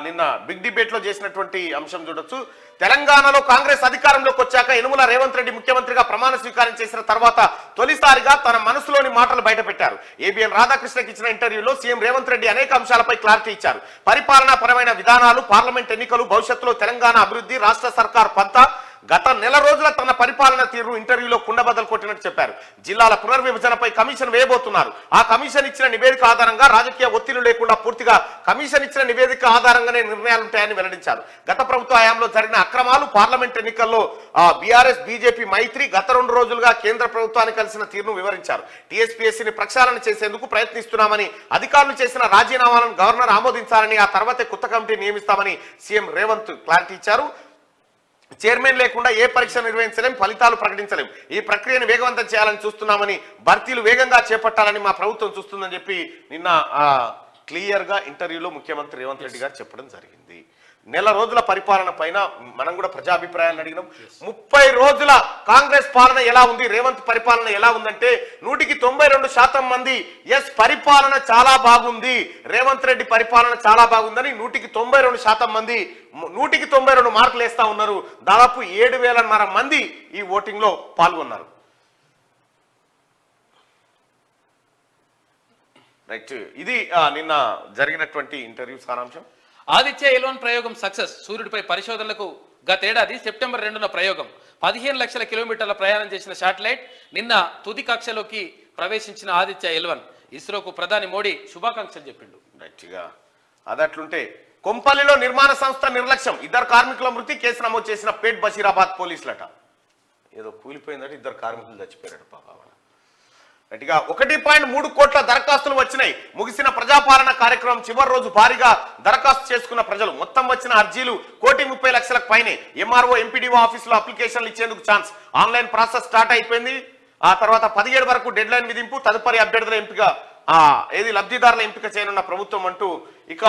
నిన్న బిగ్ డిబేట్ లో చేసినటువంటి అంశం చూడొచ్చు. తెలంగాణలో కాంగ్రెస్ అధికారంలోకి వచ్చాక యనుమల రేవంత్ రెడ్డి ముఖ్యమంత్రిగా ప్రమాణ స్వీకారం చేసిన తర్వాత తొలిసారిగా తన మనసులోని మాటలు బయటపెట్టారు. ఏబిఎన్ రాధాకృష్ణకి ఇచ్చిన ఇంటర్వ్యూలో సీఎం రేవంత్ రెడ్డి అనేక అంశాలపై క్లారిటీ ఇచ్చారు. పరిపాలనా పరమైన విధానాలు, పార్లమెంట్ ఎన్నికలు, భవిష్యత్తులో తెలంగాణ అభివృద్ధి, రాష్ట్ర సర్కార్ పంతా, గత నెల రోజుల తన పరిపాలన తీరు ఇంటర్వ్యూలో కుండబద్దలు కొట్టినట్టు చెప్పారు. జిల్లాల పునర్విభజనపై కమిషన్ వేయబోతున్నారు. ఆ కమిషన్ ఇచ్చిన నివేదిక ఆధారంగా రాజకీయ ఒత్తిళ్లు లేకుండా పూర్తిగా కమిషన్ ఇచ్చిన నివేదిక ఆధారంగానే నిర్ణయాలుంటాయని వెల్లడించారు. గత ప్రభుత్వ హయాంలో జరిగిన అక్రమాలు, పార్లమెంట్ ఎన్నికల్లో బీఆర్ఎస్ బీజేపీ మైత్రి, గత 2 రోజులుగా కేంద్ర ప్రభుత్వాన్ని కలిసిన తీరును వివరించారు. టీఎస్పీఎస్సీని ప్రక్షాళన చేసేందుకు ప్రయత్నిస్తున్నామని, అధికారులు చేసిన రాజీనామాలను గవర్నర్ ఆమోదించాలని, ఆ తర్వాతే కొత్త కమిటీ నియమిస్తామని సీఎం రేవంత్ క్లారిటీ ఇచ్చారు. చైర్మన్ లేకుండా ఏ పరీక్ష నిర్వహించలేం, ఫలితాలు ప్రకటించలేం. ఈ ప్రక్రియను వేగవంతం చేయాలని చూస్తున్నామని, భర్తీలు వేగంగా చేపట్టాలని మా ప్రభుత్వం చూస్తుందని చెప్పి నిన్న క్లియర్ గా ఇంటర్వ్యూలో ముఖ్యమంత్రి రేవంత్ రెడ్డి గారు చెప్పడం జరిగింది. నెల రోజుల పరిపాలన పైన మనం కూడా ప్రజాభిప్రాయాన్ని అడిగినాం. 30 రోజుల కాంగ్రెస్ పాలన ఎలా ఉంది, రేవంత్ పరిపాలన ఎలా ఉందంటే 92% మంది ఎస్ పరిపాలన చాలా బాగుంది, రేవంత్ రెడ్డి పరిపాలన చాలా బాగుందని 92% మంది 192 మార్కులు వేస్తా ఉన్నారు. దాదాపు 7,500 మంది ఈ ఓటింగ్ లో పాల్గొన్నారు. రైట్, ఇది నిన్న జరిగినటువంటి ఇంటర్వ్యూ సారాంశం. ఆదిత్య ఎల్1 ప్రయోగం సక్సెస్. సూర్యుడిపై పరిశోధనలకు గతేడాది సెప్టెంబర్ 2న ప్రయోగం. 15 లక్షల కిలోమీటర్ల ప్రయాణం చేసిన శాటిలైట్ నిన్న తుది కక్షలోకి ప్రవేశించిన ఆదిత్య ఎల్1. ఇస్రోకు ప్రధాని మోడీ శుభాకాంక్షలు చెప్పిండు. రైట్గా అదట్లుంటే కొంపల్లిలో నిర్మాణ సంస్థ నిర్లక్ష్యం, 2 కార్మికుల మృతి, కేసు నమోదు చేసిన పేట్ బషీరాబాద్ పోలీసులట. ఏదో కూలిపోయిందంటే 2 కార్మికులు చచ్చిపోయారు పాప. గట్టిగా 1.3 కోట్ల దరఖాస్తులు వచ్చినాయి. ముగిసిన ప్రజాపాలన కార్యక్రమం చివరి రోజు భారీగా దరఖాస్తు చేసుకున్న ప్రజలు. మొత్తం వచ్చిన అర్జీలు 1,30,00,000కు పైనే. ఎంఆర్ఓ ఎంపీడీఓ ఆఫీసులో అప్లికేషన్లు ఇచ్చేందుకు ఛాన్స్. ఆన్లైన్ ప్రాసెస్ స్టార్ట్ అయిపోయింది. ఆ తర్వాత 17 వరకు డెడ్ లైన్ విధింపు. తదుపరి అభ్యర్థుల ఎంపిక, లబ్ధిదారుల ఎంపిక చేయనున్న ప్రభుత్వం అంటూ ఇక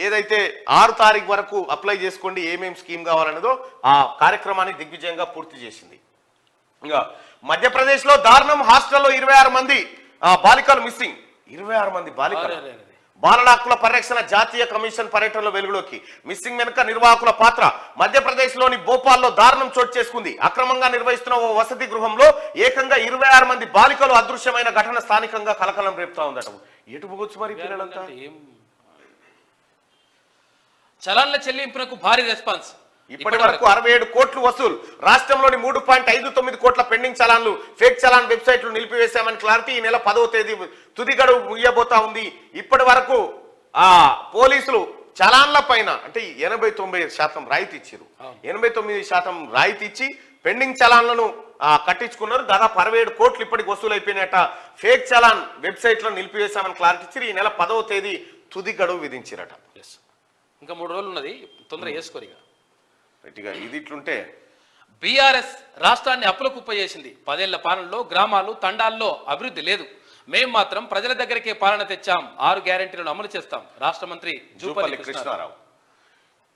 ఏదైతే 6 తారీఖు వరకు అప్లై చేసుకోండి ఏమేం స్కీమ్ కావాలన్నదో ఆ కార్యక్రమాన్ని దిగ్విజయంగా పూర్తి చేసింది. ఇంకా మధ్యప్రదేశ్ లో దారుణం. హాస్టల్లో 26 మంది బాలికలు మిస్సింగ్. 26 మంది బాలికలు. అరే. బాలల హక్కుల పరిరక్షణ జాతీయ కమిషన్ పర్యటనలో వెలుగులోకి. మిస్సింగ్ వెనుక నిర్వాహకుల పాత్ర. మధ్యప్రదేశ్లోని భోపాల్లో దారుణం చోటు చేసుకుంది. అక్రమంగా నిర్వహిస్తున్న ఓ వసతి గృహంలో ఏకంగా 26 మంది బాలికలు అదృశ్యమైన ఘటన స్థానికంగా కలకలం రేపుతా ఉందట. ఎటు పోవచ్చు మరి పిల్లలంతా? చలాన్ల చెల్లింపునకు భారీ రెస్పాన్స్. ఇప్పటి వరకు 67 కోట్లు వసూలు. రాష్ట్రంలోని 3.59 కోట్ల పెండింగ్ చలాన్లు, ఫేక్ చలాన్ వెబ్సైట్లు నిలిపివేశామని క్లారిటీ. ఈ నెల 10వ తేదీ తుది గడువు ముగియబోతా ఉంది. ఇప్పటి వరకు పోలీసులు చలాన్ల పైన అంటే 89% రాయితీ ఇచ్చారు. 89% రాయితీ ఇచ్చి పెండింగ్ చలాన్లను కట్టించుకున్నారు. దాదాపు 67 కోట్లు ఇప్పటికి వసూలు అయిపోయినట్ట. ఫేక్ చలాన్ వెబ్సైట్లను నిలిపివేశామని క్లారిటీ ఇచ్చారు. ఈ నెల 10వ తేదీ తుది గడువు విధించారట. ఇంకా 3 రోజులు ఉన్నది, తొందరగా వేసుకోరిగా. ఇది ఇట్లుంటే బీఆర్ఎస్ రాష్ట్రాన్ని అప్పుల కుప్ప చేసింది. 10 ఏళ్ల పాలనలో గ్రామాలు తండాల్లో అభివృద్ధి లేదు. మేం మాత్రం ప్రజల దగ్గరికే పాలన తెచ్చాం, 6 గ్యారెంటీలను అమలు చేస్తాం. రాష్ట్ర మంత్రి జూపల్లి కృష్ణారావు.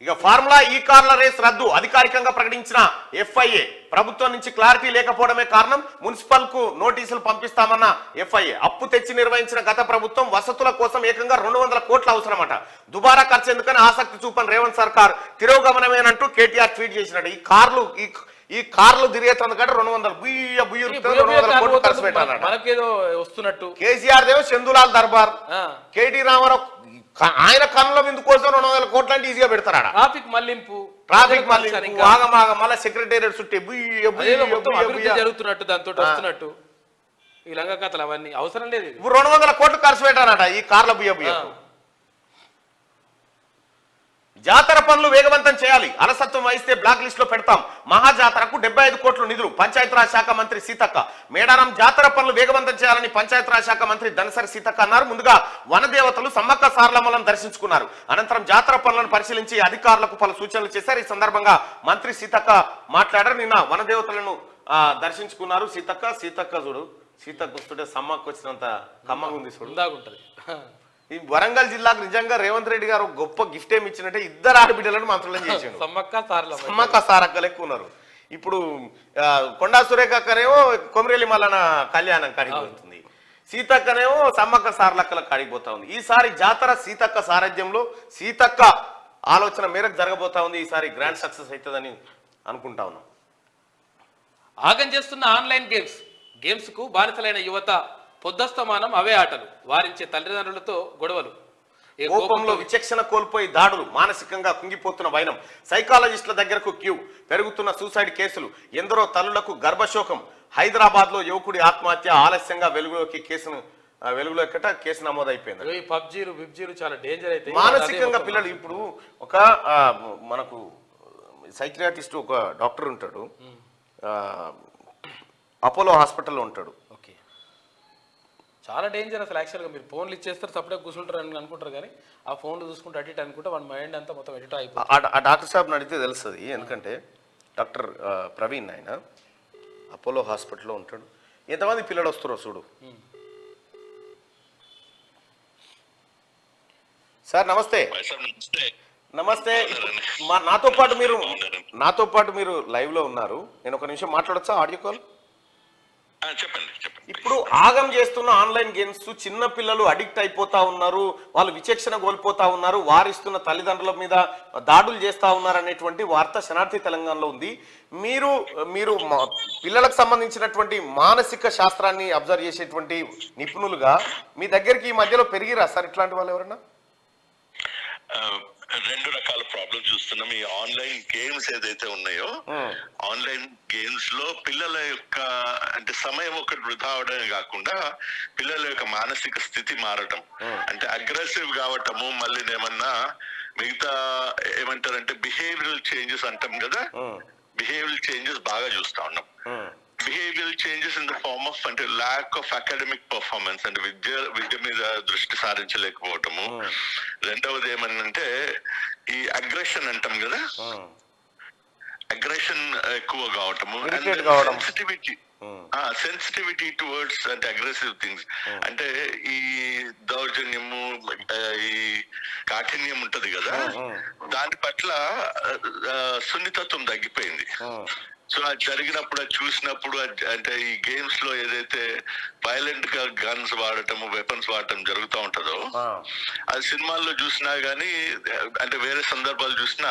ఇక ఫార్ములా ఈ కార్ల రేస్ రద్దు అధికారికంగా ప్రకటించిన FIA. ప్రభుత్వం నుంచి క్లారిటీ లేకపోవడమే కారణం. మున్సిపల్ కు నోటీసులు పంపిస్తామన్న FIA. అప్పు తెచ్చి నిర్వహించిన గత ప్రభుత్వం వసతుల కోసం ఏకంగా 200 కోట్ల అవసరమట. దుబారా ఖర్చు ఎందుకని ఆసక్తి చూపని రేవంత్ సర్కార్ తిరోగమనమేనంటూ కేటీఆర్ ట్వీట్ చేసినాడు. ఈ కార్లు తిరిగేందుకంటే 200 కోట్లు ఖర్చు పెట్టాలన్నమాట. మనకేదో వస్తున్నట్టు. కేసీఆర్ దేవో చందులాల్ దర్బార్, కేటీ రామారావు ఆయన కన్నుల విందు కోసం 200 కోట్లు అంటే ఈజీగా పెడతారా? ట్రాఫిక్ మళ్లింపు మళ్ళీ సెక్రటేరియట్ చుట్టే జరుగుతున్నట్టు, దాంతో వస్తున్నట్టు ఈ లంగా కథలు అవన్నీ అవసరం లేదు. 200 కోట్లు ఖర్చు పెట్టారట ఈ కార్ల బుయ్యకు. జాతర పనులు వేగవంతం చేయాలి. అలసత్వం వహిస్తే బ్లాక్ లిస్ట్ లో పెడతాం. మహాజాతరకు 75 కోట్లు నిధులు. పంచాయతీరాజ్ శాఖ మంత్రి సీతక్క. మేడారం జాతర పనులు వేగవంతం చేయాలని పంచాయతీరాజ్ శాఖ మంత్రి దనసరి సీతక్క అన్నారు. ముందుగా వనదేవతలు సమ్మక్క సారలమ్మలను దర్శించుకున్నారు. అనంతరం జాతర పనులను పరిశీలించి అధికారులకు పలు సూచనలు చేశారు. ఈ సందర్భంగా మంత్రి సీతక్క మాట్లాడారు. నిన్న వనదేవతలను దర్శించుకున్నారు సీతక్క చూడు, సీతక్క వస్తుంటే సమ్మక్క వచ్చినంత కమ్మగా ఉంది చూడు, ఉంటది. ఈ వరంగల్ జిల్లాకు నిజంగా రేవంత్ రెడ్డి గారు గొప్ప గిఫ్ట్ ఏమి ఇచ్చినట్టే 2 ఆడబిడ్డలను మంత్రులను చేశాడు. సమ్మక్క సారక్క లెక్క ఉన్నారు. ఇప్పుడు కొండా సురేఖక్కనేమో కొమరేలి మల్లన కళ్యాణం కడిగిపోతుంది, సీతక్కనేమో సమ్మక్క సారలక్కల కడిగిపోతా ఉంది. ఈసారి జాతర సీతక్క సారథ్యంలో సీతక్క ఆలోచన మేరకు జరగబోతా ఉంది. ఈసారి గ్రాండ్ సక్సెస్ అవుతుందని అనుకుంటా ఉన్నాం. ఆగం చేస్తున్న ఆన్లైన్ గేమ్స్ కు బానిసలైన యువత పొద్దస్తమానం అవే ఆటలు. వారించే తల్లిదండ్రులతో గొడవలు. కోపంలో విచక్షణ కోల్పోయి దాడులు. మానసికంగా కుంగిపోతున్న వైనం. సైకాలజిస్టుల దగ్గరకు క్యూ. పెరుగుతున్న సూసైడ్ కేసులు. ఎందరో తల్లులకు గర్భశోకం. హైదరాబాద్ లో యువకుడి ఆత్మహత్య ఆలస్యంగా వెలుగులోకి కేసు నమోదైపోయింది. పబ్జీలు చాలా డేంజర్ అయితే మానసికంగా పిల్లలు. ఇప్పుడు ఒక మనకు సైకియాట్రిస్ట్ ఒక డాక్టర్ ఉంటాడు, అపోలో హాస్పిటల్లో ఉంటాడు. చాలా డేంజర్ అసలు. యాక్చువల్గా మీరు ఫోన్లు ఇచ్చేస్తారు, సపరేట్ కూర్చుంటారు అని అనుకుంటారు, కానీ ఆ ఫోన్లు చూసుకుంటే అటు ఇటు అనుకుంటే మన మైండ్ అంతా మొత్తం ఎడిట్ అయిపోతుంది. ఆ డాక్టర్ సాబ్ని అడిగితే తెలుస్తుంది. ఎందుకంటే డాక్టర్ ప్రవీణ్ ఆయన అపోలో హాస్పిటల్లో ఉంటాడు. ఎంతమంది పిల్లలు వస్తారో చూడు. సార్ నమస్తే. నమస్తే. నాతో పాటు మీరు లైవ్ లో ఉన్నారు. నేను ఒక నిమిషం మాట్లాడచ్చా? ఆడియో కాల్ చెప్పండి. ఇప్పుడు ఆగం చేస్తున్న ఆన్లైన్ గేమ్స్ చిన్న పిల్లలు అడిక్ట్ అయిపోతా ఉన్నారు, వాళ్ళు విచక్షణ కోల్పోతా ఉన్నారు, వారిస్తున్న తల్లిదండ్రుల మీద దాడులు చేస్తా ఉన్నారు అనేటువంటి వార్త శనార్థి తెలంగాణలో ఉంది. మీరు పిల్లలకు సంబంధించినటువంటి మానసిక శాస్త్రాన్ని అబ్జర్వ్ చేసేటువంటి నిపుణులుగా మీ దగ్గరికి ఈ మధ్యలో పెరిగిరా సార్ ఇట్లాంటి వాళ్ళు ఎవరన్నా? 2 రకాల ప్రాబ్లమ్స్ చూస్తున్నాం. ఈ ఆన్లైన్ గేమ్స్ ఏదైతే ఉన్నాయో, ఆన్లైన్ గేమ్స్ లో పిల్లల యొక్క అంటే సమయం ఒకటి వృధా అవడమే కాకుండా పిల్లల యొక్క మానసిక స్థితి మారటం, అంటే అగ్రెసివ్ కావటము, మళ్ళీ ఏమన్నా మిగతా ఏమంటారంటే బిహేవియరల్ చేంజెస్ అంటాం కదా, బిహేవియరల్ చేంజెస్ బాగా చూస్తా ఉన్నాం. Behavioural changes in the form of అంటే ల్యాక్ ఆఫ్ అకాడమిక్ పర్ఫార్మెన్స్, అంటే విద్య మీద దృష్టి సారించలేకపోవటము. రెండవది ఏమనంటే ఈ అగ్రెషన్ అంటాం కదా, అగ్రెషన్ ఎక్కువ కావటము. సెన్సిటివిటీ టువర్డ్స్ అంటే అగ్రెసివ్ థింగ్స్, అంటే ఈ దౌర్జన్యము, ఈ కాఠిన్యం ఉంటది కదా, దాని పట్ల సున్నితత్వం తగ్గిపోయింది. సో అది జరిగినప్పుడు, అది చూసినప్పుడు, అంటే ఈ గేమ్స్ లో ఏదైతే వైలెంట్ గా గన్స్ వాడటము, వెపన్స్ వాడటం జరుగుతూ ఉంటుందో, అది సినిమాల్లో చూసినా గానీ, అంటే వేరే సందర్భాలు చూసినా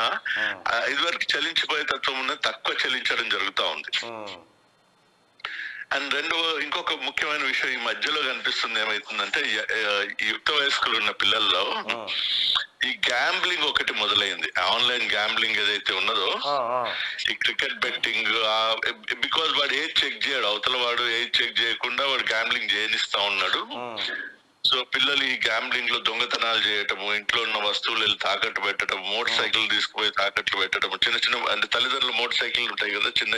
ఇదివరకు చలించిపోయే తత్వం ఉన్నది తక్కువ చలించడం జరుగుతూ ఉంది. అండ్ ఇంకొక ముఖ్యమైన విషయం ఈ మధ్యలో కనిపిస్తుంది ఏమైతుందంటే, యుక్త వయస్కులు ఉన్న పిల్లల్లో ఈ గ్యాంబ్లింగ్ ఒకటి మొదలైంది. ఆన్లైన్ గ్యాంబ్లింగ్ ఏదైతే ఉన్నదో, ఈ క్రికెట్ బెట్టింగ్, బికాజ్ వాడు ఏజ్ చెక్ చేయడు, అవతల వాడు ఏజ్ చెక్ చేయకుండా వాడు గ్యాంబ్లింగ్ చేయనిస్తా ఉన్నాడు. సో పిల్లలు ఈ గ్యాంబ్లింగ్ లో దొంగతనాలు చేయటము, ఇంట్లో ఉన్న వస్తువులు తాకట్టు పెట్టడం, మోటార్ సైకిల్ తీసుకుపోయి తాకట్లు పెట్టడం, చిన్న చిన్న అంటే తల్లిదండ్రులు మోటార్ సైకిల్ ఉంటాయి కదా, చిన్న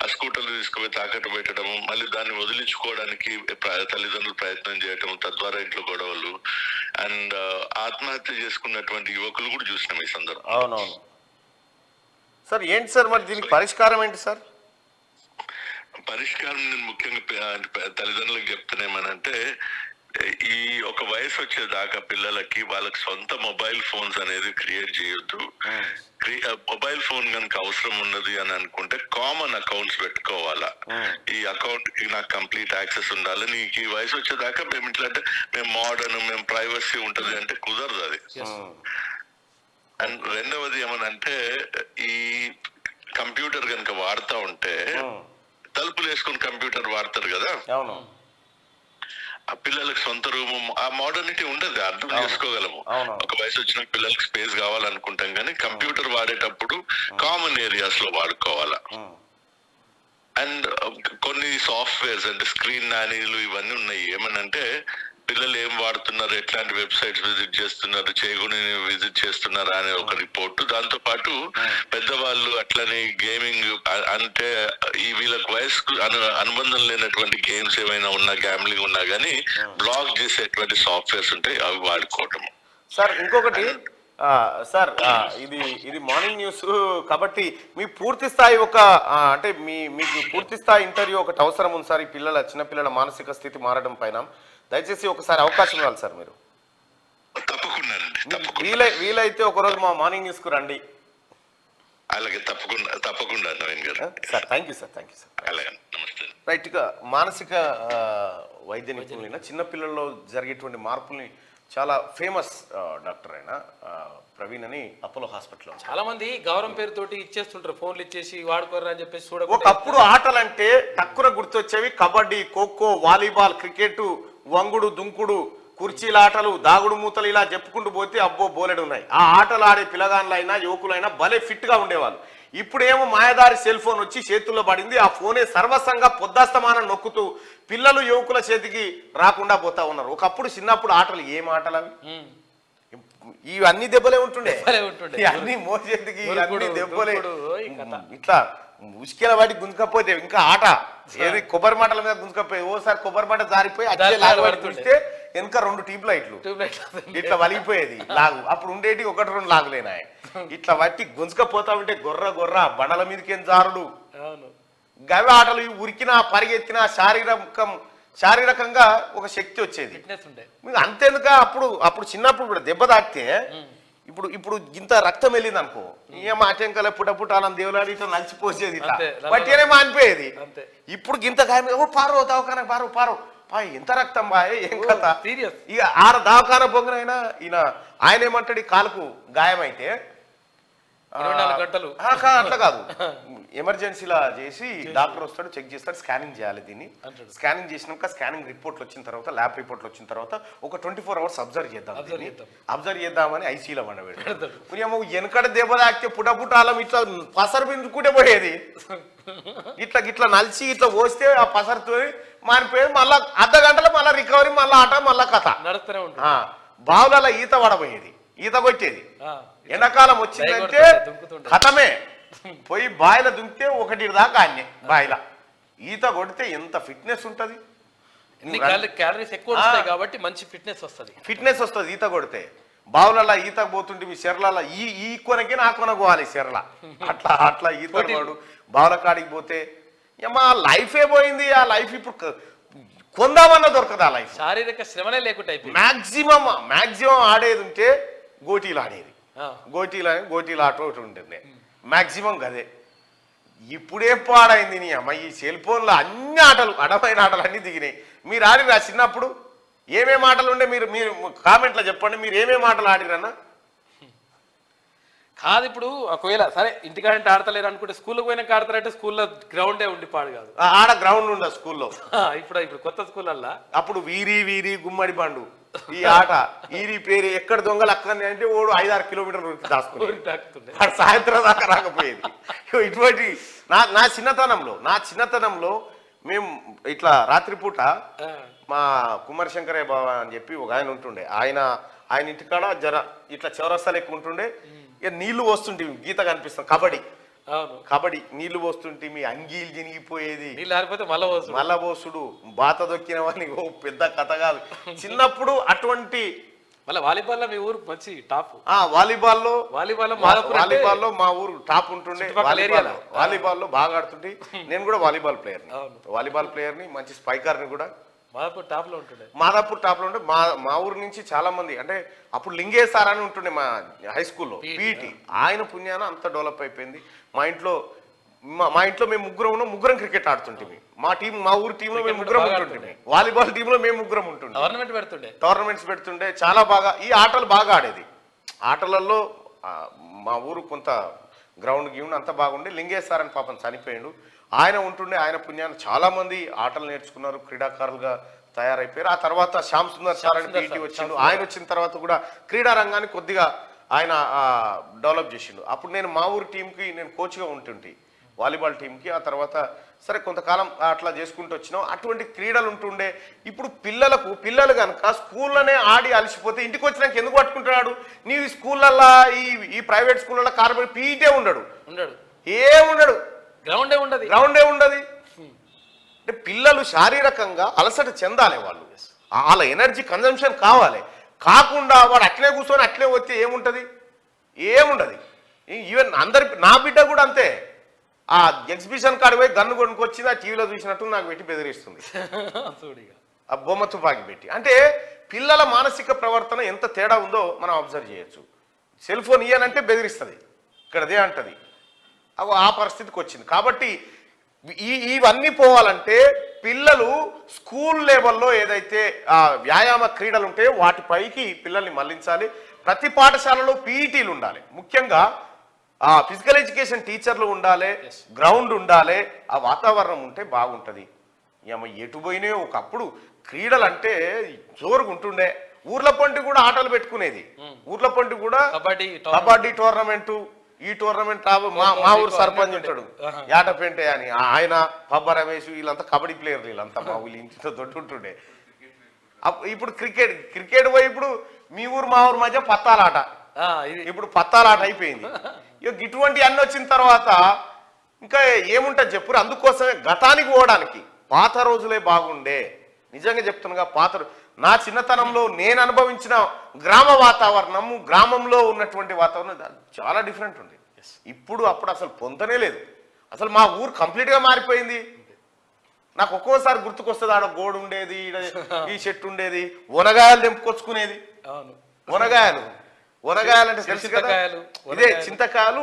ఆ స్కూటర్లు తీసుకుపోయి తాకట్టు పెట్టడము, మళ్ళీ దాన్ని వదిలించుకోవడానికి తల్లిదండ్రులు ప్రయత్నం చేయటం, తద్వారా ఇంట్లో గొడవలు అండ్ ఆత్మహత్య చేసుకున్నటువంటి యువకులు కూడా చూసినాం ఈ సందర్భం. అవునవును సార్. ఏంటి సార్ మరి దీనికి పరిష్కారం ఏంటి సార్? పరిష్కారం నేను ముఖ్యంగా తల్లిదండ్రులకు చెప్తానేమనంటే, ఈ ఒక వయసు వచ్చేదాకా పిల్లలకి వాళ్ళకి సొంత మొబైల్ ఫోన్స్ అనేది క్రియేట్ చేయొద్దు. మొబైల్ ఫోన్ కనుక అవసరం ఉన్నది అని అనుకుంటే కామన్ అకౌంట్స్ పెట్టుకోవాలా. ఈ అకౌంట్ కి నాకు కంప్లీట్ యాక్సెస్ ఉండాలి. నీకు ఈ వయసు వచ్చేదాకా మేము ఇట్లా అంటే మేము మోడర్న్, మేము ప్రైవసీ ఉంటది అంటే కుదరదు అది. అండ్ రెండవది ఏమనంటే, ఈ కంప్యూటర్ కనుక వాడుతూ ఉంటే తలుపులు వేసుకుని కంప్యూటర్ వాడతారు కదా, ఆ పిల్లలకు సొంత రూము, ఆ మోడర్నిటీ ఉండదు, అర్థం చేసుకోగలము. ఒక వయసు వచ్చిన పిల్లలకి స్పేస్ కావాలనుకుంటాం, కానీ కంప్యూటర్ వాడేటప్పుడు కామన్ ఏరియాస్ లో వాడుకోవాలా. అండ్ కొన్ని సాఫ్ట్వేర్స్ అంటే స్క్రీన్ నానీలు ఇవన్నీ ఉన్నాయి. ఏమనంటే పిల్లలు ఏం వాడుతున్నారు, ఎట్లాంటి వెబ్సైట్స్ విజిట్ చేస్తున్నారు, చేయకుండా విజిట్ చేస్తున్నారా అనే ఒక రిపోర్టు. దాంతో పాటు పెద్దవాళ్ళు అట్లనే గేమింగ్ అంటే ఈ వీళ్ళకి వయసుకు అనుబంధం లేనటువంటి గేమ్స్ ఏమైనా ఉన్నా, గ్యాంబ్లింగ్ ఉన్నా కానీ బ్లాక్ చేసేటువంటి సాఫ్ట్వేర్స్ ఉంటాయి, అవి వాడుకోవటం. సార్ ఇంకొకటి సార్, ఇది మార్నింగ్ న్యూస్ కాబట్టి మీ పూర్తి స్థాయి అంటే మీకు పూర్తి స్థాయి ఇంటర్వ్యూ ఒకటి అవసరం ఉంది సార్. ఈ చిన్నపిల్లల మానసిక స్థితి మారడం పైన దయచేసి ఒకసారి అవకాశం ఇవ్వాలి సార్ మీరు. వీలైతే ఒకరోజు మా మార్నింగ్ న్యూస్ కు రండి. అలాగే, తప్పకుండా నవీన్ గారు. Sir thank you sir. అలాగే, నమస్తే. రైట్ గా మానసిక వైద్య నిపుణులైన చిన్నపిల్లల్లో జరిగేటువంటి మార్పుల్ని చాలా ఫేమస్ డాక్టర్ అయిన ప్రవీణ్ అని అపోలో హాస్పిటల్లో చాలా మంది గౌరవం పేరుతోటి ఇచ్చేస్తుంటారు, ఫోన్లు ఇచ్చేసి వాడుకోర్రా అని చెప్పేసి చూడ. ఒకప్పుడు ఆటలంటే టక్కున గుర్తొచ్చేవి కబడ్డీ, ఖోఖో, వాలీబాల్, క్రికెట్, వంగుడు, దుంకుడు, కుర్చీల ఆటలు, దాగుడు మూతలు, ఇలా చెప్పుకుంటూ పోతే అబ్బో బోలెడు ఉన్నాయి. ఆ ఆటలు ఆడే పిల్లగాళ్ళైనా యువకులైనా భలే ఫిట్ గా ఉండేవాళ్ళు. ఇప్పుడేమో మాయదారి సెల్ ఫోన్ వచ్చి చేతుల్లో పడింది. ఆ ఫోనే సర్వస్వంగా పొద్దాస్తమానం నొక్కుతూ పిల్లలు యువకుల చేతికి రాకుండా పోతా ఉన్నారు. ఒకప్పుడు చిన్నప్పుడు ఆటలు ఏం ఆటలు అవి? ఇవన్నీ దెబ్బలే ఉంటుండే, అన్ని మోసేతికి అన్ని దెబ్బలే. ఇట్లా ఉసుకేల వాటి గుంజకపోతే ఇంకా ఆట ఏది కొబ్బరి మాటల మీద గుంజకపోయి ఓసారి కొబ్బరి మాట జారిపోయి చూస్తే వెనక 2 ట్యూబ్ లైట్లు ఇట్లా వలిగిపోయేది లాగు. అప్పుడు ఉండేటి 1-2 లాగులేనా. ఇట్లా వట్టి గుంజకపోతా ఉంటే గొర్ర బండల మీదకేం జారుడు. గవి ఆటలు ఉరికినా పరిగెత్తినా శారీరకంగా ఒక శక్తి వచ్చేది. అంతేందుక అప్పుడు చిన్నప్పుడు కూడా దెబ్బ తాకితే ఇప్పుడు ఇంత రక్తం వెళ్ళింది అనుకో, ఏం ఆటంకాల పుట్టపుట్టాలని దేవులాడి ఇట్లా నలిచిపోసేది, ఇట్లా పట్టేనే మానిపోయేది. ఇప్పుడు గింత గాయం పారు దవాఖాన పారు ఎంత రక్తం బాయ్, ఏం కథ. ఇక 6 దవాఖాన పొంగనైనా ఆయన ఏమంటాడు, కాలుకు గాయం అయితే 24 గంటలు అట్లా కాదు, ఎమర్జెన్సీలా చేసి డాక్టర్ వస్తాడు, చెక్ చేస్తాడు, స్కానింగ్ చేయాలి. దీన్ని స్కానింగ్ చేసినాక స్కానింగ్ రిపోర్ట్లు వచ్చిన తర్వాత, ల్యాబ్ రిపోర్ట్లు వచ్చిన తర్వాత ఒక 24 hours అబ్జర్వ్ చేద్దామని ఐసీలో వండబెడతాడు. వెనకడ దెబ్బ తాకితే పుటపుటాలం ఇట్లా పసరు బిందుకుంటే పోయేది. ఇట్లా నలిచి ఇట్లా పోస్తే ఆ పసరుతో మారిపోయేది. మళ్ళా అర్ధగంటలో మళ్ళీ రికవరీ, మళ్ళీ ఆట, మళ్ళా కథ నడుస్తూనే ఉంటుంది. బావులలో ఈత పడబోయేది, ఈత కొట్టేది. ఎండాకాలం వచ్చిందంటే కథమే, పోయి బాయిల దుంకితే 1 దాకా అన్నే బాయిల ఈత కొడితే ఎంత ఫిట్నెస్ ఉంటది. క్యాలరీస్ ఎక్కువ వస్తాయి కాబట్టి మంచి ఫిట్నెస్ వస్తుంది ఈత కొడితే. బావులలో ఈతకు పోతుంటే మీ చెర్లలో ఈ కొనకి నా కొనకోవాలి చెర్ల, అట్లా ఈత వాడు బావుల కాడికి పోతే మా లైఫే పోయింది. ఆ లైఫ్ ఇప్పుడు కొందామన్నా దొరకదు. ఆ లైఫ్ శారీరక శ్రమనే లేకుండా మాక్సిమం ఆడేది ఉంటే గోటీలు ఆడేది. గోటీలు ఆట ఒకటి ఉంటుంది మాక్సిమం. గదే ఇప్పుడే పాడైంది నీ అమ్మ. ఈ సెల్ ఫోన్లో అన్ని ఆటలు, అడమైన ఆటలు అన్నీ దిగినాయి. మీరు ఆడిరా చిన్నప్పుడు? ఏమేమి ఆటలు ఉండే మీరు మీరు కామెంట్లో చెప్పండి. మీరు ఏమేమి ఆటలు ఆడిరన్నా? కాదు, ఇప్పుడు ఒకవేళ సరే ఇంటికాడంటే ఆడతలేరు అనుకుంటే స్కూల్కి పోయినాక ఆడతారంటే స్కూల్లో గ్రౌండే ఉండి పాడు కాదు. ఆడ గ్రౌండ్ ఉండ స్కూల్లో. ఇప్పుడు కొత్త స్కూళ్ళల్లా అప్పుడు వీరి వీరి గుమ్మడి బండు ఈ ఆట. ఈరి పేరు ఎక్కడ దొంగలు అక్కడనే అంటే ఓడు 5-6 కిలోమీటర్లు దాచుకుంటే సాయంత్రం దాకా రాకపోయేది. ఇటువంటి నా చిన్నతనంలో మేము ఇట్లా రాత్రిపూట మా కుమార్ శంకరయ్య బాబా అని చెప్పి ఒక ఆయన ఉంటుండే. ఆయన ఇంటికాడ జర ఇట్లా చౌరస్తాలు ఎక్కువ ఉంటుండే. ఇక నీళ్లు పోస్తుంటే గీత కనిపిస్తాం. కబడ్డీ నీళ్లు పోస్తుంటే మీ అంగీలు జినిగిపోయేది. మల్ల పోసుడు, బాత దొక్కిన వాడిని పెద్ద కథ కాదు. చిన్నప్పుడు అటువంటి వాలీబాల్ మీ ఊరు మంచి టాప్. వాలీబాల్లో మా ఊరు టాప్ ఉంటుండే. వాలీబాల్లో బాగా ఆడుతుంటే నేను కూడా వాలీబాల్ ప్లేయర్ని మంచి స్పైకర్ని కూడా. మాదాపూర్ టాప్ లో ఉంటుండే. మా ఊరు నుంచి చాలా మంది, అంటే అప్పుడు లింగేశార్ అని ఉంటుండే మా హై స్కూల్లో పీఈటీ. ఆయన పుణ్యాన అంత డెవలప్ అయిపోయింది. మా ఇంట్లో మేము ముగ్గురం క్రికెట్ ఆడుతుంటే. మా ఊరు టీంలో మేము ముగ్గురం ఉంటుండే. వాలీబాల్ టీంలో మేము ముగ్గురం ఉంటుండే. టోర్నమెంట్స్ పెడుతుండే. చాలా బాగా ఈ ఆటలు బాగా ఆడేది. ఆటలలో మా ఊరు కొంత గ్రౌండ్ అంత బాగుండే. లింగేశార్ అని పాపం చనిపోయాడు. ఆయన ఉంటుండే. ఆయన పుణ్యాన్ని చాలా మంది ఆటలు నేర్చుకున్నారు, క్రీడాకారులుగా తయారైపోయారు. ఆ తర్వాత శ్యామ్ సుందర్ సార్ అని పీటీ వచ్చిండు. ఆయన వచ్చిన తర్వాత కూడా క్రీడా రంగాన్ని కొద్దిగా ఆయన డెవలప్ చేసిండు. అప్పుడు నేను మా ఊరు టీంకి నేను కోచ్గా ఉంటుంటే వాలీబాల్ టీంకి. ఆ తర్వాత సరే కొంతకాలం అట్లా చేసుకుంటూ వచ్చినాం. అటువంటి క్రీడలు ఉంటుండే. ఇప్పుడు పిల్లలు కనుక స్కూల్లోనే ఆడి అలసిపోతే ఇంటికి వచ్చినాక ఎందుకు పట్టుకుంటున్నాడు? నీవు స్కూళ్ళల్లో ఈ ప్రైవేట్ స్కూళ్ళల్లో కార్పొరేట్ పీఈటే ఉండడు. ఏముండడు, గ్రౌండే ఉండదు. అంటే పిల్లలు శారీరకంగా అలసట చెందాలి. వాళ్ళ ఎనర్జీ కన్జంప్షన్ కావాలి. కాకుండా వాడు అట్లే కూర్చొని అట్లే వస్తే ఏముండదు. ఈవెన్ నా బిడ్డ కూడా అంతే. ఆ ఎగ్జిబిషన్ కాడికి పోయి గన్ను కొనుక్కొచ్చింది. ఆ టీవీలో చూసినట్టు నాకు పెట్టి బెదిరిస్తుంది, ఆ బొమ్మ తుపాకి పెట్టి. అంటే పిల్లల మానసిక ప్రవర్తన ఎంత తేడా ఉందో మనం అబ్జర్వ్ చేయొచ్చు. సెల్ ఫోన్ ఇయ్యనంటే బెదిరిస్తుంది, ఇక్కడదే అంటది. ఆ పరిస్థితికి వచ్చింది. కాబట్టి ఇవన్నీ పోవాలంటే పిల్లలు స్కూల్ లెవెల్లో ఏదైతే వ్యాయామ క్రీడలు ఉంటాయో వాటిపైకి పిల్లల్ని మళ్లించాలి. ప్రతి పాఠశాలలో పీఈటీలు ఉండాలి. ముఖ్యంగా ఫిజికల్ ఎడ్యుకేషన్ టీచర్లు ఉండాలి, గ్రౌండ్ ఉండాలి. ఆ వాతావరణం ఉంటే బాగుంటుంది. ఎటు పోయినాయో ఒకప్పుడు క్రీడలు అంటే జోరుగా ఉంటుండే. ఊర్ల పంటి కూడా ఆటలు పెట్టుకునేది. ఊర్ల పంటి కూడా కబడ్డీ టోర్నమెంటు, ఈ టోర్నమెంట్ మా ఊరు సర్పంచ్ ఉంటాడు యాటపెంటే అని, ఆయన పబ్బ రమేష్, వీళ్ళంతా కబడ్డీ ప్లేయర్లు. వీళ్ళంతా మా ఊళ్ళు ఇంటితో దొడ్డుంటుండే. ఇప్పుడు క్రికెట్ పోయి ఇప్పుడు మీ ఊరు మా ఊరు మధ్య పత్తాలాట. ఇప్పుడు పత్తాలాట అయిపోయింది. ఇక ఇటువంటి అన్ని వచ్చిన తర్వాత ఇంకా ఏముంటుంది చెప్పురు. అందుకోసమే గతానికి పోవడానికి పాత రోజులే బాగుండే. నిజంగా చెప్తున్నాగా, నా చిన్నతనంలో నేను అనుభవించిన గ్రామ వాతావరణము, గ్రామంలో ఉన్నటువంటి వాతావరణం చాలా డిఫరెంట్ ఉంది. అప్పుడు అసలు పొందనే లేదు. అసలు మా ఊరు కంప్లీట్గా మారిపోయింది. నాకు ఒక్కోసారి గుర్తుకొస్తుంది, ఆడ గోడు ఉండేది, ఈ చెట్టు ఉండేది, వనగాయలు తెంపుకొచ్చుకునేది. వనగాయలు అంటే తెలుసు కదా, ఇదే చింతకాయలు.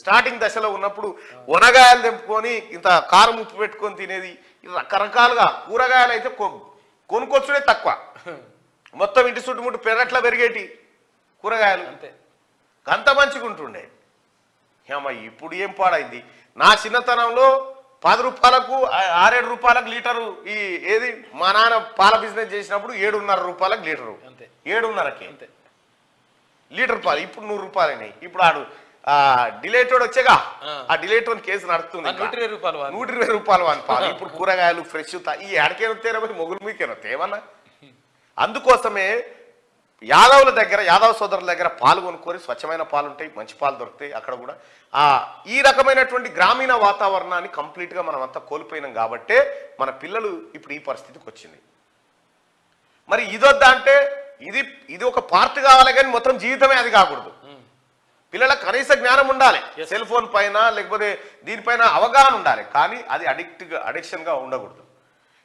స్టార్టింగ్ దశలో ఉన్నప్పుడు వనగాయలు తెంపుకొని ఇంత కారం ఉప్పు పెట్టుకొని తినేది. రకరకాలుగా కూరగాయలు అయితే కొనుక్కొచ్చుడే తక్కువ. మొత్తం ఇంటి చుట్టుముట్టు పెరట్లా పెరిగేటి కూరగాయలు అంత మంచిగా ఉంటుండే. ఇప్పుడు ఏం పాడైంది. నా చిన్నతనంలో 10 రూపాయలకు 6-7 రూపాయలకు లీటరు. ఏది మా నాన్న పాల బిజినెస్ చేసినప్పుడు 7.5 రూపాయలకు లీటరు, 7.5కి లీటర్ పాలు. ఇప్పుడు 100 రూపాయలు అయినాయి. ఇప్పుడు డిలేటోడ్ వచ్చేగా, ఆ డిలేటోడ్ కేసు నడుస్తుంది. 120 రూపాయలు అని పాలు. ఇప్పుడు కూరగాయలు ఫ్రెష్ ఈ ఎడకేనొత్తేనా పోయి మొగులు మీకేనొత్తే ఏమన్నా. అందుకోసమే యాదవ సోదరుల దగ్గర పాలు కొనుక్కొని స్వచ్ఛమైన పాలు ఉంటాయి, మంచి పాలు దొరుకుతాయి. అక్కడ కూడా ఈ రకమైనటువంటి గ్రామీణ వాతావరణాన్ని కంప్లీట్గా మనం అంతా కోల్పోయినాం. కాబట్టే మన పిల్లలు ఇప్పుడు ఈ పరిస్థితికి వచ్చింది. మరి ఇదొద్దా అంటే ఇది ఒక పార్ట్ కావాలి, కానీ మొత్తం జీవితమే అది కాకూడదు. పిల్లలకు కనీస జ్ఞానం ఉండాలి. సెల్ ఫోన్ పైన లేకపోతే దీనిపైన అవగాహన ఉండాలి, కానీ అది అడిక్షన్గా ఉండకూడదు.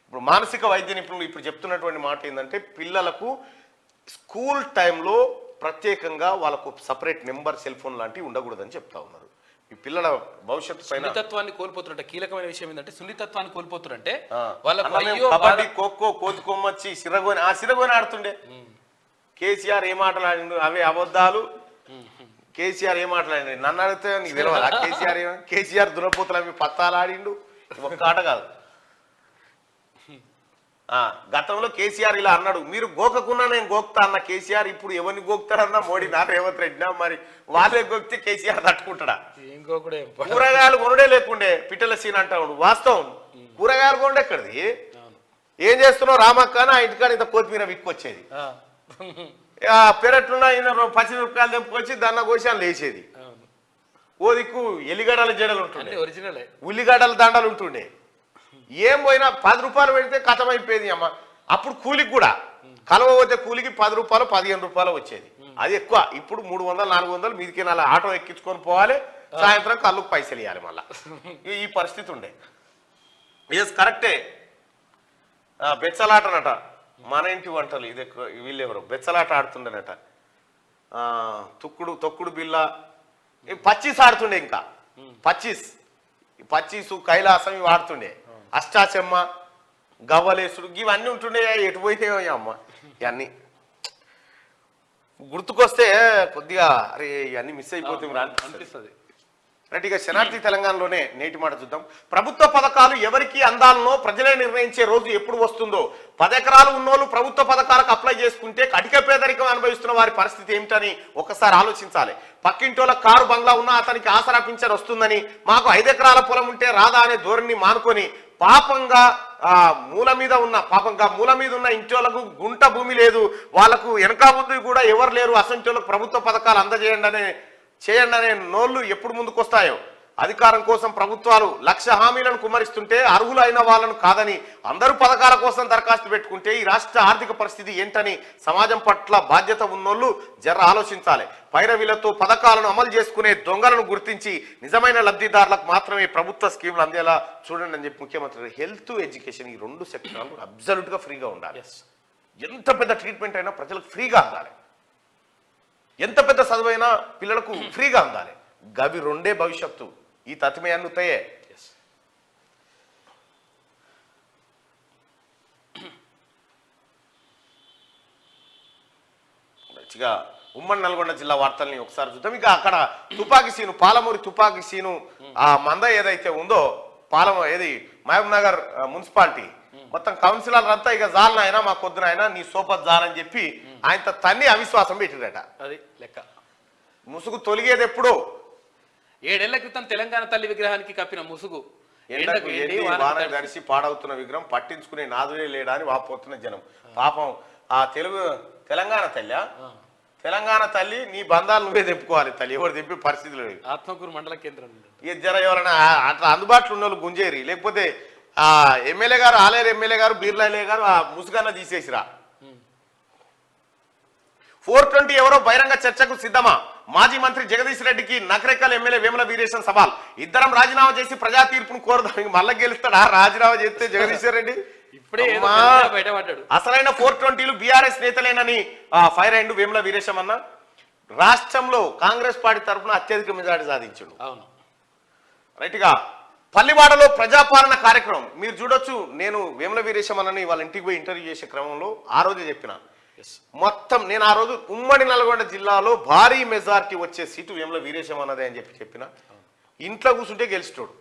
ఇప్పుడు మానసిక వైద్య నిపుణులు ఇప్పుడు చెప్తున్నటువంటి మాట ఏంటంటే, పిల్లలకు స్కూల్ టైంలో ప్రత్యేకంగా వాళ్ళకు సపరేట్ నెంబర్ సెల్ ఫోన్ లాంటివి ఉండకూడదని చెప్తా ఉన్నారు. ఈ పిల్లల భవిష్యత్తు పైన సున్నితత్వాన్ని కోల్పోతున్నట్టే. కీలకమైన విషయం ఏంటంటే సున్నితత్వాన్ని కోల్పోతున్నట్టే. కబడ్డీ ఖోఖో కోతి కొమ్మచ్చి సిరగోని ఆడుతుండే. కేసీఆర్ ఏ మాటలు ఆడిండు అవే అబద్ధాలు. కేసీఆర్ ఏ మాట్లాడి నన్ను అడిగితే నీకు తెలియదు. కేసీఆర్ దురపోతులు అవి పత్తాలు ఆడిండు. ఒక్క ఆట కాదు. గతంలో కేసీఆర్ ఇలా అన్నాడు, మీరు గోకకున్నా నేను గోక్తా అన్న కేసీఆర్ ఇప్పుడు ఎవరిని గోక్తాడన్నా మోడీ నా రేవంత్ రెడ్డినా, మరి వాళ్ళే గోక్తే కేసీఆర్ తట్టుకుంటాడా? కూరగాయలు కొనుడే లేకుండే పిట్టల సీన్ అంటాడు. వాస్తవం, కూరగాయలు కొనుడే ఎక్కడిది? ఏం చేస్తున్నావు రామక్క అని ఆ ఇంటికాడ ఇంత కొత్తిమీర విక్కొచ్చేది. పెరట్లున్న పచ్చిమిరపకాయలు తెంపుకొచ్చి దాన్న కోశాలు లేచేది. ఓ దిక్కు ఎల్లిగడ్డల జడలు ఉంటుండే, ఉల్లిగడ్డల దండలు ఉంటుండే. ఏం పోయినా 10 రూపాయలు పెడితే కథమైపోయేది అమ్మ. అప్పుడు కూలికి కూడా కలవ పోతే కూలికి 10 రూపాయలు 15 రూపాయలు వచ్చేది. అది ఎక్కువ. ఇప్పుడు 300 400 మీదికి నాలుగు ఆటో ఎక్కించుకొని పోవాలి, సాయంత్రం కళ్ళకు పైసలు ఇవ్వాలి మళ్ళా. ఈ పరిస్థితి ఉండే. ఎస్ కరెక్టే. బెచ్చలాటనట మన ఇంటి వంటలు. ఇది వీళ్ళెవరు బెచ్చలాట ఆడుతుండేనట. తొక్కుడు బిల్ల పచ్చీస్ ఆడుతుండే. ఇంకా పచ్చీసు కైలాసం ఇవి ఆడుతుండే. అష్టాచెమ్మ గవ్వలేసుడు ఇవన్నీ ఉంటుండే. ఎటు పోయినాయో అమ్మ ఇవన్నీ గుర్తుకొస్తే కొద్దిగా అరే ఇవన్నీ మిస్ అయిపోతుంది అనిపిస్తుంది. రైట్, ఇక శనార్థి తెలంగాణలోనే నేటి మాట చూద్దాం. ప్రభుత్వ పథకాలు ఎవరికి అందాలనో ప్రజలే నిర్ణయించే రోజు ఎప్పుడు వస్తుందో. 10 ఎకరాలు ఉన్నోళ్ళు ప్రభుత్వ పథకాలకు అప్లై చేసుకుంటే కటిక పేదరికం అనుభవిస్తున్న వారి పరిస్థితి ఏమిటని ఒకసారి ఆలోచించాలి. పక్కింటోళ్ళ కారు బంగ్లా ఉన్నా అతనికి ఆసరా పింఛన్ వస్తుందని, మాకు 5 ఎకరాల పొలం ఉంటే రాదా అనే ధోరణిని మానుకొని పాపంగా మూల మీద ఉన్న ఇంటోళ్ళకు గుంట భూమి లేదు, వాళ్ళకు వెనక ముందు కూడా ఎవరు లేరు, అసంటోళ్ళకు ప్రభుత్వ పథకాలు చేయండి అనే నోళ్లు ఎప్పుడు ముందుకు వస్తాయో. అధికారం కోసం ప్రభుత్వాలు 1,00,000 హామీలను కుమ్మరిస్తుంటే అర్హులైన వాళ్ళను కాదని అందరూ పథకాల కోసం దరఖాస్తు పెట్టుకుంటే ఈ రాష్ట్ర ఆర్థిక పరిస్థితి ఏంటని సమాజం పట్ల బాధ్యత ఉన్నోళ్ళు జర ఆలోచించాలి. పైరవీలతో పథకాలను అమలు చేసుకునే దొంగలను గుర్తించి నిజమైన లబ్ధిదారులకు మాత్రమే ప్రభుత్వ స్కీములు అందేలా చూడండి అని చెప్పి ముఖ్యమంత్రి. హెల్త్, ఎడ్యుకేషన్ ఈ 2 సెక్టార్లు అబ్సల్యూట్గా ఫ్రీగా ఉండాలి. ఎంత పెద్ద ట్రీట్మెంట్ అయినా ప్రజలకు ఫ్రీగా అందాలి. ఎంత పెద్ద చదువైనా పిల్లలకు ఫ్రీగా అందాలి. గవి 2 భవిష్యత్తు. ఈ తత్మే అన్నుతాయే. మంచిగా ఉమ్మడి నల్గొండ జిల్లా వార్తల్ని ఒకసారి చూద్దాం. ఇక అక్కడ తుపాకీ సీను, పాలమూరి తుపాకీ సీను ఆ మంద ఏదైతే ఉందో ఏది మహబూబ్ నగర్ మున్సిపాలిటీ మొత్తం కౌన్సిలర్ అంతా ఇక జాలనాయన మా కొద్దున ఆయన నీ సోపత్ జాలని చెప్పి ఆయన తన్ని అవిశ్వాసం పెట్టిరట. అది లెక్క. ముసుగు తొలిగేది ఎప్పుడో 7 ఏళ్ల క్రితం తెలంగాణ తల్లి విగ్రహానికి కప్పిన ముసుగు గడిచి పాడవుతున్న విగ్రహం పట్టించుకునే నాదుడే లేడా అని వాపోతున్న జనం. పాపం ఆ తెలంగాణ తల్లి నీ బంధాలు నువ్వే తెప్పుకోవాలి తల్లి, ఎవరు తెప్పే పరిస్థితి లేదు. ఆత్మకూరు మండల కేంద్రం జర ఎవరైనా అట్లా అందుబాటులో ఉన్న వాళ్ళు గుంజేరి, లేకపోతే ఆ ఎమ్మెల్యే గారు ఆలేరు ఎమ్మెల్యే గారు బీర్లాలే గారు ఆ ముసుగన్న తీసేసిరా. 420 ఎవరో బహిరంగ చర్చకు సిద్ధమా? మాజీ మంత్రి జగదీష్ రెడ్డికి నకరేకల్ ఎమ్మెల్యే వేముల వీరేశం సవాల్. ఇద్దరం రాజీనామా చేసి ప్రజా తీర్పును కోరుదాం. మళ్ళా గెలుస్తాడా రాజీనామా చేస్తే జగదీశ్వర్ రెడ్డి? ఇప్పుడే బయటపడ్డాడు. అసలైన 420లు బీఆర్ఎస్ నేతలేనని ఫైర్ అయిండు వేముల వీరేశం అన్న. రాష్ట్రంలో కాంగ్రెస్ పార్టీ తరఫున అత్యధిక మెజారిటీ సాధించాడు. అవును. రైట్గా పల్లివాడలో ప్రజాపాలన కార్యక్రమం మీరు చూడొచ్చు. నేను వేముల వీరేశం అన్నని వాళ్ళ ఇంటికి పోయి ఇంటర్వ్యూ చేసే క్రమంలో ఆ రోజే చెప్పిన మొత్తం నేను ఆ రోజు ఉమ్మడి నల్గొండ జిల్లాలో భారీ మెజారిటీ వచ్చే సీటు వేముల వీరేశం అన్నదే అని చెప్పిన. ఇంట్లో కూర్చుంటే గెలిచిటోడు.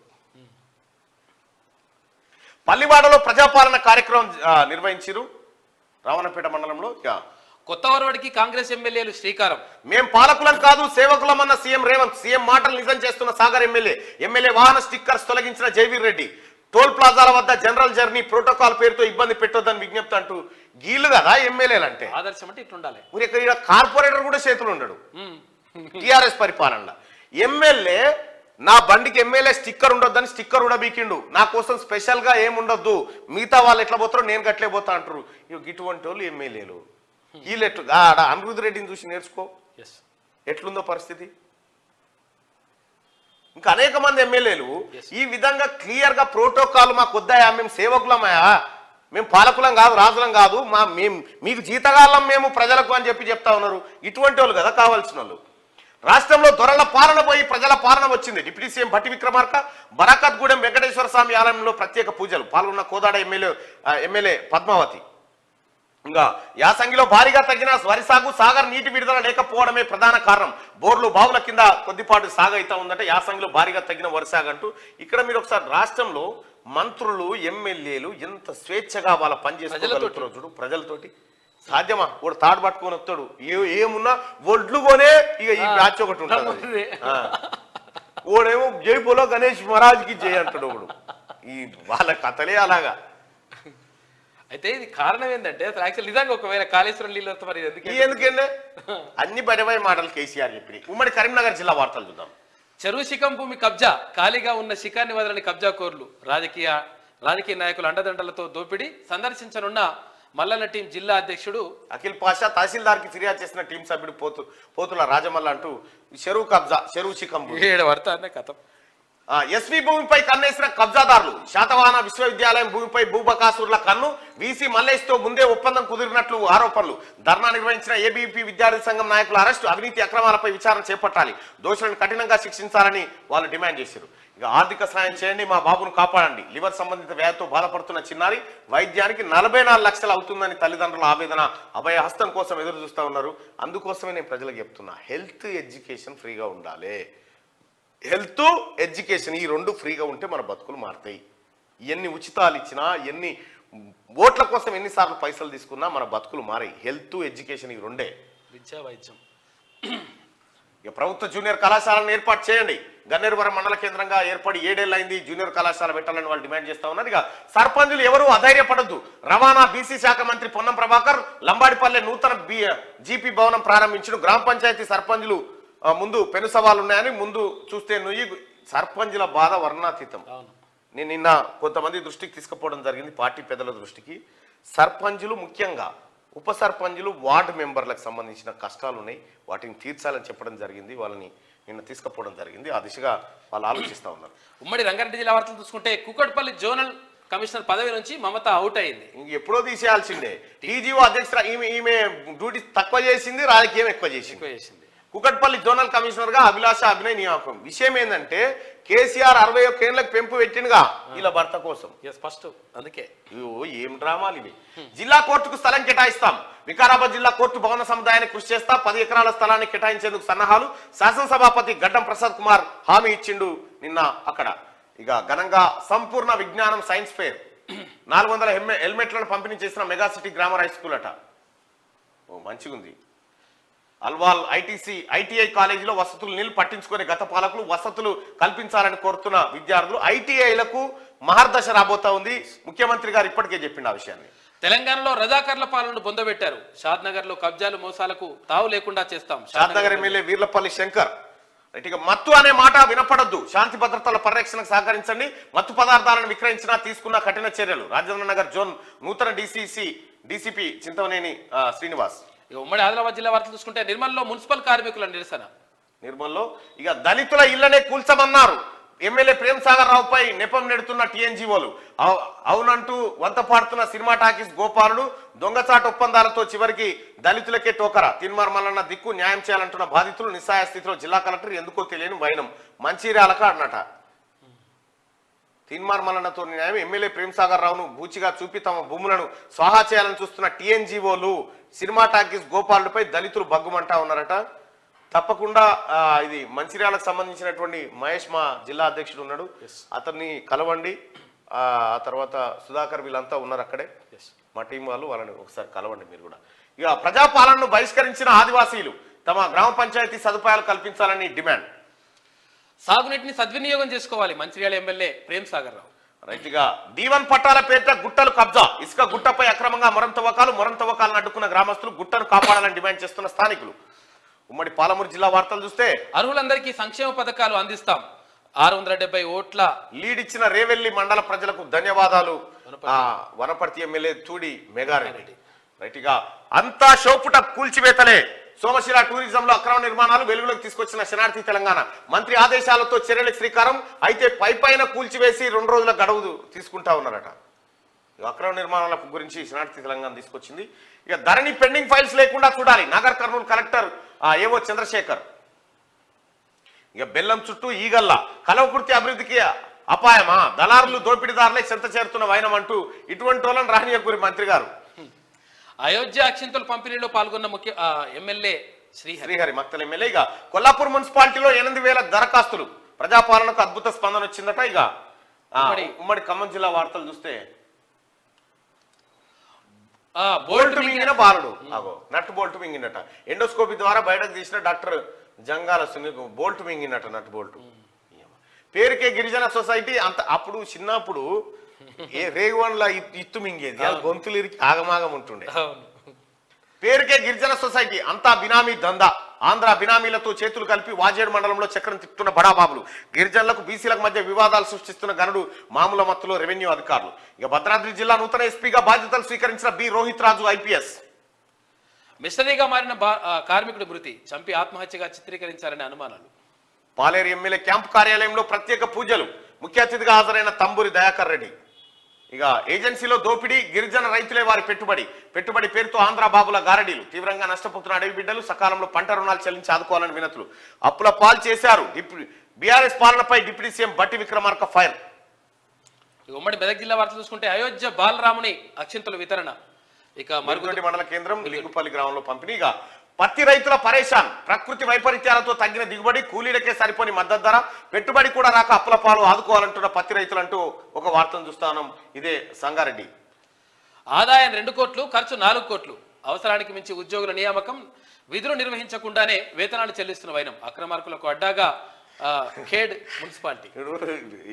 పల్లివాడలో ప్రజాపాలన కార్యక్రమం నిర్వహించారు రావణపేట మండలంలో. కొత్తవరవాడికి కాంగ్రెస్ ఎమ్మెల్యేలు శ్రీకారం. మేం పాలకులం కాదు సేవకులమన్న సీఎం రేవంత్. సీఎం మాటలు నిజం చేస్తున్న సాగర్ ఎమ్మెల్యే వాహన స్టిక్కర్స్ తొలగించిన జైవీర్ రెడ్డి. టోల్ ప్లాజాల వద్ద జనరల్ జర్నీ ప్రోటోకాల్ పేరుతో ఇబ్బంది పెట్టొద్దని విజ్ఞప్తి అంటూ గీళ్ళు కదా ఎమ్మెల్యేలు అంటే. ఆదర్శం అంటే ఇట్లుండాలి. ఇక్కడ కార్పొరేటర్ కూడా చేతులు ఉండడు టిఆర్ఎస్ పరిపాలనలో. ఎమ్మెల్యే నా బండికి ఎమ్మెల్యే స్టిక్కర్ ఉండొద్దని స్టిక్కర్ కూడా బీకిండు. నా కోసం స్పెషల్ గా ఏముండొద్దు, మిగతా వాళ్ళు ఎట్లా పోతారో నేను గట్లే పోతా అంటారు. ఇటువంటి వాళ్ళు ఎమ్మెల్యేలు. వీళ్ళెట్లు అనిరుద్ధ్ రెడ్డిని చూసి నేర్చుకో ఎట్లుందో పరిస్థితి. ఇంకా అనేక మంది ఎమ్మెల్యేలు ఈ విధంగా క్లియర్ గా ప్రోటోకాల్ మాకు వద్దాయా, మేము సేవకులమయా, మేము పాలకులం కాదు రాజులం కాదు, మీకు జీతగాళ్ళం మేము ప్రజలకు అని చెప్తా ఉన్నారు. ఇటువంటి వాళ్ళు కదా కావాల్సిన వాళ్ళు. రాష్ట్రంలో దొరల పాలన పోయి ప్రజల పాలన వచ్చింది. డిప్యూటీ సీఎం భట్టి విక్రమార్క బరాకత్గూడెం వెంకటేశ్వర స్వామి ఆలయంలో ప్రత్యేక పూజలు పాల్గొన్న కోదాడ ఎమ్మెల్యే పద్మావతి. ఇంకా యాసంగిలో భారీగా తగ్గిన వరి సాగు, సాగర్ నీటి విడుదల లేకపోవడమే ప్రధాన కారణం. బోర్లు బావుల కింద కొద్దిపాటు సాగు అయితే ఉందంటే యాసంగిలో భారీగా తగ్గిన వరి సాగు అంటూ. ఇక్కడ మీరు ఒకసారి రాష్ట్రంలో మంత్రులు ఎమ్మెల్యేలు ఎంత స్వేచ్ఛగా వాళ్ళ పనిచేస్తున్నారు చూడు. ప్రజలతోటి సాధ్యమా? వాడు తాడు పట్టుకొని వస్తాడు, ఏమున్నా ఒడ్లు కొనే ఇక ఈ బ్యాచ్ ఒకటి ఉంటుంది. ఓడేమో జై బోలో గణేష్ మహారాజ్కి జై అంటాడు ఒకడు. ఈ వాళ్ళ కథలే అలాగా. అయితే ఇది కారణం ఏంటంటే అసలు యాక్చువల్ నిజంగా ఒకవేళ కాళేశ్వరం నీళ్ళు వస్తే మరి ఎందుకంటే అన్ని బయటపై మాటలు కేసీఆర్ చెప్పి. ఉమ్మడి కరీంనగర్ జిల్లా వార్తలు చూద్దాం. చెరువు శిఖం భూమి కబ్జా, ఖాళీగా ఉన్న శిఖాన్ని వదలని కబ్జా కోర్లు, రాజకీయ నాయకుల అండదండలతో దోపిడీ. సందర్శించనున్న మల్లన్న టీం జిల్లా అధ్యక్షుడు అఖిల్ పాషా తహసీల్దార్ కి ఫిర్యాదు చేసిన టీం సభ్యుడు పోతుల రాజమల్ల అంటూ చెరువు శిఖం కథం. ఎస్వి భూమిపై కన్నేసిన కబ్జాదారులు. శాతవాహన విశ్వవిద్యాలయం భూమిపై భూబకాసురుల కన్ను. వీసీ మల్లేష్ తో ముందే ఒప్పందం కుదిరినట్లు ఆరోపణలు. ధర్నా నిర్వహించిన ఏబీపీ విద్యార్థి సంఘం నాయకుల అరెస్టు. అవినీతి అక్రమాలపై విచారణ చేపట్టాలి, దోషులను కఠినంగా శిక్షించాలని వాళ్ళు డిమాండ్ చేశారు. ఇక ఆర్థిక సాయం చేయండి, మా బాబును కాపాడండి. లివర్ సంబంధిత వ్యాధితో బాధపడుతున్న చిన్నారి వైద్యానికి 44 లక్షలు అవుతుందని తల్లిదండ్రుల ఆవేదన. అభయహస్తం కోసం ఎదురు చూస్తూ ఉన్నారు. అందుకోసమే నేను ప్రజలకు చెప్తున్నా, హెల్త్ ఎడ్యుకేషన్ ఫ్రీగా ఉండాలి. హెల్త్ ఎడ్యుకేషన్ ఈ రెండు ఫ్రీగా ఉంటే మన బతుకులు మారుతాయి. ఎన్ని ఉచితాలు ఇచ్చినా, ఎన్ని ఓట్ల కోసం ఎన్నిసార్లు పైసలు తీసుకున్నా మన బతుకులు మారాయి. హెల్త్ ఎడ్యుకేషన్ ఈ రెండే. విద్యా వైద్యం. ఇక ప్రభుత్వ జూనియర్ కళాశాలను ఏర్పాటు చేయండి. గన్నేరువరం మండల కేంద్రంగా ఏర్పడి 7 ఏళ్ళు అయింది. జూనియర్ కళాశాల పెట్టాలని వాళ్ళు డిమాండ్ చేస్తా ఉన్నారు. ఇక సర్పంచులు ఎవరు అధైర్యపడద్దు. రవాణా బీసీ శాఖ మంత్రి పొన్నం ప్రభాకర్ లంబాడిపల్లె నూతన జీపీ భవనం ప్రారంభించిన. గ్రామ పంచాయతీ సర్పంచులు ముందు పెను సవాలు ఉన్నాయని ముందు చూస్తే నుయ్యి. సర్పంచుల బాధ వర్ణాతీతం. నేను నిన్న కొంతమంది దృష్టికి తీసుకుపోవడం జరిగింది, పార్టీ పెద్దల దృష్టికి. సర్పంచులు ముఖ్యంగా ఉప సర్పంచులు వార్డు మెంబర్లకు సంబంధించిన కష్టాలు ఉన్నాయి, వాటిని తీర్చాలని చెప్పడం జరిగింది. వాళ్ళని నిన్న తీసుకుపోవడం జరిగింది. ఆ దిశగా వాళ్ళు ఆలోచిస్తూ ఉన్నారు. ఉమ్మడి రంగారెడ్డి జిల్లా వార్తలు చూసుకుంటే కూకట్పల్లి జోనల్ కమిషనర్ పదవి నుంచి మమత అవుట్ అయింది. ఇంక ఎప్పుడో తీసేయాల్సిందే. టీజీఓ అధ్యక్షుడు ఈమె డ్యూటీ తక్కువ చేసింది, రాజకీయం ఎక్కువ చేసింది. కుకట్పల్లి జోనల్ కమిషనర్ గా అభిలాష అభినయ్ నియామకం. విషయం ఏంటంటే కేసీఆర్ 61 ఏళ్లకు పెంపు పెట్టినగా వీళ్ళ భర్త కోసం. ఫస్ట్ అందుకే ఏం డ్రామాలు ఇవి. జిల్లా కోర్టుకు స్థలం కేటాయిస్తాం. వికారాబాద్ జిల్లా కోర్టు భవన సముదాయాన్ని కృషి చేస్తా. 10 ఎకరాల స్థలాన్ని కేటాయించేందుకు సన్నాహాలు. శాసనసభాపతి గడ్డం ప్రసాద్ కుమార్ హామీ ఇచ్చిండు నిన్న అక్కడ. ఇక ఘనంగా సంపూర్ణ విజ్ఞానం సైన్స్ ఫేర్. 400 హెల్మెట్లను పంపిణీ చేసిన మెగాసిటీ గ్రామర్ హై స్కూల్ అట. ఓ మంచిగుంది. అల్వాల్ ఐటీఐ కాలేజీలో వసతులు నీళ్లు పట్టించుకునే గత పాలకులు వసతులు కల్పించాలని కోరుతున్న విద్యార్థులు. ఐటీఐలకు మహర్దశ రాబోతా ఉంది. ముఖ్యమంత్రి గారు ఇప్పటికే చెప్పిండు ఆ విషయాన్ని. తెలంగాణలో రజాకర్ల పాలనను బొందబెట్టారు. షాద్నగర్ లో కబ్జాలు మోసాలకు తావు లేకుండా చేస్తాం. షాద్నగర్ ఎమ్మెల్యే వీర్లపల్లి శంకర్. ఇక మత్తు అనే మాట వినపడద్దు. శాంతి భద్రతల పరిరక్షణకు సహకరించండి. మత్తు పదార్థాలను విక్రయించినా తీసుకున్న కఠిన చర్యలు. రాజేంద్ర నగర్ జోన్ నూతన డీసీపీ చింతమనేని శ్రీనివాస్. ఉమ్మడి ఆదిలాబాద్ జిల్లా వార్తలు చూసుకుంటే నిర్మల్లో మున్సిపల్ కార్మికుల నిరసన. నిర్మల్లో ఇక దళితుల ఇళ్లనే కూల్చమన్నారు. ఎమ్మెల్యే ప్రేమ్ సాగర్ రావుపై నెపం నెడుతున్న టీఎన్జీఓలు. అవునంటూ వంత పాడుతున్న సినిమా టాకీస్ గోపాలుడు. దొంగచాటు ఒప్పందాలతో చివరికి దళితులకే టోకరా. తిన్మార్ మల్లన్న దిక్కు న్యాయం చేయాలంటున్న బాధితులు. నిస్సాయ స్థితిలో జిల్లా కలెక్టర్ ఎందుకో తెలియని వైనం. మంచిర్యాలకు అన్నట. తిన్మార్ మల్లన్నతో న్యాయం. ఎమ్మెల్యే ప్రేమ్ సాగర్ రావును బూచిగా చూపి తమ భూములను స్వాహా చేయాలని చూస్తున్న టీఎన్జీఓలు. సినిమా టాకీస్ గోపాలుడిపై దళితులు బగ్గుమంటా ఉన్నారట. తప్పకుండా ఇది మంచిర్యాలకు సంబంధించినటువంటి మహేష్ మా జిల్లా అధ్యక్షుడు ఉన్నాడు, అతన్ని కలవండి. ఆ తర్వాత సుధాకర్ వీళ్ళంతా ఉన్నారు అక్కడే, మా టీం వాళ్ళని ఒకసారి కలవండి మీరు కూడా. ఇక ప్రజాపాలనను బహిష్కరించిన ఆదివాసీలు తమ గ్రామ పంచాయతీ సదుపాయాలు కల్పించాలని డిమాండ్. సాగునీటిని సద్వినియోగం చేసుకోవాలి. మంచిర్యాల ఎమ్మెల్యే ప్రేమ్ సాగర్ రావు. రైతుగా D1 పట్టాల పేరిట గుట్టలు కబ్జా. ఇసుక గుట్టపై అక్రమంగా మొరం తవ్వకాలను అడ్డుకున్న గ్రామస్తులు. గుట్టను కాపాడాలని డిమాండ్ చేస్తున్న స్థానికులు. ఉమ్మడి పాలమూరు జిల్లా వార్తలు చూస్తే అర్హులందరికీ సంక్షేమ పథకాలు అందిస్తాం. 670 ఓట్ల లీడ్ ఇచ్చిన రేవెల్లి మండల ప్రజలకు ధన్యవాదాలు. వనపర్తి ఎమ్మెల్యే తూడి మెగారెడ్డి. రైట్గా అంతా షోపుట కూల్చివేతలే. సోమశిల టూరిజంలో అక్రమ నిర్మాణాలు వెలుగులోకి తీసుకొచ్చిన శనార్థి తెలంగాణ. మంత్రి ఆదేశాలతో చర్యలకు శ్రీకారం. అయితే పైపైన కూల్చివేసి 2 రోజుల గడువు తీసుకుంటా ఉన్నారట. అక్రమ నిర్మాణాల గురించి శనార్థి తెలంగాణ తీసుకొచ్చింది. ఇక ధరణి పెండింగ్ ఫైల్స్ లేకుండా చూడాలి. నాగర్ కర్నూలు కలెక్టర్ ఏవో చంద్రశేఖర్. ఇక బెల్లం చుట్టూ ఈగల్లా కలవకుర్తి అభివృద్ధికి అపాయమా, దళారులు దోపిడీదారులే చెంత చేరుతున్న వైనం అంటూ ఇటువంటి వాళ్ళని రానియకూరి మంత్రి గారు. అయోధ్య అక్షింతల పంపిణీలో పాల్గొన్న ముఖ్య ఎమ్మెల్యే శ్రీహరి మక్తల్ ఎమ్మెల్యే. ఇక కొల్లాపూర్ మున్సిపాలిటీలో 8,000 దరఖాస్తులు, ప్రజాపాలనకు అద్భుత స్పందన వచ్చిందట. ఇక ఉమ్మడి ఖమ్మం జిల్లా వార్తలు చూస్తే బోల్ట్ మింగిన బాలుడు, నట్ బోల్ట్ మింగినట. ఎండోస్కోపీ ద్వారా బయటకు తీసిన డాక్టర్ జంగాల సునీల్ బోల్ట్ మింగినట, నట్ బోల్ట్. పేరుకే గిరిజన సొసైటీ అంత అప్పుడు చిన్నప్పుడు రేగువన్ల ఇత్తు మింగేది, గొంతులు ఇరికి ఆగమాగం ఉంటుండే. పేరుకే గిరిజన సొసైటీ అంతా బినామీ దందా. ఆంధ్ర బినామీలతో చేతులు కలిపి వాజేడు మండలంలో చక్రం తిప్పుతున్న బడాబాబులు, గిరిజనులకు బీసీలకు మధ్య వివాదాలు సృష్టిస్తున్న గనుడు మామూల మత్తులో రెవెన్యూ అధికారులు. ఇక భద్రాద్రి జిల్లా నూతన ఎస్పీగా బాధ్యతలు స్వీకరించిన బి రోహిత్ రాజు ఐపీఎస్. మిషనరీగా మారిన కార్మికుడి మృతి చంపి ఆత్మహత్యగా చిత్రీకరించారనే అనుమానాలు. పాలేరు ఎమ్మెల్యే క్యాంపు కార్యాలయంలో ప్రత్యేక పూజలు, ముఖ్య అతిథిగా హాజరైన తంబూరి దయాకర్ రెడ్డి. ఇక ఏజెన్సీలో దోపిడీ, గిరిజన రైతులే వారి పెట్టుబడి పేరుతో ఆంధ్ర బాబుల గారడీలు, తీవ్రంగా నష్టపోతున్న అడవి బిడ్డలు సకాలంలో పంట రుణాలు చెల్లించి ఆదుకోవాలని వినతులు, అప్పుల పాలు చేశారు. బీఆర్ఎస్ పాలనపై డిప్యూటీ సీఎం బట్టి విక్రమార్క ఫైర్. ఉమ్మడి మెదక్ జిల్లా వార్త చూసుకుంటే అయోధ్య బాలరాముని అక్షింతల వితరణ. ఇక మరుగుదొడ్డి మండల కేంద్రం లింగుపల్లి గ్రామంలో పంపిణీ. ఇక పత్తి రైతుల పరేషాన్, ప్రకృతి వైపరీత్యాలతో తగ్గిన దిగుబడి, కూలీలకే సరిపోని మద్దతు ధర, పెట్టుబడి కూడా రాక అప్పుల పాలు ఆదుకోవాలంటున్న పత్తి రైతులంటూ ఒక వార్తను చూస్తాను. ఇదే సంగారెడ్డి. ఆదాయం 2 కోట్లు, ఖర్చు 4 కోట్లు, అవసరానికి మించి ఉద్యోగుల నియామకం, విధులు నిర్వహించకుండానే వేతనాలు చెల్లిస్తున్న వైనం, అక్రమార్కులకు అడ్డాగా ఖేడ్ మున్సిపాలిటీ.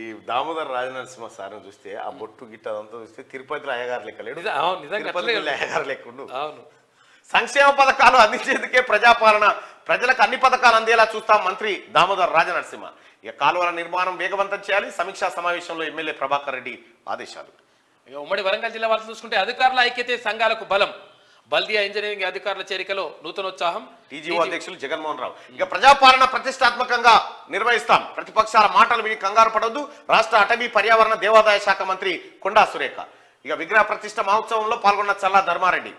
ఈ దామోదర్ రాజనరసింహ సార్ని చూస్తే ఆ బొట్టు గిట్ట అదంతా చూస్తే తిరుపతిలో అయ్యగారు లెక్క లేడు, అయ్యగారు లెక్కుండు. అవును. సంక్షేమ పథకాలు అందించేందుకే ప్రజాపాలన, ప్రజలకు అన్ని పథకాలు అందేలా చూస్తాం మంత్రి దామోదర్ రాజనరసింహ. ఇక కాలువల నిర్మాణం వేగవంతం చేయాలి, సమీక్షా సమావేశంలో ఎమ్మెల్యే ప్రభాకర్ రెడ్డి ఆదేశాలు. ఇక ఉమ్మడి వరంగల్ జిల్లా వార్త చూసుకుంటే అధికారుల ఐక్యతే సంఘాలకు బలం, బల్దియా ఇంజనీరింగ్ అధికారుల చేరికలో నూతనోత్సాహం, టీజీఓ అధ్యక్షులు జగన్మోహన్ రావు. ఇక ప్రజాపాలన ప్రతిష్టాత్మకంగా నిర్వహిస్తాం, ప్రతిపక్షాల మాటలు విని కంగారు పడొద్దు, రాష్ట్ర అటవీ పర్యావరణ దేవాదాయ శాఖ మంత్రి కొండా సురేఖ. ఇక విగ్రహ ప్రతిష్ట మహోత్సవంలో పాల్గొన్న చల్లా ధర్మారెడ్డి.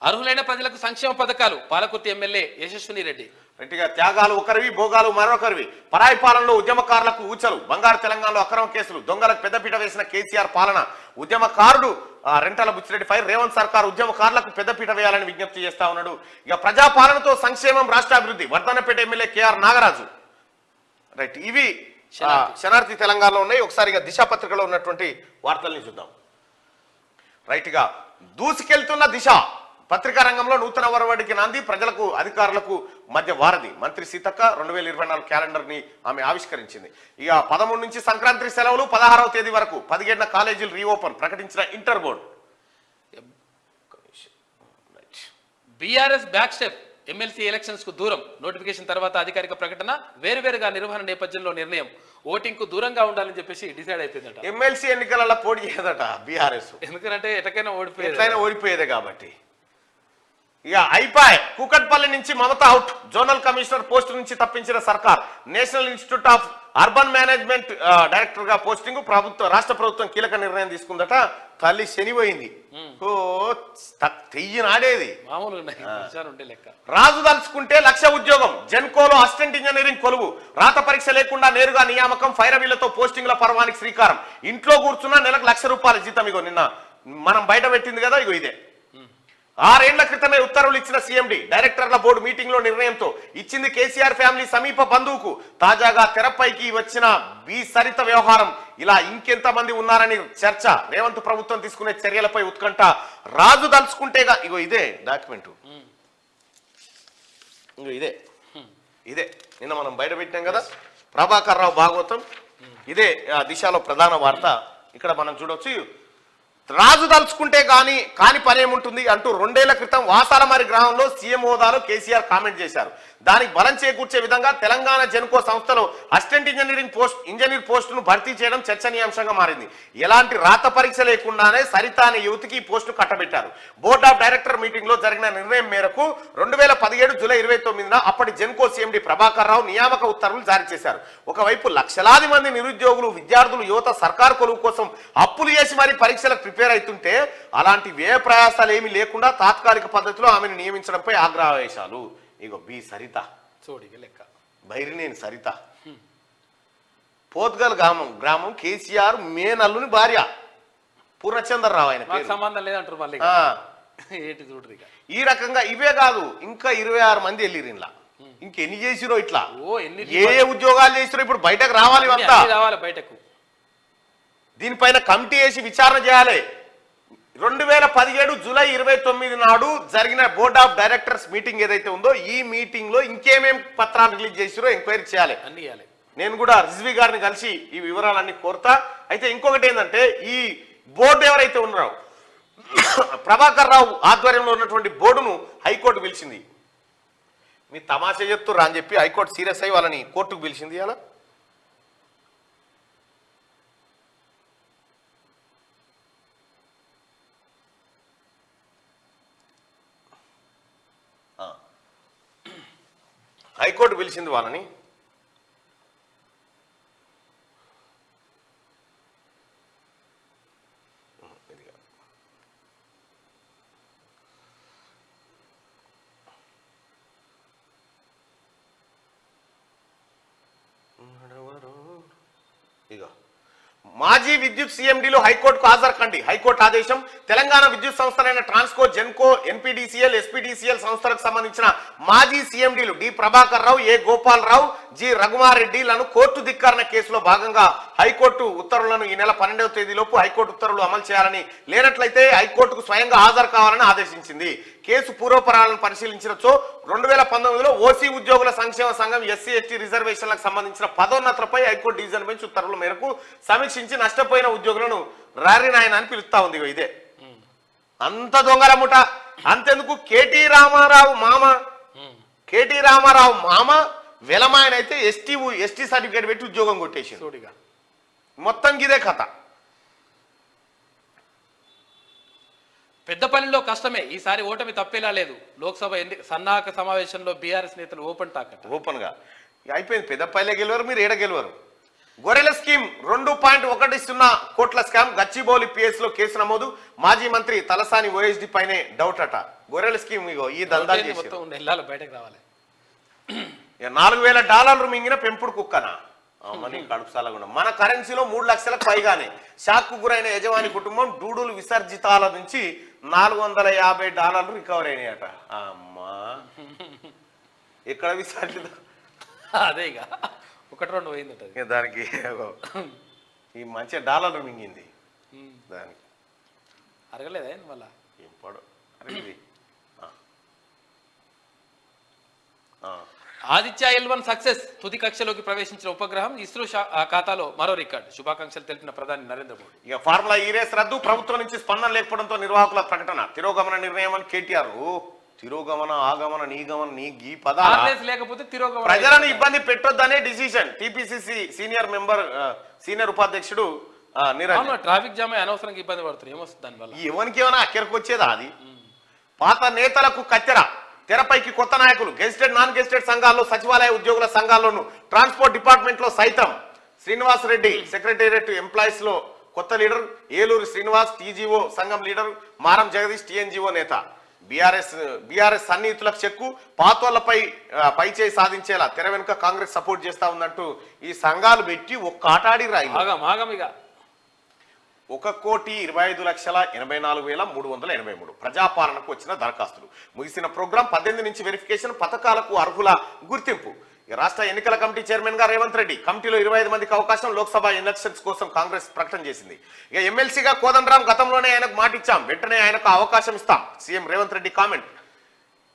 అర్హులైన ప్రజలకు సంక్షేమ పథకాలు, పాలకుర్తి ఎమ్మెల్యే యశస్విని రెడ్డి. గట్టిగా త్యాగాలు ఒకరివి, భోగాలు మరొకరివి, పరాయి పాలనలో ఉద్యమకారులకు ఊచలు, బంగారు తెలంగాణలో అక్రమ కేసులు, దొంగలకు పెద్దపీట వేసిన కేసీఆర్ పాలన, ఉద్యమకారుడు రెంటల బుచ్చిరెడ్డి ఫైర్, రేవంత్ సర్కార్ ఉద్యమకారులకు పెద్దపీట వేయాలని విజ్ఞప్తి చేస్తా ఉన్నాడు. ఇక ప్రజాపాలనతో సంక్షేమం, రాష్ట్ర అభివృద్ధి, Wardhannapet MLA KR Nagaraju. Right, ఇవి శనార్థి తెలంగాణలో ఉన్నాయి. ఒకసారి దిశ పత్రికలో ఉన్నటువంటి వార్తల్ని చూద్దాం. రైట్గా దూసుకెళ్తున్న దిశ పత్రికా రంగంలో నూతన వరవడికి నాంది, ప్రజలకు అధికారులకు మధ్య వారధి. మంత్రి సీతక్క 2024 క్యాలెండర్ ని ఆమె ఆవిష్కరించింది. ఇక 13 నుంచి సంక్రాంతి సెలవులు, 16వ తేదీ వరకు, 17న కాలేజీలు రీఓపెన్ ప్రకటించిన inter board. BRS back step, MLC elections కు దూరం, నోటిఫికేషన్ తర్వాత అధికారిక ప్రకటన, వేరువేరుగా నిర్వహణ నేపథ్యంలో నిర్ణయం, ఓటింగ్ కు దూరంగా ఉండాలని చెప్పేసి డిసైడ్ అయిపోయిందట. ఎమ్మెల్సీ ఎన్నికలలో పోటీ చేయదట బీఆర్ఎస్, ఎందుకంటే ఎటకైనా ఓడిపోయేదే కాబట్టి. ఇక అయిపోయి కూకట్పల్లి నుంచి Mamata out, zonal commissioner post నుంచి తప్పించిన సర్కార్, national institute of urban management director గా పోస్టింగ్, రాష్ట్ర ప్రభుత్వం కీలక నిర్ణయం తీసుకుందట. తల్లి శనిపోయింది, తెయ్యనాడేది రాజు దలుచుకుంటే 1,00,000 ఉద్యోగం, జెన్కోలో అసిస్టెంట్ ఇంజనీరింగ్ కొలువు, రాత పరీక్ష లేకుండా నేరుగా నియామకం, ఫైరవీలతో పోస్టింగ్ల పర్వానికి శ్రీకారం, ఇంట్లో కూర్చున్నా నెలకు 1,00,000 రూపాయల జీతం. ఇగో నిన్న మనం బయట పెట్టింది కదా, ఇగో ఇదే. 6 ఏళ్ల క్రితమే ఉత్తర్వులు ఇచ్చిన సీఎండీ, డైరెక్టర్ల బోర్డు మీటింగ్ లో నిర్ణయంతో ఇచ్చింది కేసీఆర్ ఫ్యామిలీ సమీప బంధువుకు. తాజాగా తెరపైకి వచ్చిన బి సరిత వ్యవహారం, ఇలా ఇంకెంతమంది ఉన్నారని చర్చ, రేవంత్ ప్రభుత్వం తీసుకునే చర్యలపై ఉత్కంఠ. రాజు దలుచుకుంటేగా, ఇగో ఇదే డాక్యుమెంట్, ఇగో ఇదే నిన్న మనం బయట పెట్టినాం కదా, ప్రభాకర్ రావు భాగవతం. ఇదే దిశలో ప్రధాన వార్త. ఇక్కడ మనం చూడవచ్చు, రాజు దలుచుకుంటే కాని పని ఏముంటుంది అంటూ 2 ఏళ్ల క్రితం వాసాలమారి గ్రామంలో సీఎం హోదాలో కేసీఆర్ కామెంట్ చేశారు. దానికి బలం చేకూర్చే విధంగా తెలంగాణ జెన్కో సంస్థలో అసిస్టెంట్ ఇంజనీర్ పోస్టును భర్తీ చేయడం చర్చనీయాంశంగా మారింది. ఎలాంటి రాత పరీక్ష లేకుండానే సరిత అనే యువతికి ఈ పోస్టును కట్టబెట్టారు. బోర్డ్ ఆఫ్ డైరెక్టర్ మీటింగ్ లో జరిగిన నిర్ణయం మేరకు 2017 జూలై 29న అప్పటి జెన్కో సీఎండీ ప్రభాకర్ రావు నియామక ఉత్తర్వులు జారీ చేశారు. ఒకవైపు లక్షలాది మంది నిరుద్యోగులు, విద్యార్థులు, యువత సర్కారు కొలువు కోసం అప్పులు చేసి మరీ పరీక్షలకు ప్రిపేర్ అవుతుంటే అలాంటి వ్యయ ప్రయాసాలు ఏమీ లేకుండా తాత్కాలిక పద్ధతిలో ఆమెను నియమించడంపై ఆగ్రహవేశాలు. ఇగో బి సరిత చోడిగా లెక్క బైరినేని సరిత, పోత్గల్ గ్రామం కేసీఆర్ మేనల్లుని భార్య పూర్ణచంద్రరావు ఆయన మాకు పేరు. సంబంధం లేదంటారు మళ్ళీ ఏంటి చూడరు ఇక. ఈ రకంగా ఇవే కాదు, ఇంకా 26 మంది వెళ్ళిరు ఇలా. ఇంకెన్ని చేసిరో ఇట్లా, ఏ ఉద్యోగాలు చేసిరో ఇప్పుడు బయటకు రావాలి ఇవంతా. రావాలి బయటకు. దీనిపైన కమిటీ వేసి విచారణ చేయాలి. 2017 జూలై 29 నాడు జరిగిన బోర్డ్ ఆఫ్ డైరెక్టర్స్ మీటింగ్ ఏదైతే ఉందో ఈ మీటింగ్ లో ఇంకేమేం పత్రాలు రిలీజ్ చేసిరో ఎంక్వైరీ చేయాలి. నేను కూడా రిజ్వీ గారిని కలిసి ఈ వివరాలన్నీ కోరుతా. అయితే ఇంకొకటి ఏంటంటే, ఈ బోర్డు ఎవరైతే ఉన్నారో ప్రభాకర్ రావు ఆధ్వర్యంలో ఉన్నటువంటి బోర్డును హైకోర్టు పిలిచింది. మీ తమాషా చెప్తుర్రా అని చెప్పి హైకోర్టు సీరియస్ అయ్యి వాళ్ళని కోర్టుకు పిలిచింది. అలా హైకోర్టు పిలిచింది వాళ్ళని. ఇక మాజీ విద్యుత్ సీఎండీలు హైకోర్టుకు హాజరు కండి. హైకోర్టు ఆదేశం. తెలంగాణ విద్యుత్ సంస్థలైన ట్రాన్స్కో, జెన్కో, ఎన్పీడీసీఎల్, ఎస్పీడీసీఎల్ సంస్థలకు సంబంధించిన మాజీ సీఎండీలు డి ప్రభాకర్ రావు, ఏ గోపాలరావు, జి రఘుమారెడ్డిలను కోర్టు ధిక్కరణ కేసులో భాగంగా హైకోర్టు ఉత్తర్వులను ఈ నెల 12వ తేదీలోపు హైకోర్టు ఉత్తర్వులు అమలు చేయాలని, లేనట్లయితే హైకోర్టుకు స్వయంగా హాజరు కావాలని ఆదేశించింది. కేసు పూర్వపరాలను పరిశీలించినచో 2019లో ఓసీ ఉద్యోగుల సంక్షేమ సంఘం ఎస్సీ ఎస్టీ రిజర్వేషన్లకు సంబంధించిన పదోన్నతులపై హైకోర్టు డివిజన్ బెంచ్ ఉత్తర్వుల మేరకు సమీక్షించి నష్టపోయిన ఉద్యోగులను రారినాయన అని పిలుస్తా ఉంది. ఇదే అంత దొంగల ముఠ. అంతెందుకు, కేటీ రామారావు మామ వెలమాయన అయితే ఎస్టీ సర్టిఫికేట్ పెట్టి ఉద్యోగం కొట్టేసి మొత్తం ఇదే కథ. పెద్దపల్లిలో కష్టమే, ఈసారి ఓటమి తప్పేలా లేదు. లోక్సభ సన్నాహక సమావేశంలో బీఆర్ఎస్ నేతలు ఓపెన్ గా అయిపోయింది. పెద్దపల్లి గెలవరు, మీరు ఏడ గెలవరు. గొర్రెల స్కీమ్ 2.1 కోట్ల స్కామ్. గచ్చిబౌలి పిఎస్ లో కేసు నమోదు. మాజీ మంత్రి తలసాని ఓఎస్డి పైనే డౌట్ అట. గొర్రెల స్కీమ్ ఇగో ఈ దందా బయటకు రావాలి. $4,000 మింగిన పెంపుడు కుక్కనా మనీ కడుపుసాలకుండా. మన కరెన్సీలో 3 లక్షలకు పైగానే. షాక్కు గురైన యజమాని కుటుంబం డూడులు విసర్జితాల నుంచి $450 రికవర్ అయినాయట. అమ్మా ఎక్కడ విసర్జిత? అదే ఇక 1-2 పోయిందట దానికి. ఈ మంచిగా డాలర్లు మింగింది దానికి. అరగలేదా మళ్ళా ఏం పడు అరిగింది. Aditya L1 success. తుది కక్షలోకి ప్రవేశించిన ఉపగ్రహం. ఇస్రో ఖాతాలో మరో రికార్డు. శుభాకాంక్షలు తెలిపిన ప్రధాని నరేంద్ర మోడీ. ఇక ఫార్ములా ఈ రేస్ రద్దు. ప్రభుత్వం నుంచి స్పందన లేకపోవడంతో నిర్వాహకుల ప్రకటన. తిరోగమన నిర్ణయం అని కేటీఆర్. తిరోగమన, ఆగమన, నీ గీ పదాలు లేకపోతే తిరోగమన. ప్రజలను ఇబ్బంది పెట్టొద్దనే డిసిషన్. టీపీసీసీ సీనియర్ ఉపాధ్యక్షుడు ట్రాఫిక్ జామ్ అనవసరంగా ఇబ్బంది పడుతుంది. ఏమొస్తుంది దానివల్ల? ఎవరికి ఏమైనా అక్కడికి వచ్చేదా అది? పాత నేతలకు కత్తెర. తెరపైకి కొత్త నాయకులు. గెజిటెడ్, నాన్ గెజిటెడ్ సంఘాల్లో, సచివాలయ ఉద్యోగుల సంఘాల్లోనూ, ట్రాన్స్పోర్ట్ డిపార్ట్మెంట్ లో సైతం. శ్రీనివాస్ రెడ్డి సెక్రటేరియట్ ఎంప్లాయీస్ లో కొత్త లీడర్. ఏలూరు శ్రీనివాస్ టీజీఓ సంఘం లీడర్. మారం జగదీష్ టీఎన్జీఓ నేత. బీఆర్ఎస్ సన్నిహితులకు చెక్కు. పాతోళ్లపై పైచేయి సాధించేలా తెర వెనుక కాంగ్రెస్ సపోర్ట్ చేస్తా ఉందంటూ ఈ సంఘాలు పెట్టి ఒక్క ఆటాడి రాయి. 1,25,84,383 ప్రజాపాలనకు వచ్చిన దరఖాస్తులు. ముగిసిన ప్రోగ్రాం 18 నుంచి వెరిఫికేషన్. పథకాలకు అర్హుల గుర్తింపు. రాష్ట్ర ఎన్నికల కమిటీ చైర్మన్ గా రేవంత్ రెడ్డి. కమిటీలో 25 మందికి అవకాశం. లోక్సభ ఎలక్షన్స్ కోసం కాంగ్రెస్ ప్రకటన చేసింది. ఇక ఎమ్మెల్సీగా కోదండరాం గతంలోనే ఆయనకు మాటిచ్చాం, వెంటనే ఆయనకు అవకాశం ఇస్తాం. CM Revanth Reddy comment.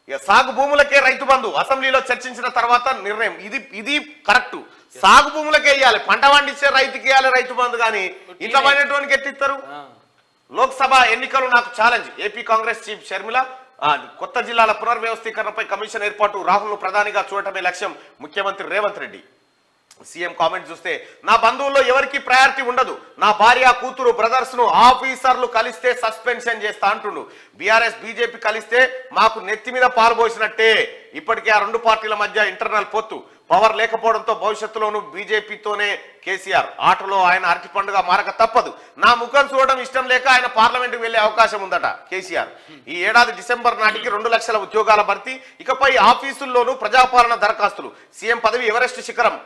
ఇక సాగు భూములకే రైతు బంధు. అసెంబ్లీలో చర్చించిన తర్వాత నిర్ణయం. ఇది కరెక్ట్. సాగు భూములకే ఇవ్వాలి. పంట పండిస్తే రైతుకి ఇవ్వాలి రైతు బంధు. కానీ ఇంట్లో పడినటువంటి ఎట్టిస్తారు? లోక్సభ ఎన్నికలు నాకు challenge. AP Congress chief Sharmila. కొత్త జిల్లాల పునర్వ్యవస్థీకరణపై కమిషన్ ఏర్పాటు. రాహుల్ను ప్రధానిగా చూడటమే లక్ష్యం. ముఖ్యమంత్రి రేవంత్ రెడ్డి. సీఎం కామెంట్ చూస్తే, నా బంధువుల్లో ఎవరికి ప్రయారిటీ ఉండదు. నా భార్య, కూతురు, బ్రదర్స్ ను ఆఫీసర్లు కలిస్తే సస్పెన్షన్ చేస్తా అంటుండు. బీఆర్ఎస్ బీజేపీ కలిస్తే మాకు నెత్తి మీద పాల్పోసినట్టే. ఇప్పటికే ఆ రెండు పార్టీల మధ్య ఇంటర్నల్ పొత్తు. పవర్ లేకపోవడంతో భవిష్యత్తులోనూ బీజేపీతోనే కేసీఆర్, ఆటలో ఆయన అరటి పండుగ మారక తప్పదు. నా ముఖం చూడడం ఇష్టం లేక ఆయన పార్లమెంటుకు వెళ్లే అవకాశం ఉందట కేసీఆర్. ఈ ఏడాది డిసెంబర్ నాటికి 2 లక్షల ఉద్యోగాల భర్తీ, ఇకపై ఆఫీసుల్లోనూ ప్రజాపాలన దరఖాస్తులు, సీఎం పదవి ఎవరెస్ట్ శిఖరం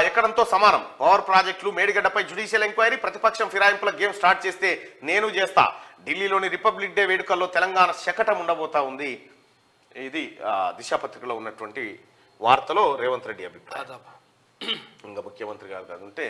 ఎక్కడంతో సమానం. పవర్ ప్రాజెక్టులు, మేడిగడ్డపై జ్యుడిషియల్ ఎంక్వైరీ, ప్రతిపక్షం ఫిరాయింపుల గేమ్ స్టార్ట్ చేస్తే నేను చేస్తా. ఢిల్లీలోని రిపబ్లిక్ డే వేడుకల్లో తెలంగాణ శకటం ఉండబోతా ఉంది. ఇది దిశాపత్రికలో ఉన్నటువంటి వార్తలో రేవంత్ రెడ్డి అభిప్రాయం. ఇంకా ముఖ్యమంత్రి గారు కాదుంటే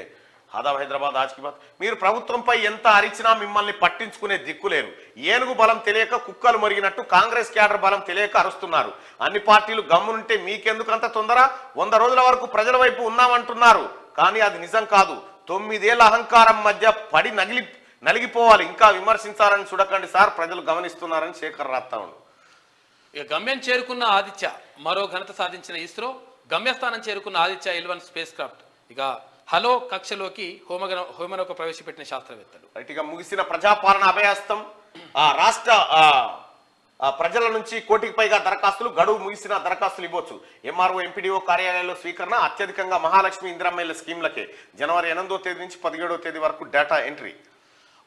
ఆదాబ్ హైదరాబాద్ ఆజ్కి బాత్. మీరు ప్రభుత్వంపై ఎంత అరిచినా మిమ్మల్ని పట్టించుకునే దిక్కులేరు. ఏనుగు బలం తెలియక కుక్కలు మరిగినట్టు కాంగ్రెస్ క్యాడర్ బలం తెలియక అరుస్తున్నారు. అన్ని పార్టీలు గమ్మునుంటే మీకెందుకు అంత తొందర? 100 రోజుల వరకు ప్రజల వైపు ఉన్నామంటున్నారు, కానీ అది నిజం కాదు. 9 ఏళ్ల అహంకారం మధ్య పడి నలిగిపోవాలి. ఇంకా విమర్శించాలని చూడకండి సార్, ప్రజలు గమనిస్తున్నారని శేఖర్ రాస్తా ఉండు. ఇక గమ్యం చేరుకున్న ఆదిత్య, మరో ఘనత సాధించిన ఇస్రో. గమ్యస్థానం చేరుకున్న ఆదిత్య L1 స్పేస్ క్రాఫ్ట్ ఇక హలో కక్షలోకి హోమనౌక ప్రవేశపెట్టిన శాస్త్రవేత్తలు. ఇక ముగిసిన ప్రజాపాలన అభయాస్తం. రాష్ట్ర ప్రజల నుంచి 1 కోటికి పైగా దరఖాస్తులు, గడువు ముగిసిన దరఖాస్తులు ఇవ్వచ్చు. ఎంఆర్ఓ ఎంపీడీఓ కార్యాలయాల్లో స్వీకరణ. అత్యధికంగా మహాలక్ష్మి ఇందిరమ్మ స్కీమ్లకే. జనవరి 8వ తేదీ నుంచి 17వ తేదీ వరకు డేటా ఎంట్రీ.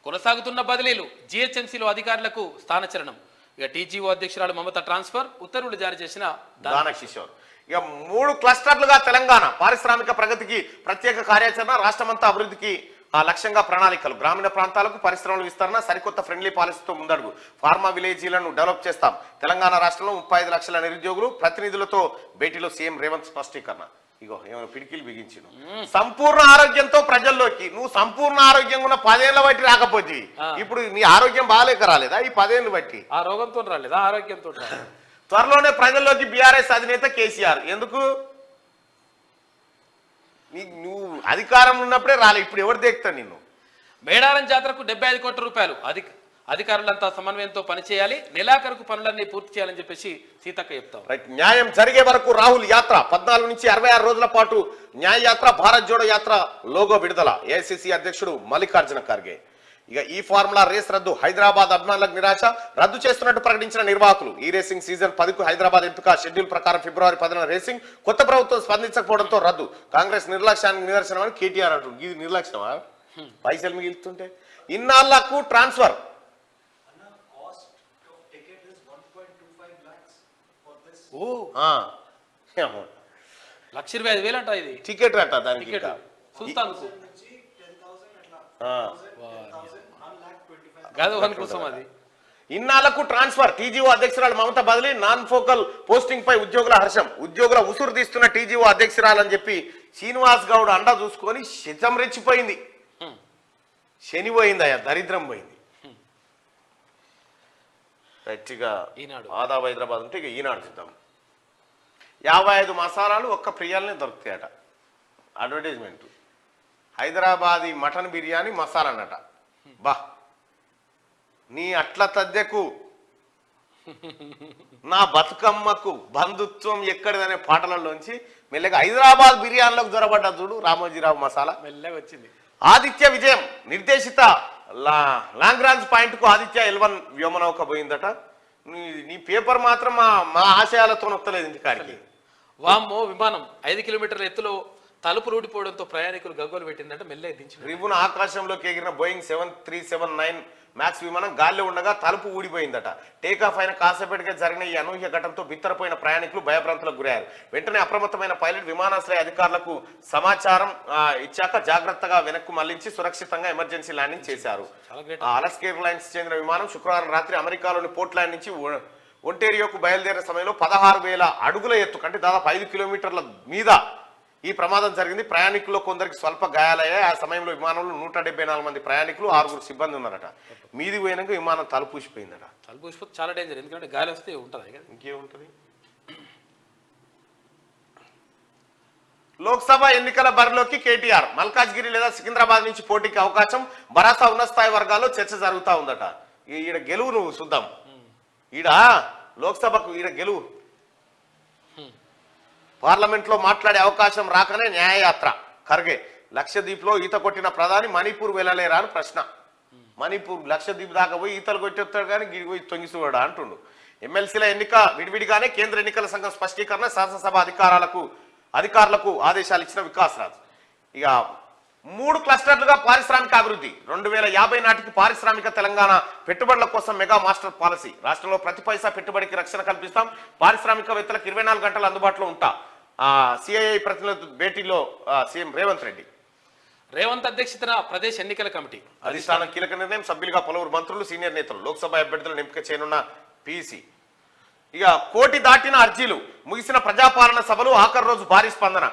కొనసాగుతున్న బదిలీలు. జీహెచ్ఎంసీలో అధికారులకు స్థానచలనం. ఇక టీజీఓ అధ్యక్షురాలు మమత ట్రాన్స్ఫర్. ఉత్తర్వులు జారీ చేసిన దాన కిషోర్. ఇక 3 క్లస్టర్లుగా తెలంగాణ. పారిశ్రామిక ప్రగతికి ప్రత్యేక కార్యాచరణ, రాష్ట్రమంతా అభివృద్ధికి లక్ష్యంగా ప్రణాళికలు. గ్రామీణ ప్రాంతాలకు పరిశ్రమల విస్తరణ, సరికొత్త ఫ్రెండ్లీ పాలసీతో ముందడుగు. ఫార్మా విలేజీలను డెవలప్ చేస్తాం. తెలంగాణ రాష్ట్రంలో 35 లక్షల నిరుద్యోగులు. ప్రతినిధులతో భేటీలో సీఎం రేవంత్ స్పష్టీకరణ. ఇగో ఏమైనా పిడికిలు బిగించిన సంపూర్ణ ఆరోగ్యంతో ప్రజల్లోకి. నువ్వు సంపూర్ణ ఆరోగ్యంగా ఉన్న 10 ఏళ్ల బట్టి రాకపోతే ఇప్పుడు నీ ఆరోగ్యం బాగాలేక రాలేదా? ఈ 10 ఏళ్ళు బట్టి ఆ రోగంతో రాలేదా? ఆరోగ్యంతో. త్వరలోనే ప్రజల్లోకి బీఆర్ఎస్ అధినేత కేసీఆర్. ఎందుకు? నువ్వు అధికారంలో ఉన్నప్పుడే రాలే, ఇప్పుడు ఎవరు దేక్తాడు నిన్ను? మేడారం జాతరకు 75 కోట్ల రూపాయలు. అధికారులంతా సమన్వయంతో పనిచేయాలి. నెలాఖరుకు పనులన్నీ పూర్తి చేయాలని చెప్పేసి సీతక్క చెప్తాం. న్యాయం జరిగే వరకు రాహుల్ యాత్ర. 14 నుంచి 66 రోజుల పాటు న్యాయ యాత్ర. భారత్ జోడో యాత్ర లోగో విడుదల. ఏఐసిసి అధ్యక్షుడు మల్లికార్జున ఖర్గే. ఇక ఈ ఫార్ములా రేస్ రద్దు. హైదరాబాద్ అభిమానులకు నిరాశ. రద్దు చేస్తున్నట్టు ప్రకటించిన నిర్వాహకులు. ఈ రేసింగ్ సీజన్ 10కు హైదరాబాద్ ఎంపిక. షెడ్యూల్ ప్రకారం ఫిబ్రవరి 10న రేసింగ్. కొత్త ప్రభుత్వం స్పందించకపోవడంతో రద్దు. కాంగ్రెస్ నిర్లక్ష్యానికి నిదర్శనం అని కేటీఆర్ అంటారు. ఇది నిర్లక్ష్యమా? పైసలు మిగిలుతుంటే. ఇన్నాళ్లకు ట్రాన్స్ఫర్. ఓ 1,25,000 అంట ఇది టికెట్ అట్ట. దానికి చూస్తాను కోసం అది. ఇన్నాళ్లకు ట్రాన్స్ఫర్. టీజీఓ అధ్యక్షురాలు మమత బదిలీ. నాన్ ఫోకల్ పోస్టింగ్ పై ఉద్యోగుల హర్షం. ఉద్యోగుల ఉసురు తీస్తున్న టీజీఓ అధ్యక్షురాలు అని చెప్పి శ్రీనివాస్ గౌడ్ అండా చూసుకొని శతం రెచ్చిపోయింది. శని పోయింది, అయ్యా దరిద్రం పోయింది. గట్టిగా ఆదాబ్ హైదరాబాద్ ఉంటే ఇక ఈనాడు చూద్దాం. 55 మసాలాలు ఒక్క ప్రియాలనే దొరుకుతాయట. అడ్వర్టైజ్మెంట్. హైదరాబాదీ మటన్ బిర్యానీ మసాలా అన్నట. బా నీ అట్ల తద్దెకు నా బతుకమ్మకు బంధుత్వం ఎక్కడిదనే పాటలలోంచి మెల్లగా హైదరాబాద్ బిర్యానీలోకి దొరబడ్డ చూడు రామోజీరావు మసాలా. మెల్లగా వచ్చింది. ఆదిత్య విజయం. నిర్దేశిత లాంగ్రాంజ్ పాయింట్ కు ఆదిత్య L1 వ్యోమనౌక పోయిందట. నీ పేపర్ మాత్రం మా ఆశయాలతో నొత్తలేదు ఇంటికాడికి. వామ్మో విమానం 5 కిలోమీటర్ల ఎత్తులో తలుపు రూడిపోవడంతో ప్రయాణికులు గగ్గోలు పెట్టిందంటే మెల్లగా దించి రిబున ఆకాశంలోకి ఎగిరిన బోయింగ్ 7379 మ్యాక్స్ విమానం గాల్లో ఉండగా తలుపు ఊడిపోయిందట. టేకాఫ్ అయిన కాసేపటిగా జరిగిన ఈ అనూహ్య ఘటనతో బిత్తరపోయిన ప్రయాణికులు భయభ్రాంతులకు గురయ్యారు. వెంటనే అప్రమత్తమైన పైలట్ విమానాశ్రయ అధికారులకు సమాచారం ఇచ్చాక జాగ్రత్తగా వెనక్కు మళ్లించి సురక్షితంగా ఎమర్జెన్సీ ల్యాండింగ్ చేశారు. అలస్కా ఎయిర్లైన్స్ చెందిన విమానం శుక్రవారం రాత్రి అమెరికాలోని పోర్ట్లాండ్ నుంచి ఒంటేరియోకు బయలుదేరిన సమయంలో 16,000 అడుగుల ఎత్తు అంటే దాదాపు 5 కిలోమీటర్ల మీద ఈ ప్రమాదం జరిగింది. ప్రయాణికుల్లో కొందరికి స్వల్ప గాయాలయ్యాయి. ఆ సమయంలో విమానంలో 174 మంది ప్రయాణికులు, 6 సిబ్బంది ఉన్నారట. మీది పోయినాక విమానం తలుపూసిపోయిందట. తలుపూసిపోతే చాలా డేంజర్, ఎందుకంటే గాలి వస్తే ఉంటుంది కదా. ఇంకేముంటుంది? లోక్సభ ఎన్నికల బరిలోకి కేటీఆర్. మల్కాజ్గిరి లేదా సికింద్రాబాద్ నుంచి పోటీకి అవకాశం. భరాసా ఉన్నత స్థాయి వర్గాల్లో చర్చ జరుగుతూ ఉందట. ఈడ గెలువు నువ్వు చూద్దాం. ఈడ లోక్సభకు ఈడ గెలువు. పార్లమెంట్ లో మాట్లాడే అవకాశం రాకనే న్యాయయాత్ర. ఖర్గే. లక్షద్వీప్ లో ఈత కొట్టిన ప్రధాని మణిపూర్ వెళ్ళలేరా అని ప్రశ్న. మణిపూర్ లక్షద్వీప్ దాకా పోయి ఈతలు కొట్టేస్తాడు కానీ గిడి పోయి తొంగిసూడా అంటుండు. ఎమ్మెల్సీల ఎన్నిక విడివిడిగానే కేంద్ర ఎన్నికల సంఘం స్పష్టీకరణ. శాసనసభ అధికారాలకు అధికారులకు ఆదేశాలు ఇచ్చిన వికాస్ రాజ్. ఇక 3 క్లస్టర్లుగా పారిశ్రామిక అభివృద్ధి 2050 నాటికి పారిశ్రామిక తెలంగాణ పెట్టుబడుల కోసం మెగా మాస్టర్ పాలసీ. రాష్ట్రంలో ప్రతి పైసా పెట్టుబడికి రక్షణ కల్పిస్తాం. పారిశ్రామికవేత్తలకు 24 గంటలు అందుబాటులో ఉంటా. సిఐఐ ప్రతినిధుల భేటీలో సీఎం రేవంత్ రెడ్డి. రేవంత్ అధ్యక్షతన ప్రదేశ్ ఎన్నికల కమిటీ అధిష్టానం కీలక నిర్ణయం. సభ్యులుగా పలువురు మంత్రులు, సీనియర్ నేతలు. లోక్సభ అభ్యర్థులను ఎంపిక చేయనున్న పీసీ. ఇక 1 కోటి దాటిన అర్జీలు. ముగిసిన ప్రజాపాలన సభలు ఆఖరి రోజు భారీ స్పందన.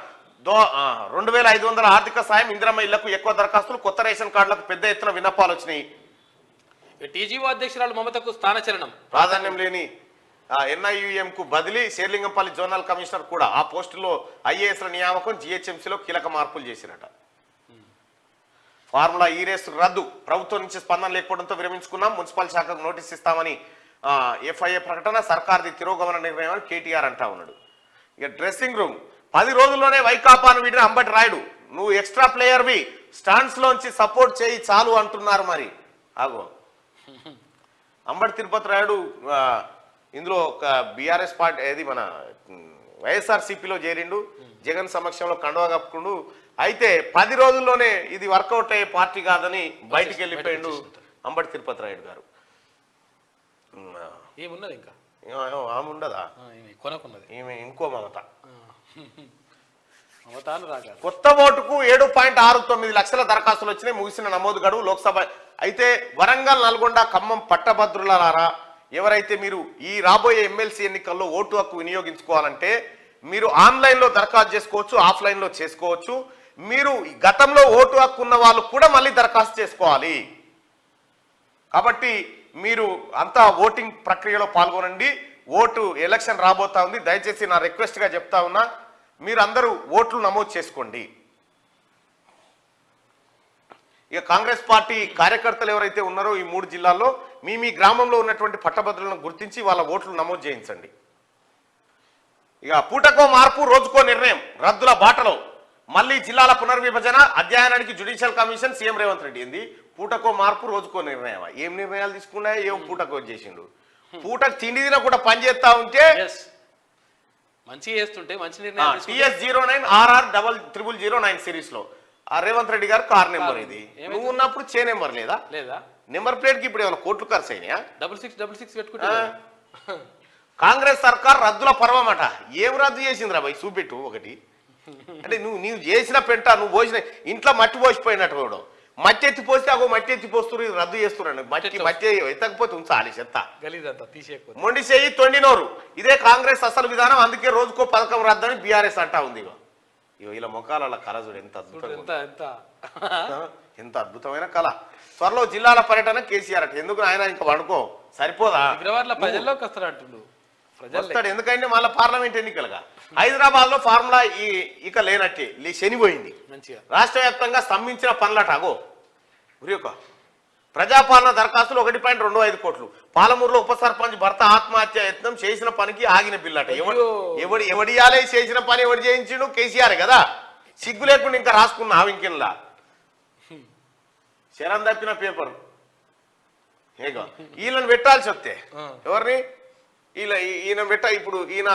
2500 ఆర్థిక సాయం, ఇందిరమ్మ ఇళ్లకు ఎక్కువ దరఖాస్తులు, కొత్త రేషన్ కార్డులకు పెద్ద ఎత్తున విన్నపాలు వచ్చినాయి. టీజీఓ అధ్యక్షురాలు మమతకు స్థానచలనం. ప్రాధాన్యం లేని NIUM కు బదిలీ. శేర్లింగంపల్లి జోనల్ కమిషనర్ కూడా. ఆ పోస్టులో IASల నియామకం. GHMCలో కీలక మార్పులు చేసినట. ఫార్ములా ఈ రేసు రద్దు. ప్రభుత్వం నుంచి స్పందన లేకపోవడంతో విరమించుకున్నాం. మున్సిపల్ శాఖకు నోటీస్ ఇస్తామని FIA ప్రకటన. సర్కార్ది తిరోగమన నిర్ణయం అని KTR అంటా ఉన్నాడు. ఇక డ్రెస్సింగ్ రూమ్. 10 రోజుల్లోనే వైకాపాను వీడిన అంబటి రాయుడు. నువ్వు ఎక్స్ట్రా ప్లేయర్వి, స్టాండ్స్ లోంచి సపోర్ట్ చేయి చాలు అంటున్నారు. మరి ఆగో అంబటి తిరుపతి రాయుడు ఇందులో ఒక బీఆర్ఎస్ పార్టీ ఏది మన వైఎస్ఆర్సీపీలో చేరిండు. జగన్ సమక్షంలో కండువా కప్పుకుండు. అయితే 10 రోజుల్లోనే ఇది వర్కౌట్ అయ్యే పార్టీ కాదని బయటికి వెళ్ళిపోయిండు అంబటి తిరుపతి రాయుడు గారు. ఏమున్నది ఇంకా ఆమె ఉండదా? కొనకున్నది ఈమె ఇంకో మమత. రాగా కొత్త ఓటుకు 7.69 లక్షల దరఖాస్తులు వచ్చినాయి. ముగిసిన నమోదు గడువు. లోక్సభ. అయితే వరంగల్, నల్గొండ, ఖమ్మం పట్టభద్రులారా, ఎవరైతే మీరు ఈ రాబోయే ఎమ్మెల్సీ ఎన్నికల్లో ఓటు హక్కు వినియోగించుకోవాలంటే మీరు ఆన్లైన్లో దరఖాస్తు చేసుకోవచ్చు, ఆఫ్లైన్లో చేసుకోవచ్చు. మీరు గతంలో ఓటు హక్కు ఉన్న వాళ్ళు కూడా మళ్ళీ దరఖాస్తు చేసుకోవాలి. కాబట్టి మీరు అంతా ఓటింగ్ ప్రక్రియలో పాల్గొనండి. ఓటు ఎలక్షన్ రాబోతా ఉంది. దయచేసి నా రిక్వెస్ట్గా చెప్తా ఉన్నా, మీరు అందరూ ఓట్లు నమోదు చేసుకోండి. ఇక కాంగ్రెస్ పార్టీ కార్యకర్తలు ఎవరైతే ఉన్నారో ఈ 3 జిల్లాల్లో మీ గ్రామంలో ఉన్నటువంటి పట్టభద్రులను గుర్తించి వాళ్ళ ఓట్లు నమోదు చేయించండి. ఇక పూటకో మార్పు, రోజుకో నిర్ణయం. రద్దుల బాటలో మళ్ళీ జిల్లాల పునర్విభజన. అధ్యయనానికి judicial commission. CM Revanth Reddy. ఏంది పూటకో మార్పు, రోజుకో నిర్ణయం? ఏం నిర్ణయాలు తీసుకున్నా? ఏం పూటకో చేసిండు? పూటకు తిండి తిన కూడా పని చేస్తా ఉంటే మంచిగా చేస్తుంటే మంచి నిర్ణయం. TS09 RR0009 సిరీస్ లో రేవంత్ రెడ్డి గారు కార్ నెంబర్. ఇది నువ్వు ఉన్నప్పుడు చే నెంబర్ లేదా? నెంబర్ ప్లేట్ కి ఇప్పుడు ఏమైనా కోట్లు ఖర్చు అయినాయా? 6666 పెట్టుకుంటా. కాంగ్రెస్ సర్కార్ రద్దుల పర్వమట. ఏం రద్దు చేసిందిరా భయ్? చూపెట్టు ఒకటి. అంటే నువ్వు చేసిన పెంట, నువ్వు పోసిన ఇంట్లో మట్టి పోసిపోయినట్టు కూడా మట్టి ఎత్తి పోస్తే అగో మట్టి ఎత్తి పోస్తున్నారు. ఇది రద్దు చేస్తున్నాడు. మట్టి ఎత్తకపోతే ఉంచాలి చెత్త. మొండి చేయి తొండినోరు. ఇదే కాంగ్రెస్ అసలు విధానం. అందుకే రోజుకో పథకం రద్దని BRS అంటా ఉంది. ఇలా ముఖాల కళ చూడు ఎంత అద్భుతంగా, ఎంత అద్భుతమైన కళ. త్వరలో జిల్లాల పర్యటన కేసీఆర్ అట. ఎందుకు ఆయన ఇంకా వండుకో సరిపోదా? ప్రజల్లోకి వస్తాడు. వస్తాడు. ఎందుకంటే మళ్ళీ పార్లమెంట్ ఎన్నికలుగా. హైదరాబాద్ లో ఫార్ములా ఇక లేనట్టే శనిపోయింది. రాష్ట్ర వ్యాప్తంగా స్తంభించిన పనులట. అగో ఉరియొక ప్రజాపాలన దరఖాస్తులు 1.25 కోట్లు. పాలమూరులో ఉప సర్పంచ్ భర్త ఆత్మహత్య యత్నం. చేసిన పనికి ఆగిన బిల్లట. ఎవడియాలే చేసిన పని ఎవడు చేయించిండు? కేసీఆర్ కదా. సిగ్గు లేకుండా ఇంకా రాసుకున్నా ఇంకెన్లా శరం తప్పిన పేపర్. ఏగో వీళ్ళని పెట్టాల్సి వస్తే ఎవరిని? ఈయన పెట్ట. ఇప్పుడు ఈయన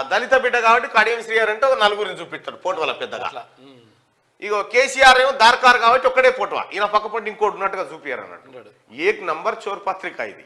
దళిత బిడ్డ కాబట్టి కడియం శ్రీగారు అంటే 4 చూపిస్తాడు ఫోటోల పెద్దగా. ఇగో కేసీఆర్ ఏమో దార్కార్ కాబట్టి ఒక్కడే ఫోటో. ఈయన పక్క పొంటి ఇంకోటి ఉన్నట్టుగా చూపియారు అన్నట్టు. 1 నంబర్ చోర్ పత్రిక ఇది.